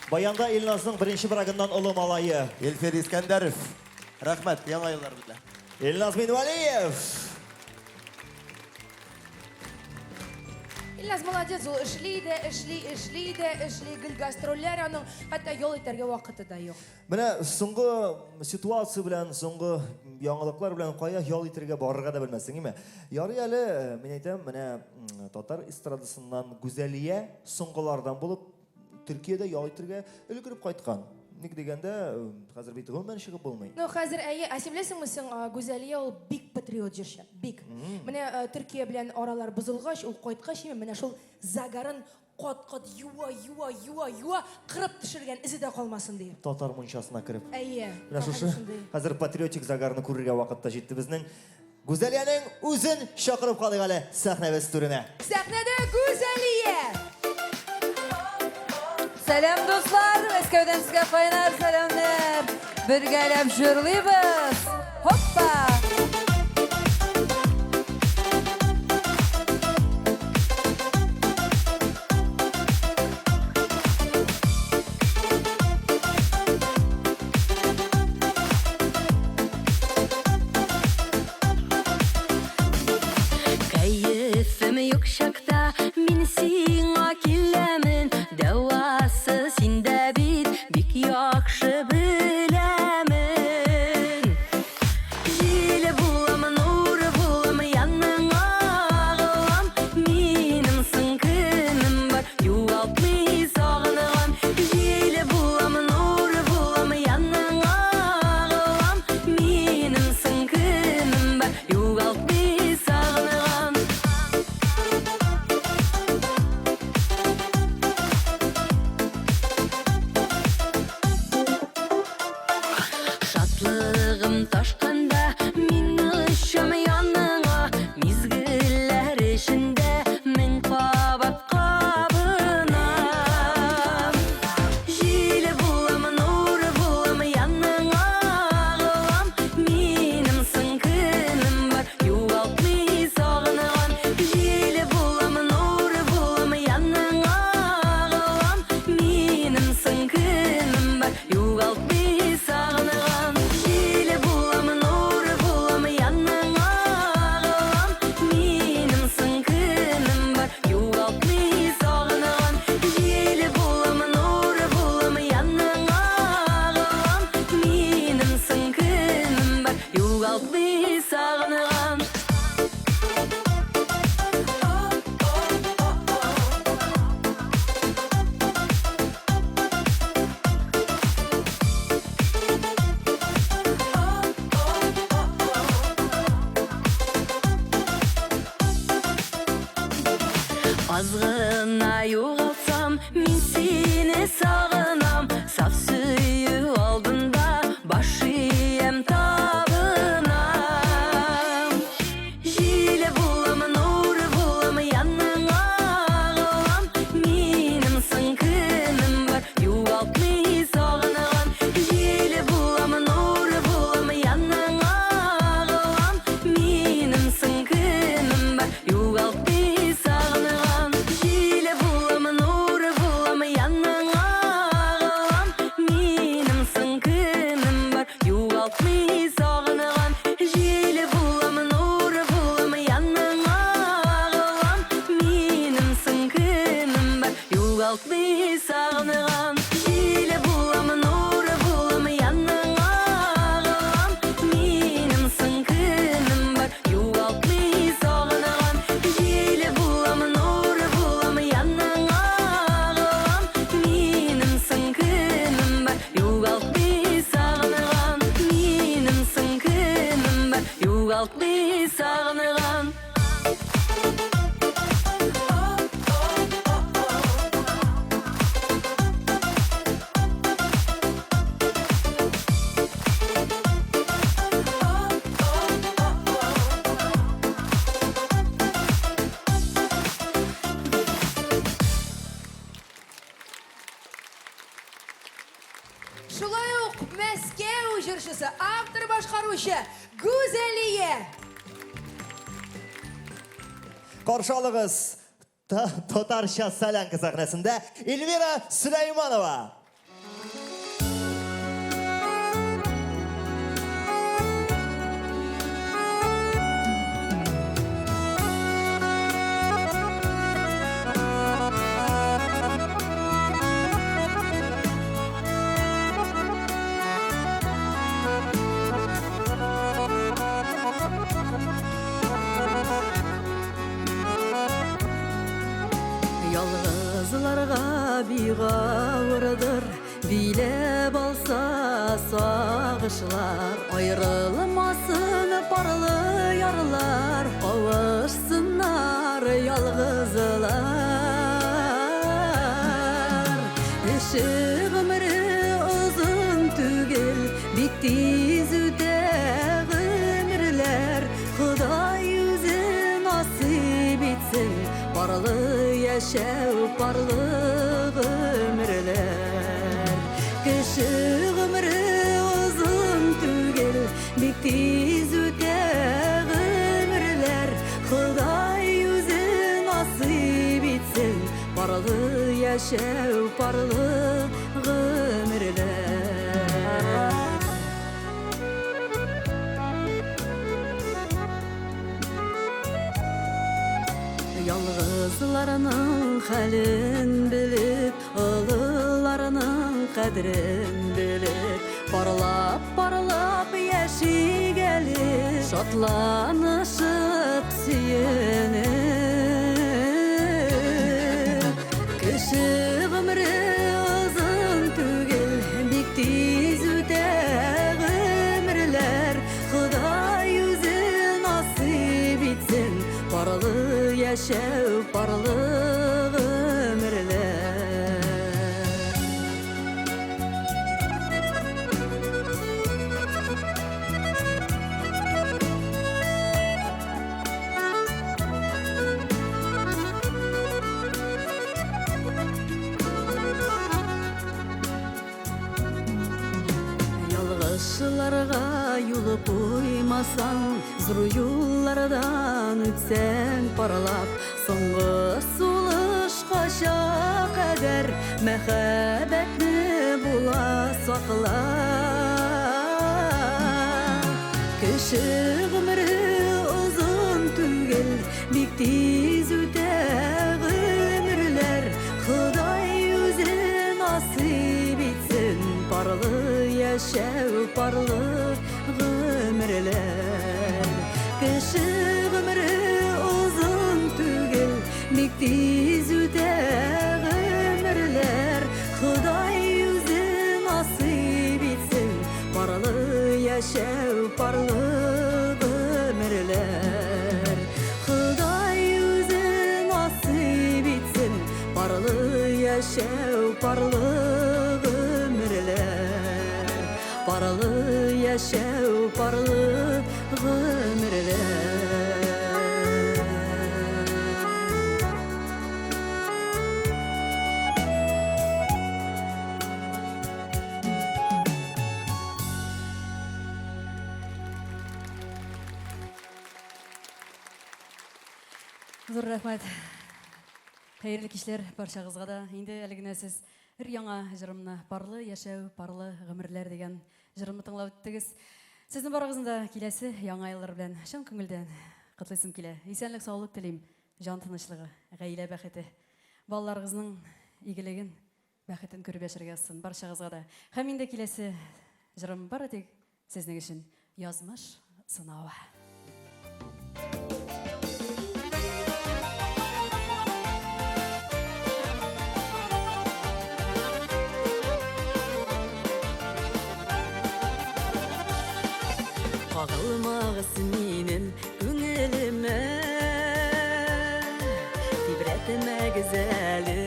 Баянда Илназның бірінші брагындан ұлы малайы. Elfer İskenderov. Rahmet, yana yıllar bilen. Илназ Минвалиев. İlnaz молодец, ул эшли, гел гастрольләр, аның хәтта yol итәргә вакыты да юк. Менә соңгы ситуация белән, соңгы яңалыклар белән кая ял итәргә барырга да белмәссең, име? Ярый әле, мин әйтәм, менә татар эстрадасыннан Гүзәлия соңгылардан булып Төркиядә ял итәргә өлгереп кайткан. Ник дигәндә, хәзер бит гомумән чыгып булмый. Ну, хәзер әсемләсеңме син, Гүзәлия ул бик патриот җырчы, бик. Менә Төркия белән аралар бозылгач, ул кайткач, менә шул загарын кат-кат юа кырып төшергән изе дә калмасын дип. Татар мунчасына кирип. Әйе. Менә шушы хәзер патриотик загарны күрергә вакытта җитте безнең. Гүзәлияның үзен чакырып калыйк әле сәхнәбез түренә. Сәхнәдә Гүзәлия. Selam dostlar, Мәскәүдән сезгә кайнар сәламнар. Бергәләп җырлыйбыз. Hoppa! Кәефем юк чакта, мин сиңа киләмен. Дәвасы синдә бит бик яхшы беләмен. Шулай ук Мәскәү җырчысы, автор башкаручы Гүзәлия. Каршы алыгыз Татарча Солянка сәхнәсендә Эльвира Сулейманова. Yalğızlarga biğavırdır, bilep alsa sağışlar. Ayrılmasın parlı yarlar, kavuşsunlar yalğızlar. Eşi ömrü uzun tügel, bik tiz üte ömürler. Xuday yüzü nasip etsin, parlı yaşav, parlı ömürler. Kişi ömrü uzun tügel, bik tiz üte ömürler. Xuday yüzü nasip etsin, parlı yaşav, parlı ömürler. Yalğızlarının halin bilip, ılılarının kadrin bilip, parlap parlap yaşı gelip, şatlanışıp süyünüp. Kişi ömrü uzun tügel, bik tiz üte ömürler. Xuday yüzü nasip etsin, parlı yaşav, parlı ömürler. Yalğışlarga yolu koymasan, zor yollardan ötsen paralap, soңғы сулышқаша қадар мәхәббәтне була саклап. Кеше гомре узун түгел, бик тиз үтә гомерләр. Худай үзе насип итсен, парлы яшәү, парлы гомерләр. Кеше гомре uzun tügel, bik tiz üte ömürler. Xuday yüzü nasip etsin, parlı yaşav, parlı ömürler. Xuday yüzü nasip etsin, parlı yaşav, parlı ömürler. Parlı yaşav, parlı ömürler. Зур рахмат. Хайырлы кишләр барчагызга да. Инде әлегенә сез бер яңа җырымны, парлы яшәү, парлы гомерләр дигән җырымны тыңлап үттегез. Сезнең барыгызны да киләсе яңа еллар белән чын күңелдән котлыйсым килә. Исәнлек, саулык телим, җан тынычлыгы, гаилә бәхете, балаларыгызның игелеген, бәхетен күреп яшәргә язсын барчагызга да. Һәм инде киләсе җырым бары тик сезнең өчен язмыш сынавы. Kağılmağız minin günelime, tibretime güzeli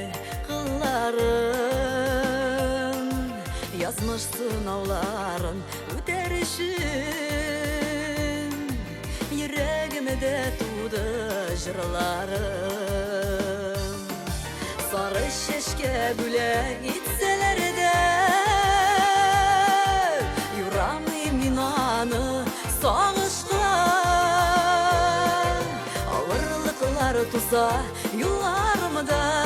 kılların, yazmış sınavların öterişin, yüreğimde tuğdu jırlarım. Sarı şeşke büle gitseler de tusa yollarımda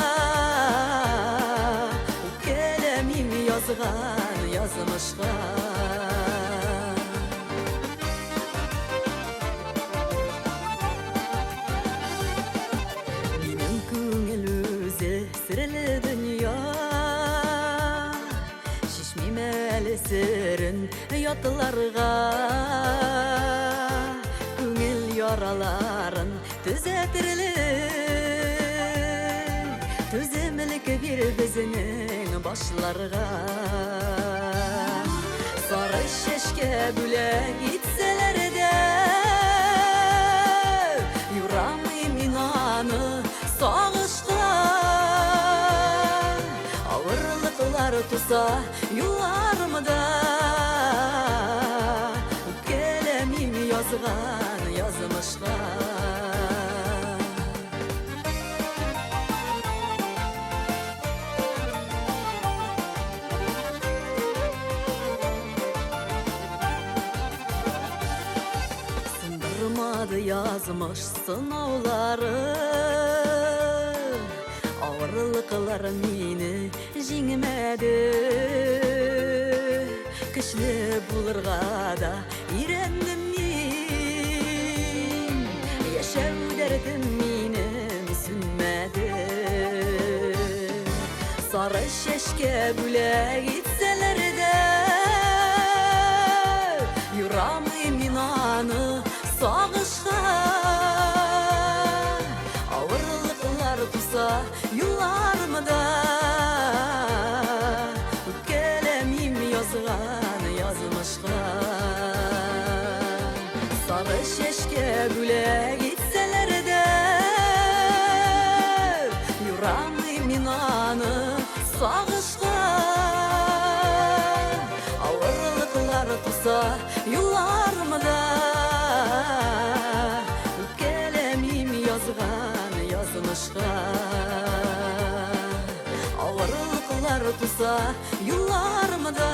Kelemim yazgan yazmışka Benim köngül üze sırlı dünya Şişmemeli sırın yatlarga Köngül yaraların düzeltirli Tüzemlik bir bizinin başlarga Sarı şeşke büle gitseler de Yüreğim inanı sağışta Ağırlıklar tusa yollarımda Kelemim yazgan yazmışka Sındırmadı yazmış sınavları Ağırlıklar meni jingmedi Kışlı bulurga da irendim men Yaşav derdim menim sünmedi Sarı şeşke büle gitseler de Yüreğim inanı sağışka Ağırlıklar tusa yollarımda Kelemim yazgan yazmışka Sarı şeşke büle gitseler de Yüreğim inanı sağışka Ağırlıklar tusa yollarımda Kelemim yazgan yazmışka Ağırlıklar tusa yollarımda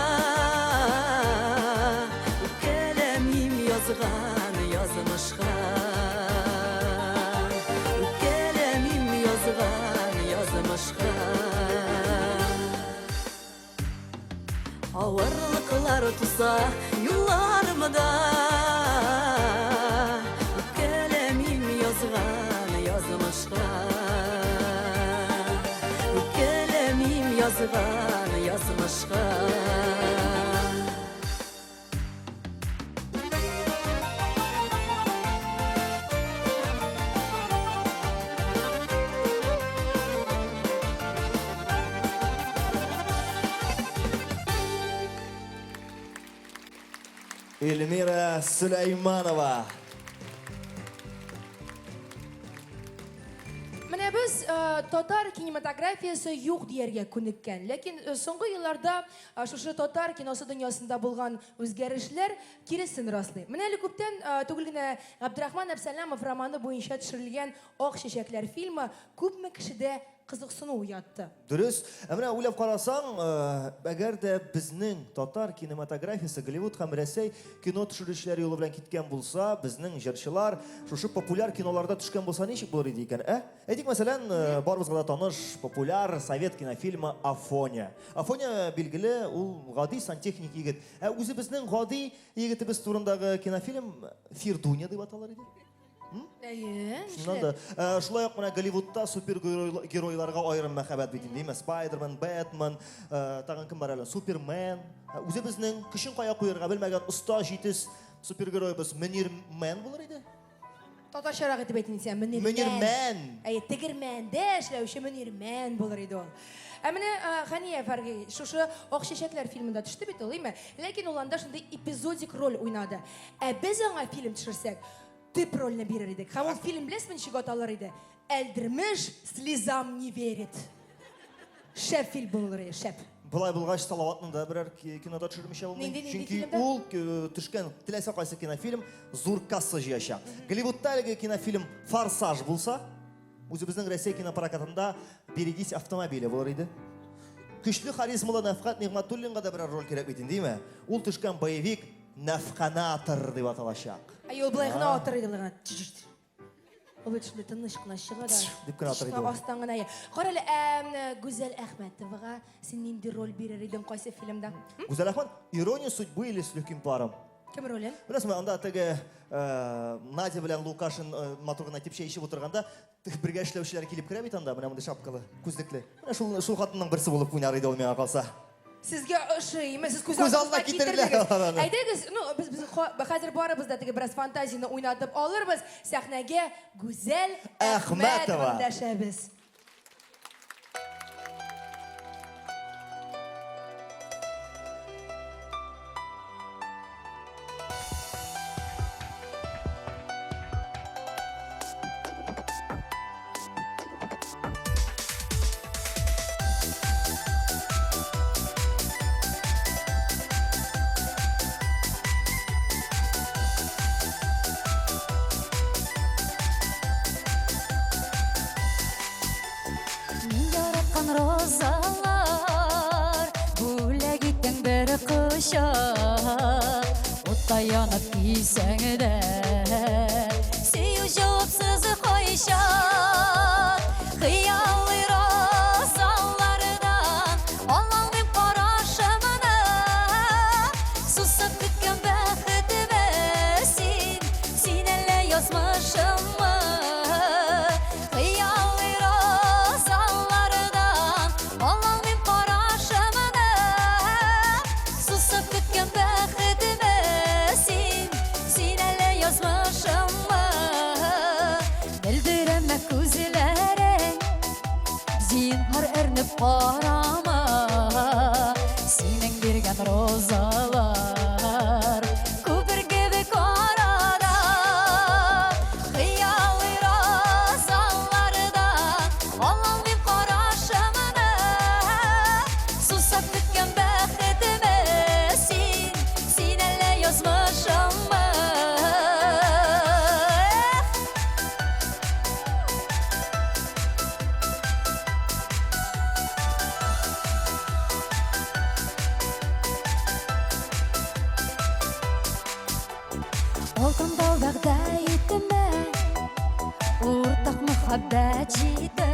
Kelemim yazgan yazmışka Kelemim yazgan yazmışka Ağırlıklar tusa yollarımda Kelemim yazgan yazmışka Kelemim yazgan yazmışka Elmira Süleymanova. Mana biz Tatar kinematografiyasi yo'q deyerga ko'nikkan, lekin so'nggi yillarda shu Tatar kinosi dunyosida bo'lgan o'zgarishlar kirisini rostlaydi. Mana ko'pdan tug'ilgina Abdurahmon Absalomov romani bo'yicha tushirilgan Oq sheshaklar filmi ko'pmi kishida qiziqsini uyatdi. Dürüst. Mana o'ylab qarasang, agarda bizning Tatar kinematografiyasi Gollivud ham Rossiya kino tushirishlari yo'li bilan ketgan bo'lsa, bizning ijrochilar shu populyar kinolarda tushgan bo'lsa, nechik bo'lar edi ekan, a? Aytik masalan, borimizga tanish populyar sovet kinofilmi Afonya. Afonya belgili, u g'odiy santexnik yigit. O'zi bizning g'odiy yigitimiz turindagi kinofilm Firdunya deb atalar edi. Shundan da shulayaq mana Gollivudda supergeroylarga ayrim muhabbat bitin deymi? Spider-Man, Batman, tag'in kim bor hali? Superman. O'zi bizning qishin qo'ya qo'yirga bilmagan usta jitis supergeroyimiz Munirman bo'lar edi. Tatar sharaq etib aytingsan, Munirman. Tegirmanda ishlovchi Munirman bo'lar edi u. Mana qaniya farqi? Shu Oq sheshaklar filmida tushdi bit, o'ylaymi? Lekin ularda shunday epizodik rol o'ynadi. Biz ona film tushirsak tip rolni berar edik. Ham o film bilasizmi nishiga otalar edi? Eldirmish slizam не верит. Shep film bo'lar edi, shep. Bulay bulg'ash Salovatni da birer kinoda tushirmish bo'lmaydi. Chunki u tushgan tilasa qaysi kinofilm zo'r kassaji yasha. Gollivuddagi kinofilm Farsaj bo'lsa, o'zi bizning Rossiya kinoprokatida Berigis avtomobili bo'lar edi. Kuchli xarizmali Nafqat Nig'matullinga da birer rol kerak edi, deymi? U tushgan boyevik Nafqanator deb atalashaq. Ayol bilan o'tiradi. O böyle tınış kına çığa da. Dip kına atır idi o. Astan gına ya. Qarali Güzel Ahmetovaga sen nindi rol birer idin qaysı filmda? Güzel Ahmet, iroния судьбы или с легким паром? Kim rolün? Білесің, анда тігі Надя білен Лукашин моторына тепше ішіп отырғанда, бірге ішлеушілер келіп кіре бейт анда, мына шапкалы, күздіклі. Мына шул қатынның бірсі болып ойнар еді ол меға қалса. Sizge ışıyımı, siz Көз алдына кетірілер. Әйдегіз, biz hazır barımızda tege biraz fantaziyini oynatıp alırız. Sahnege Güzel Ahmetova. Ahmetova deşebiz. Min yaratkan rozalar Bule gittin bir kuşak Utta yanıp giysen de Siyu cevapsız koyşak Hıyallı rozalardan Olan bir paraşımını Susup bitken bəxtime Sinelle yazmışım mı Hıyallı rozalardan Olan bir paraşımını Susup bitken bəxtime Sinelle yazmışım mı Bildiremek üzlerin Zinhar ernip karama Senin birgen rozalar Kupir gibi karada Hıyallı rozalardan Olan bir paraşımını Susak bitken bəxtime Sinelle yazmışım mı Olgun dağda etme Ortak muhabbet jide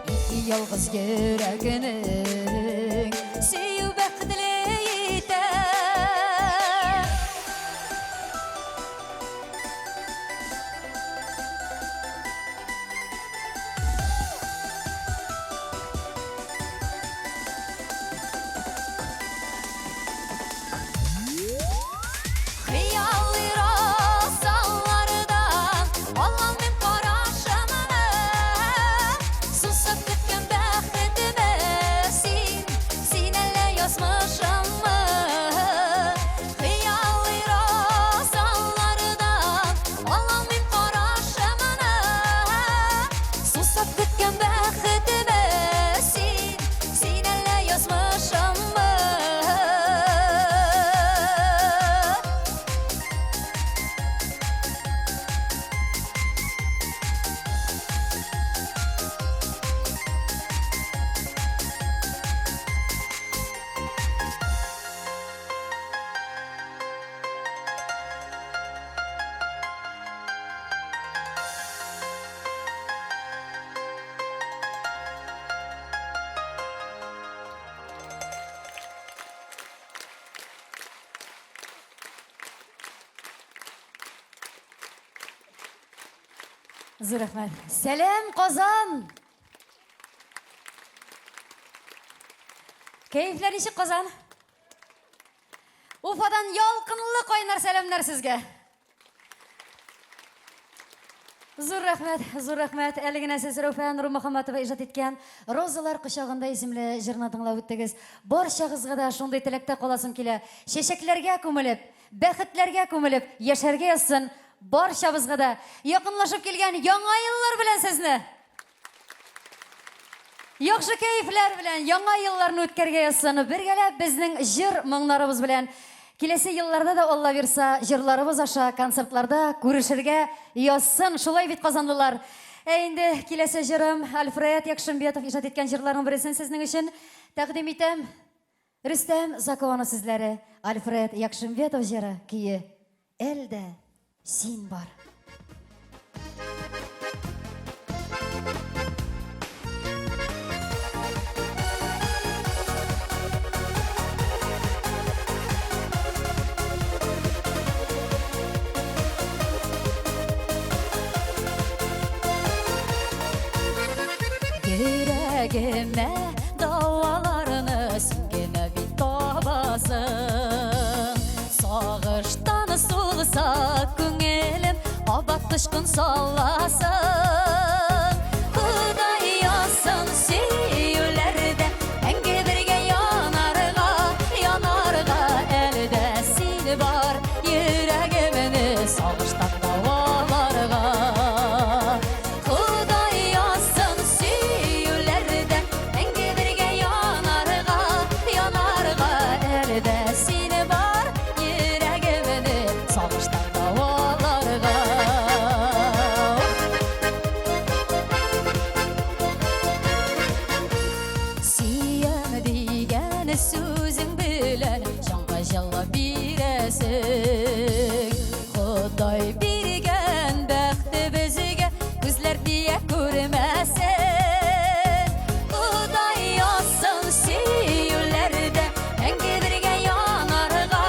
İki yalğız yüreğinin Süyü bəxtli ide Hıyallı rozalardan Olan bir paraşımını Susup bitken bəxtime Sinelle yazmışım mı Hıyallı rozalardan Olan bir paraşımını Susup bitken bəxtime Sinelle yazmışım mı Зур рахмат. Сәлем, Қазан! Keyifler işi Қазан? Уфадан ялқынлы қайнар сәлемдер сізге. Зур рахмат. Әлігіне сіз Рауфа Нұрмұхамматова ижат еткен «Розалар құшағында» есімлі жырны тыңлап өттіңіз. Баршағызға да шондай тілекте қаласым келе. Шешеклерге көміліп, бәхетлерге көміліп, яшәрге яссын. Баршабызға да якынлашып келген яңа еллар белән сезне. Яхшы кәйфләр белән яңа елларны үткәргә яссын. Бергәләп безнең җыр моңнарыбыз белән киләсе елларда да Алла бирса җырларыбыз аша концертларда күрешергә яссын. Шулай бит Казанлылар. Инде киләсе җырым Альфред Якшымбетов иҗат иткән җырларның берсен сезнең өчен тәкъдим итәм. Рөстәм Закованов сүзләре, Альфред Якшымбетов җыры көе «Әлдә син бар». Yüragime davalarını singene bir tabasın. Sağıştan sulsa küngelim abat kışkın sallasın. Kuday yazsın süylerde enge birge yanarga elde sil var yüreğimini sağıştan davalarga. Kuday yazsın süylerde enge birge yanarga elde sil var yüreğimini sağıştan davalarga. Siyan digen sözün bilen şanqa jalla biresin. Xuday birgen bəxti bizge gözler diye görmesin. Xuday yazsın süylerde enge birge yanarga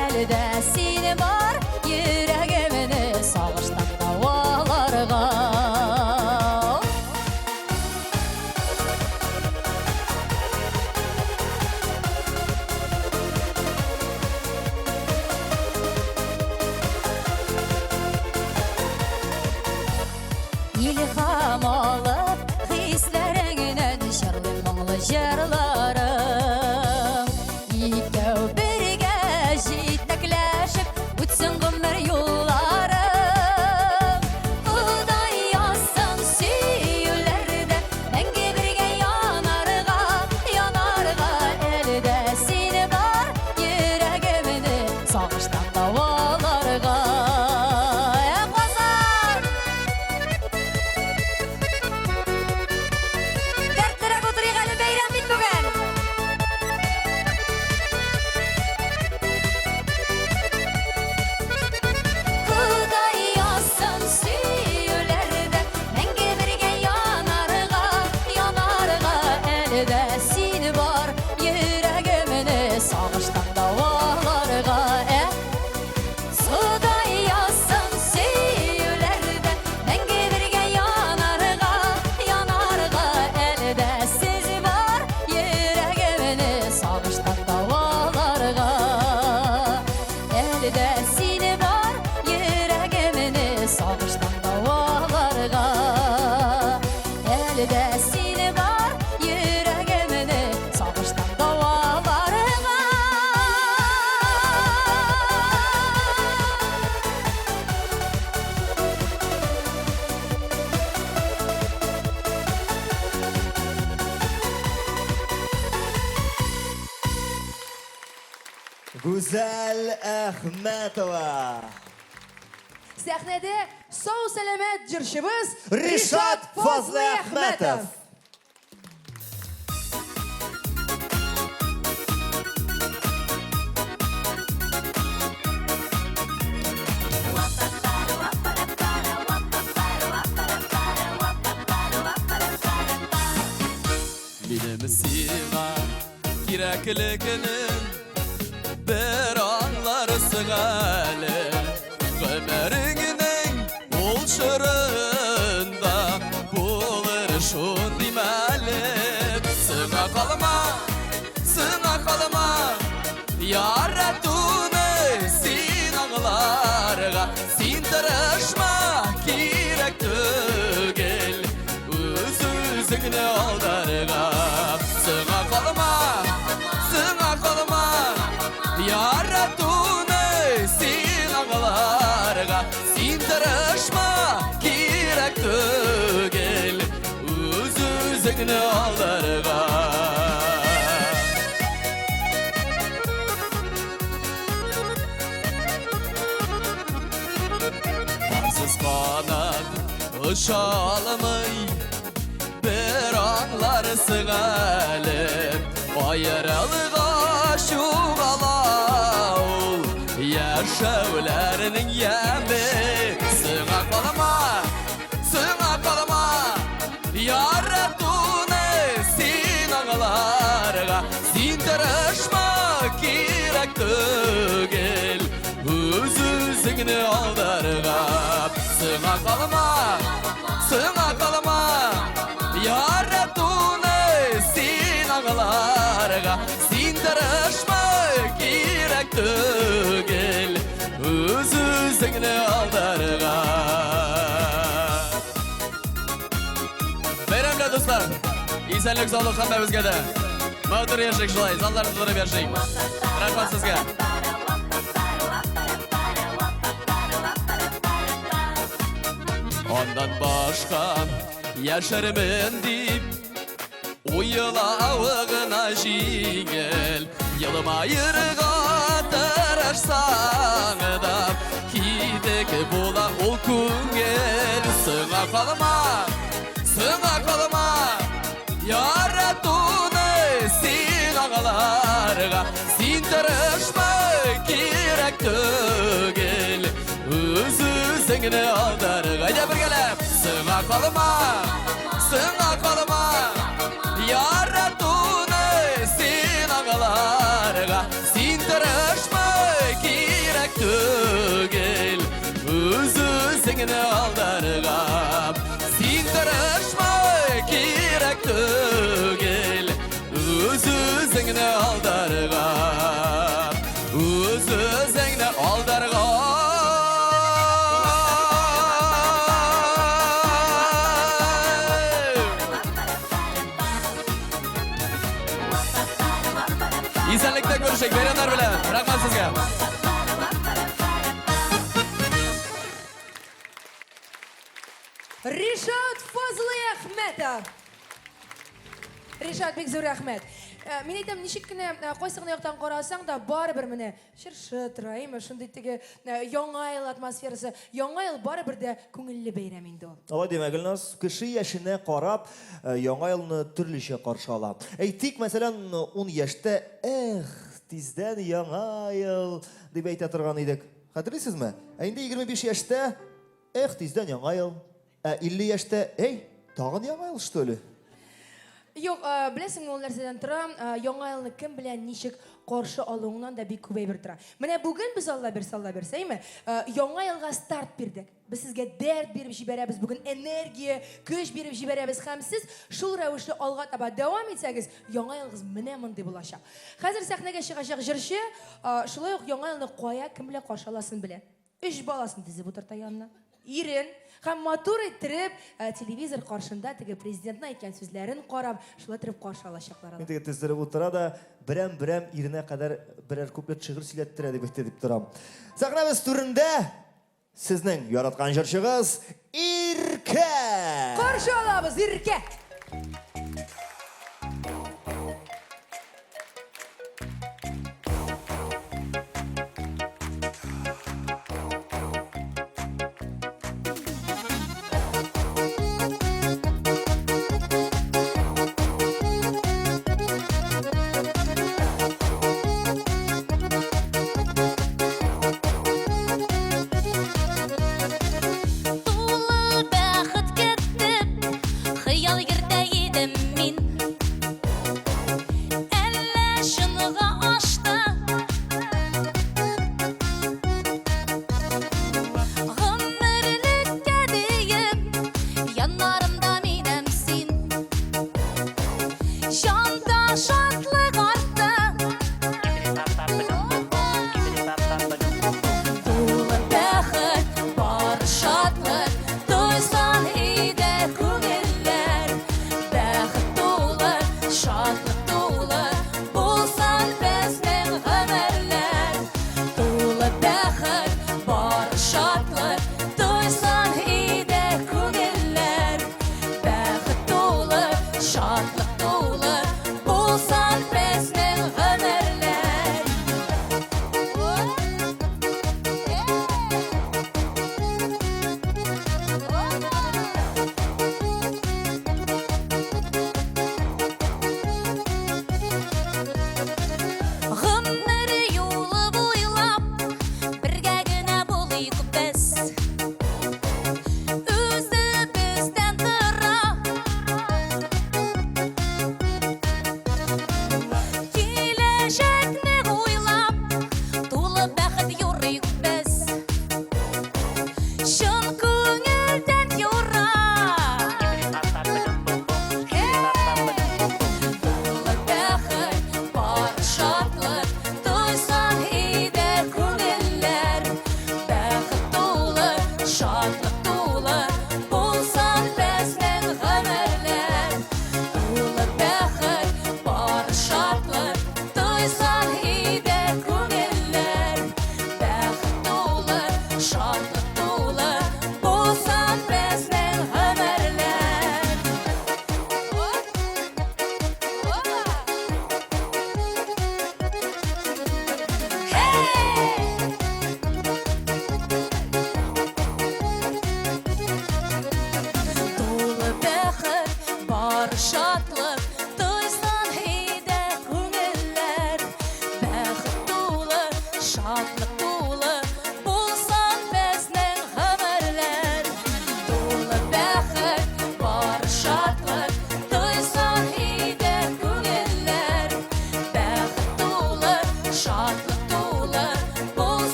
elde sil var yüreğimini sağıştan davalarga. İlham alıp hislerinden şarlı mağlı jarlarım. İkəu birge jitekleşip uçsun gümür yollarım. Kuday yazsın süylerde enge birge yanarga elde sil var yüreğimini sağıştan davalarga. Dertlere götürüyor Ali Beyran bit bugün. Kuday yazsın süylerde enge birge yanarga elde sil var yüreğimini sağıştan davalarga. Suday yazsın süylerde enge birge yanarga elde siz var yüreğimini sağıştan davalarga. Elde sil var yüreğimini sağıştan davalarga. Elde sil var yüreğimini sağıştan davalarga. Güzel Ahmetova. Sahnede sağ selamet jırşыбыз Rişat Fazlı Ahmetov. Benim sima kireklikinin bir anlarsın Ali. Ömerinin ol şırında bulur şun dimeli. Sına kalma yaratını sin ağlarga. Sin tırışma kirek tügel özünü aldarga. Sına kalma yaratını sin ağlarga. Sin tırışma kirek tügel özünü aldarga. Farsız kanat uçalımay bir anlarsın alim. Ayrılığa şu ol yaşavlarının yemi. Sına kalma yaratını sin ağlarga. Sin tırışma kirek tügel özünü aldarga. Sına kalma Yaratını sen ağlarga Sindirişme gerek tügel Öz-özüngni aldarga Bayramlar dostlar İnsanlık sağlık hammamizga da Mağdur yaşayık şulay zallarımızda durib yaşayık Rahmat sizga Ondan başka yaşarımın dip Uyulağına jingel Yılıma yırga tırışsan da Kidek bula ol küngel Sığa kalma Yaratını sen ağalarga Sen tırışma gerek tügel Öz-özüngni aldarga Haydi bir gelip Sığa kalma Yaratını sen ağalarga Sen tırışma gerek tügel Öz-özüngni aldarga Sen tırışma gerek tügel Öz-özüngni aldarga Öz-özüngni aldarga İnsanlıkta görüşecek bayramlar bilen. Rahmat sizga. Rishad Fazli Ahmetov. Rishad bek zo'r rahmat. Men aytam nishikgina qo'ysig'ini yoqdan qarasang da baribir meni shirshit, Raima shunday tegi yangi yil atmosferasi, yangi yil baribirda ko'ngilli bayram endi u. Алай демәк, Илназ, кеше яшенә карап, яңа елны төрлечә каршы ала. Әйтик, мәсәлән, 10 яшьтә, тиздән яңа ел дип әйтә торган идек. Хәтерлисезме? Инде 25 яшьтә, тиздән яңа ел. 50 яшьтә, тагын яңа ел что ли? Yo'q, bilasizmi, u narsadan turib, yangi yilni kim bilan nishik qarshi olungdan da bek ko'payib tura. Mana bugun biz Alloh bersaymi, yangi yilga start berdik. Biz sizga dard berib jiberamiz, bugun energiya, kuch berib jiberamiz ham siz shu ravishda olg'a taba davom etsangiz, yangi yilingiz menaman deb bo'lashaq. Hozir sahnaga chiqashaq jirshi, shulay yo'q yangi yilni qo'ya kim bilan qarshi olasin bilan. 3 balasini dizib o'tirta yanına. Irin ham motor ettirib, televizor qarshында tege prezidentning aytgan so'zlarini qarab, shulay turib qarshi olashaqlar. Мен теге тезләре утыра да, берәм иренә кадәр берәр күплет шигырь сөйләттерә дип әйтә дип торам. Сәхнәбез түрендә сезнең яраткан җырчыгыз Иркә. Qarshi olamiz Irka. Тулы бәхет көттеп, хыял йөртә идем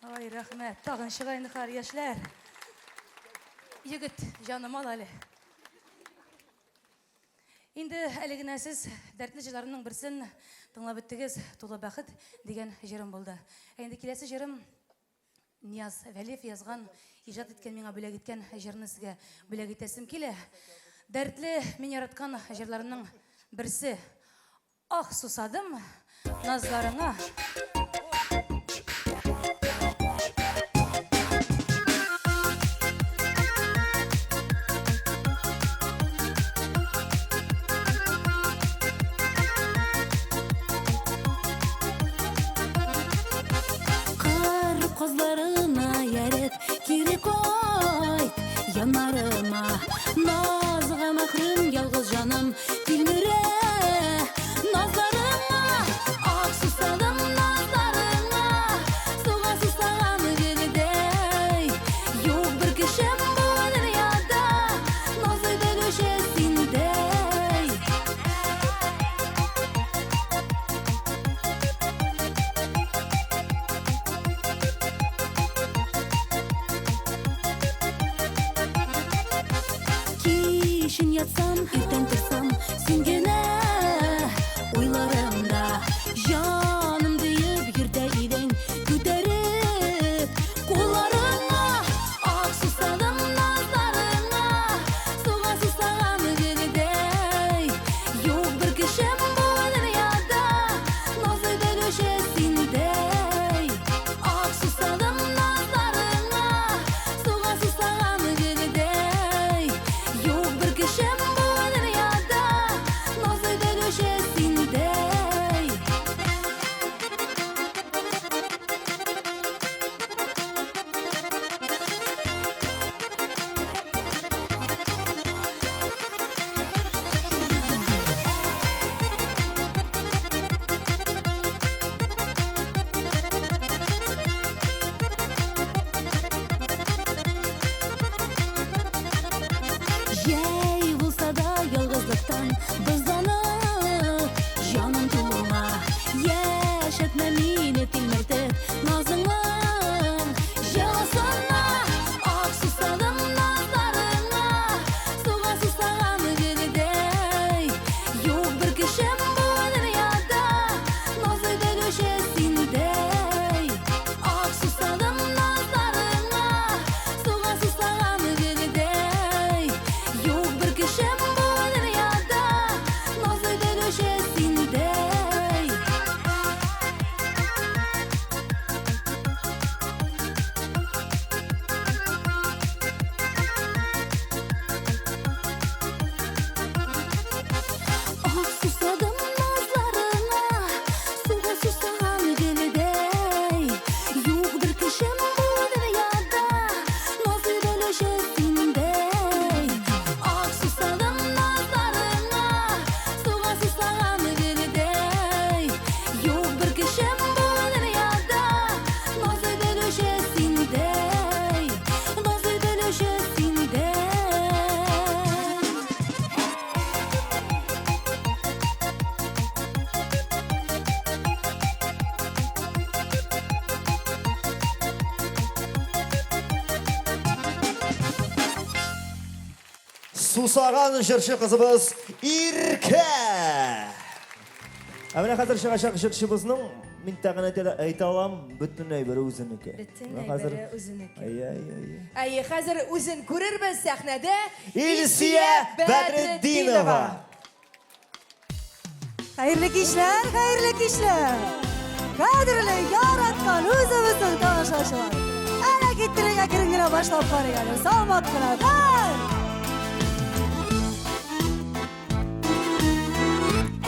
Ay rahmet, tağın şıgayını kar yaşlar. Yigit, canım al Ali. Indi әлегенә siz дәртле җырларның берсен тыңлап беттегез, тулы бәхет дигән җырым булды. Инде киләсе җырым Нияз Вәлиев язган, иҗат иткән, миңа бүләк иткән җырны сезгә бүләк итәсем килә. Дәртле мин яраткан җырларның берсе Ах сусадым назларыңа. Kozlarına yaret kiri koy yanarıma nazga mahrum yalğız canım bilmire nazlarıma ak susadım nazlarıma suğa susagan gelidey yok bir kişim bu dünyada nazıda göşesindey Kişin yatsam, erten tursam, sen gene uylarımda canım deyip yerde ilen güderip kollarına ak susadım nazlarına suğa susagan gelidey yok bir kişim bu dünyada nazıda göşesindey ak susadım nazlarına suğa susagan gelidey yok bir kişim bu dünyada nazıda göşesindey Yey bulsa da yalgızlıktan bızlanıp Canım tuluma yaşatma mini tilmertip nazının Yalasana ak susadım nazlarına Suğa susagan gelidey Yok bir kişim bu dünyada nazıda göşesindey Ak susadım nazlarına Suğa susagan gelidey Yok bir kişim bu dünyada nazıda göşesindey Ah susadım nazlarına Suğa susagan gelidey Yok bir kişim bu dünyada nazıda göşesindey Ah susadım nazlarına Suğa susagan gelidey Yok bir kişim bu dünyada nazıda göşesindey Nazıda göşesindey Сусаган жыршы қызыбыз Ирке. Әміне қазір шығашақ жыршыбызның мен тағын айта алам, бүтінай бірі өзінікі. Бөтенләй бере үзенеке. Ай. Әйе, хәзер үзен күрербез сәхнәдә Илсия Бәдретдинова. Hayırlı kişler, hayırlı kişler. Kadirli yaratkan özümüzün tanışlaşılar. Ana gittirine giringine başlap karıyanı salmak kınadan.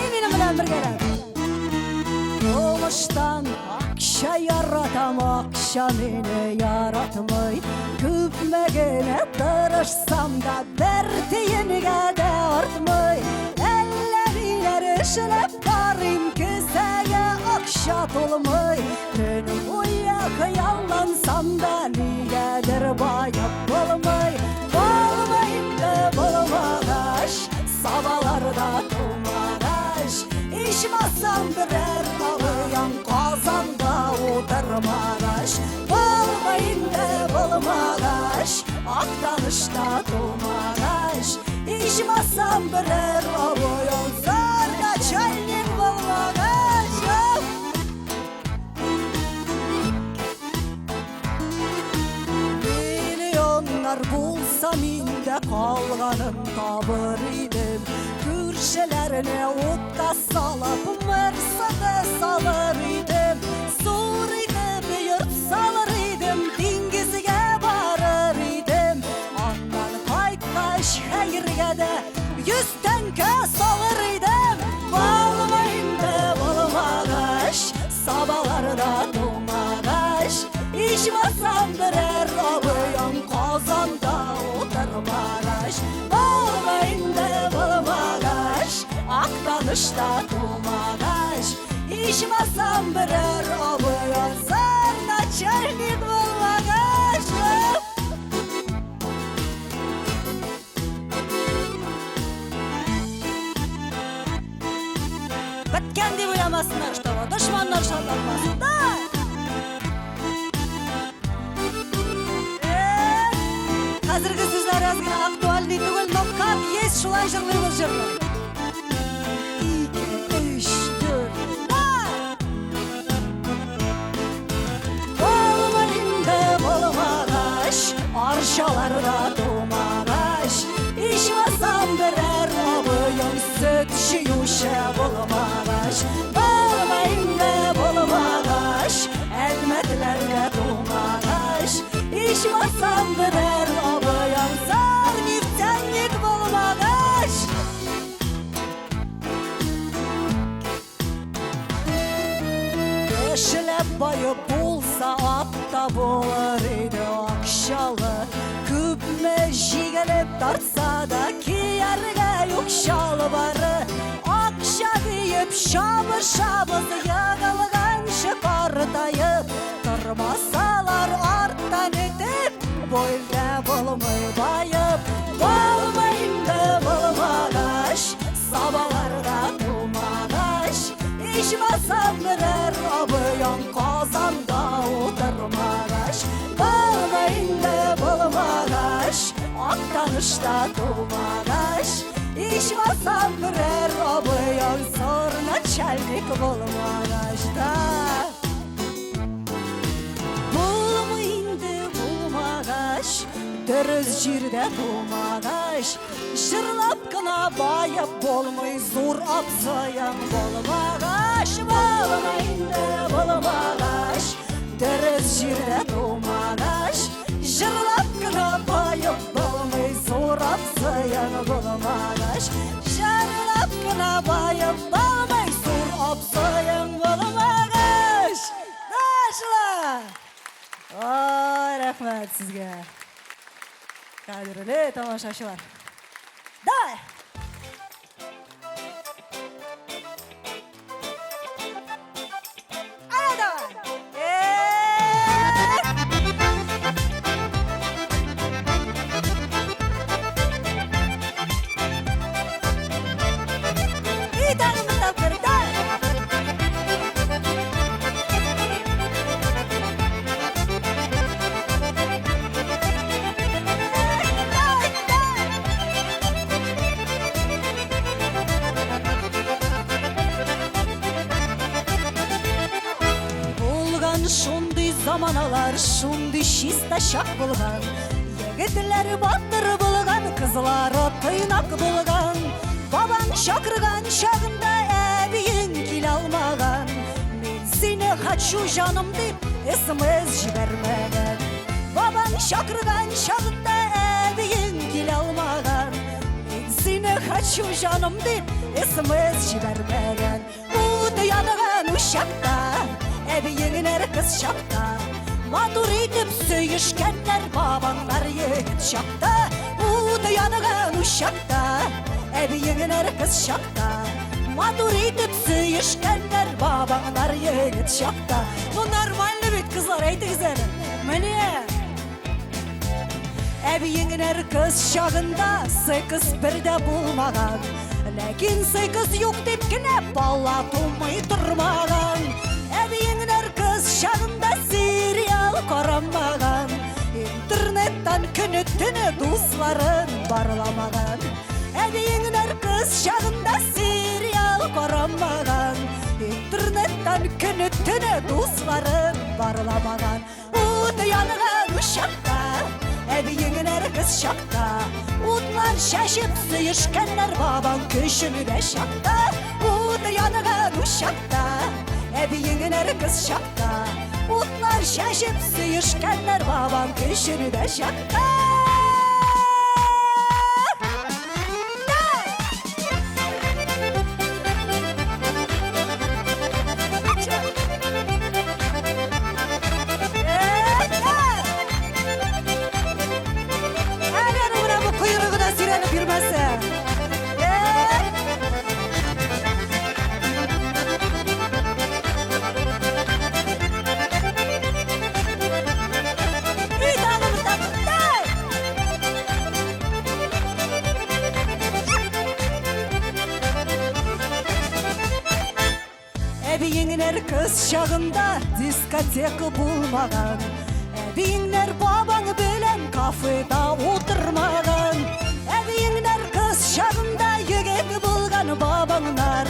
Eminim bilen bir gelen. Doğmuştan akşa yaratam, akşa beni yaratmay. Küpmegene tırışsam da dertiyinge de artmay. Erişilip varım keseye akşa dolmay. Benim uyak yallansam da niyedir bayat olmay. Olmayıp da bulmadaş, sabalarda dolmadaş. İçmezsem birer dalıyan kazanda oturmadaş. Bağlamayında bulmagaş, aktanışta doğmagaş. İçmasam birer aboyon, zarda çaynik bulmagaş. Milyonlar bulsa minde kalganım tabır idim. Kürşelerine utta salap Mercedes alır idim. Suriye yurt salır idim, dingizge varır idim. Ondan kaytaş hayırga da 100 tenke salır idim. Bağlamayında bulmagaş, sabahlarda doğmagaş. İçmasam birer aboyon, kazanda oturmagaş. Bağlamayında bulmagaş, aktanışta doğmagaş. İçmasam birer aboyon, zarda çaynik bulmagaş. Bitken deb o'ylamasınlar, işte o düşmanlar şallanmasın da. Hazırgi sizler yazgın aktualli tugul nokkat yes şulay jırlayımız jırlar. 2, 3, 4, Bağlamayında bulmagaş, arşalarda doğmagaş. İçmasam birer aboyon, süt şiyuşa bulmagaş. Bağlamayında bulmagaş, elmetlerle doğmagaş. İçmasam birer aboyon, zar niftenlik bulmagaş. Eşilep bayı bulsa atta bolar idi akşalı. Küpme jigelep tartsa da kiyerge yok şalvarı. Akşa deyip şabır şabız yağılgan şıkardayıp. Tırmasalar arttan edip boyla bulmay bayıp. Bağlamayında bulmagaş, sabahlarda doğmagaş. İçmasam birer aboyon, kazanda oturmagaş. Bağlamayında bulmagaş, aktanışta doğmagaş. İçmasam birer aboyon, sonra çellik bulmagaşta. Bulmayındı bulmagaş, dürüz jirde bulmagaş. Jırlap kına bayıp bolmay, zor apsayan bulmagaş. Bağlamayındı bulmagaş, dürüz jirde bulmagaş. Jırlap kına bayıp bolmay, zor apsayan bulmagaş. Jırlap kına bayıp bolmay, zor apsayan bulmagaş. Daşlar! Ay, rahmet sizge. Kadirli tamaşaçılar. Давай! Ай, давай! И так мы там передаем. Şunday zamanalar, şunday şista şak bulgan. Yigitler batır bulgan, kızları tıynak bulgan. Baban şakırgan şağında eviyin kil almagan. Men seni haçu canım deyip esimiz jibermegen. Baban şakırgan şağında eviyin kil almagan. Men seni haçu canım deyip esimiz jibermegen. Bu yanıgan uşakta, eviyin er kız şakta. Matur edip söyüşkenler babanlar yigit şakta. Bu yanıgan uşakta, eviyin er kız şakta. Matur edip söyüşkenler babanlar yigit şakta. Bu normalde bit kızlar eytizler. Mene eviyin er kız şağında sekiz birde bulmagan. Lakin sekiz yok deyip kine balla tulmay durmagan. Eviyin er kız şağında serial koranmagan. tüne dostların barlamağın. Ebiyinler kız şağında serial koramağın. İnternetten günü tüne dostların barlamağın. Ut yanıgan uşakta, ebiyinler kız şakta. Utlar şaşıp sıyışkenler baban köşünü de şakta. Ut yanıgan uşakta, ebiyinler kız şakta. Utlar şaşıp sıyışkenler baban köşünü de şakta. Ebiyinler kız şağında diskoteka bulmagan. Ebiyinler babanı bilen kafeda oturmagan. Ebiyinler kız şağında yigit bulgan babanlar.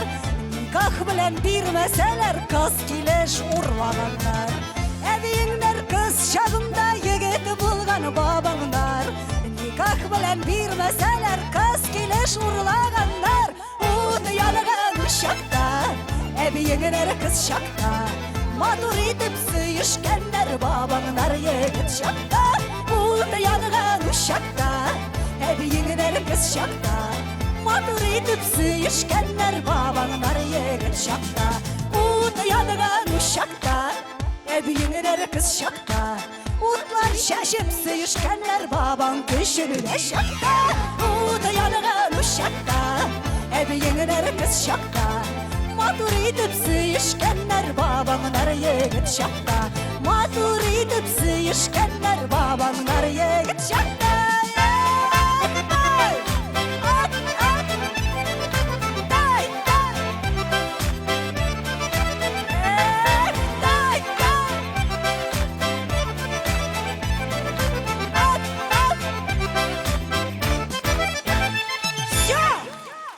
Nikah bilen birmeseler kız kileş urlaganlar. Ebiyinler kız şağında yigit bulgan babanlar. Nikah bilen birmeseler kız kileş urlaganlar. Ut yanıgan uşakta, ebiyinler kız şakta. Matur edip sıyışkenler babanlar yigit şakta. Ut yanıgan uşakta, ebiyinler kız şakta. Matur edip sıyışkenler babanlar yigit şakta. Ut yanıgan uşakta, ebiyinler kız şakta. Utlar şaşıp sıyışkenler baban köşünü de şakta. Ut yanıgan uşakta, ebiyinler kız şakta. Matur edip sıyışkenler babanlar yigit şakta. Matur edip sıyışkenler babanlar yigit şakta.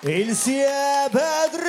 Elsiye Bedri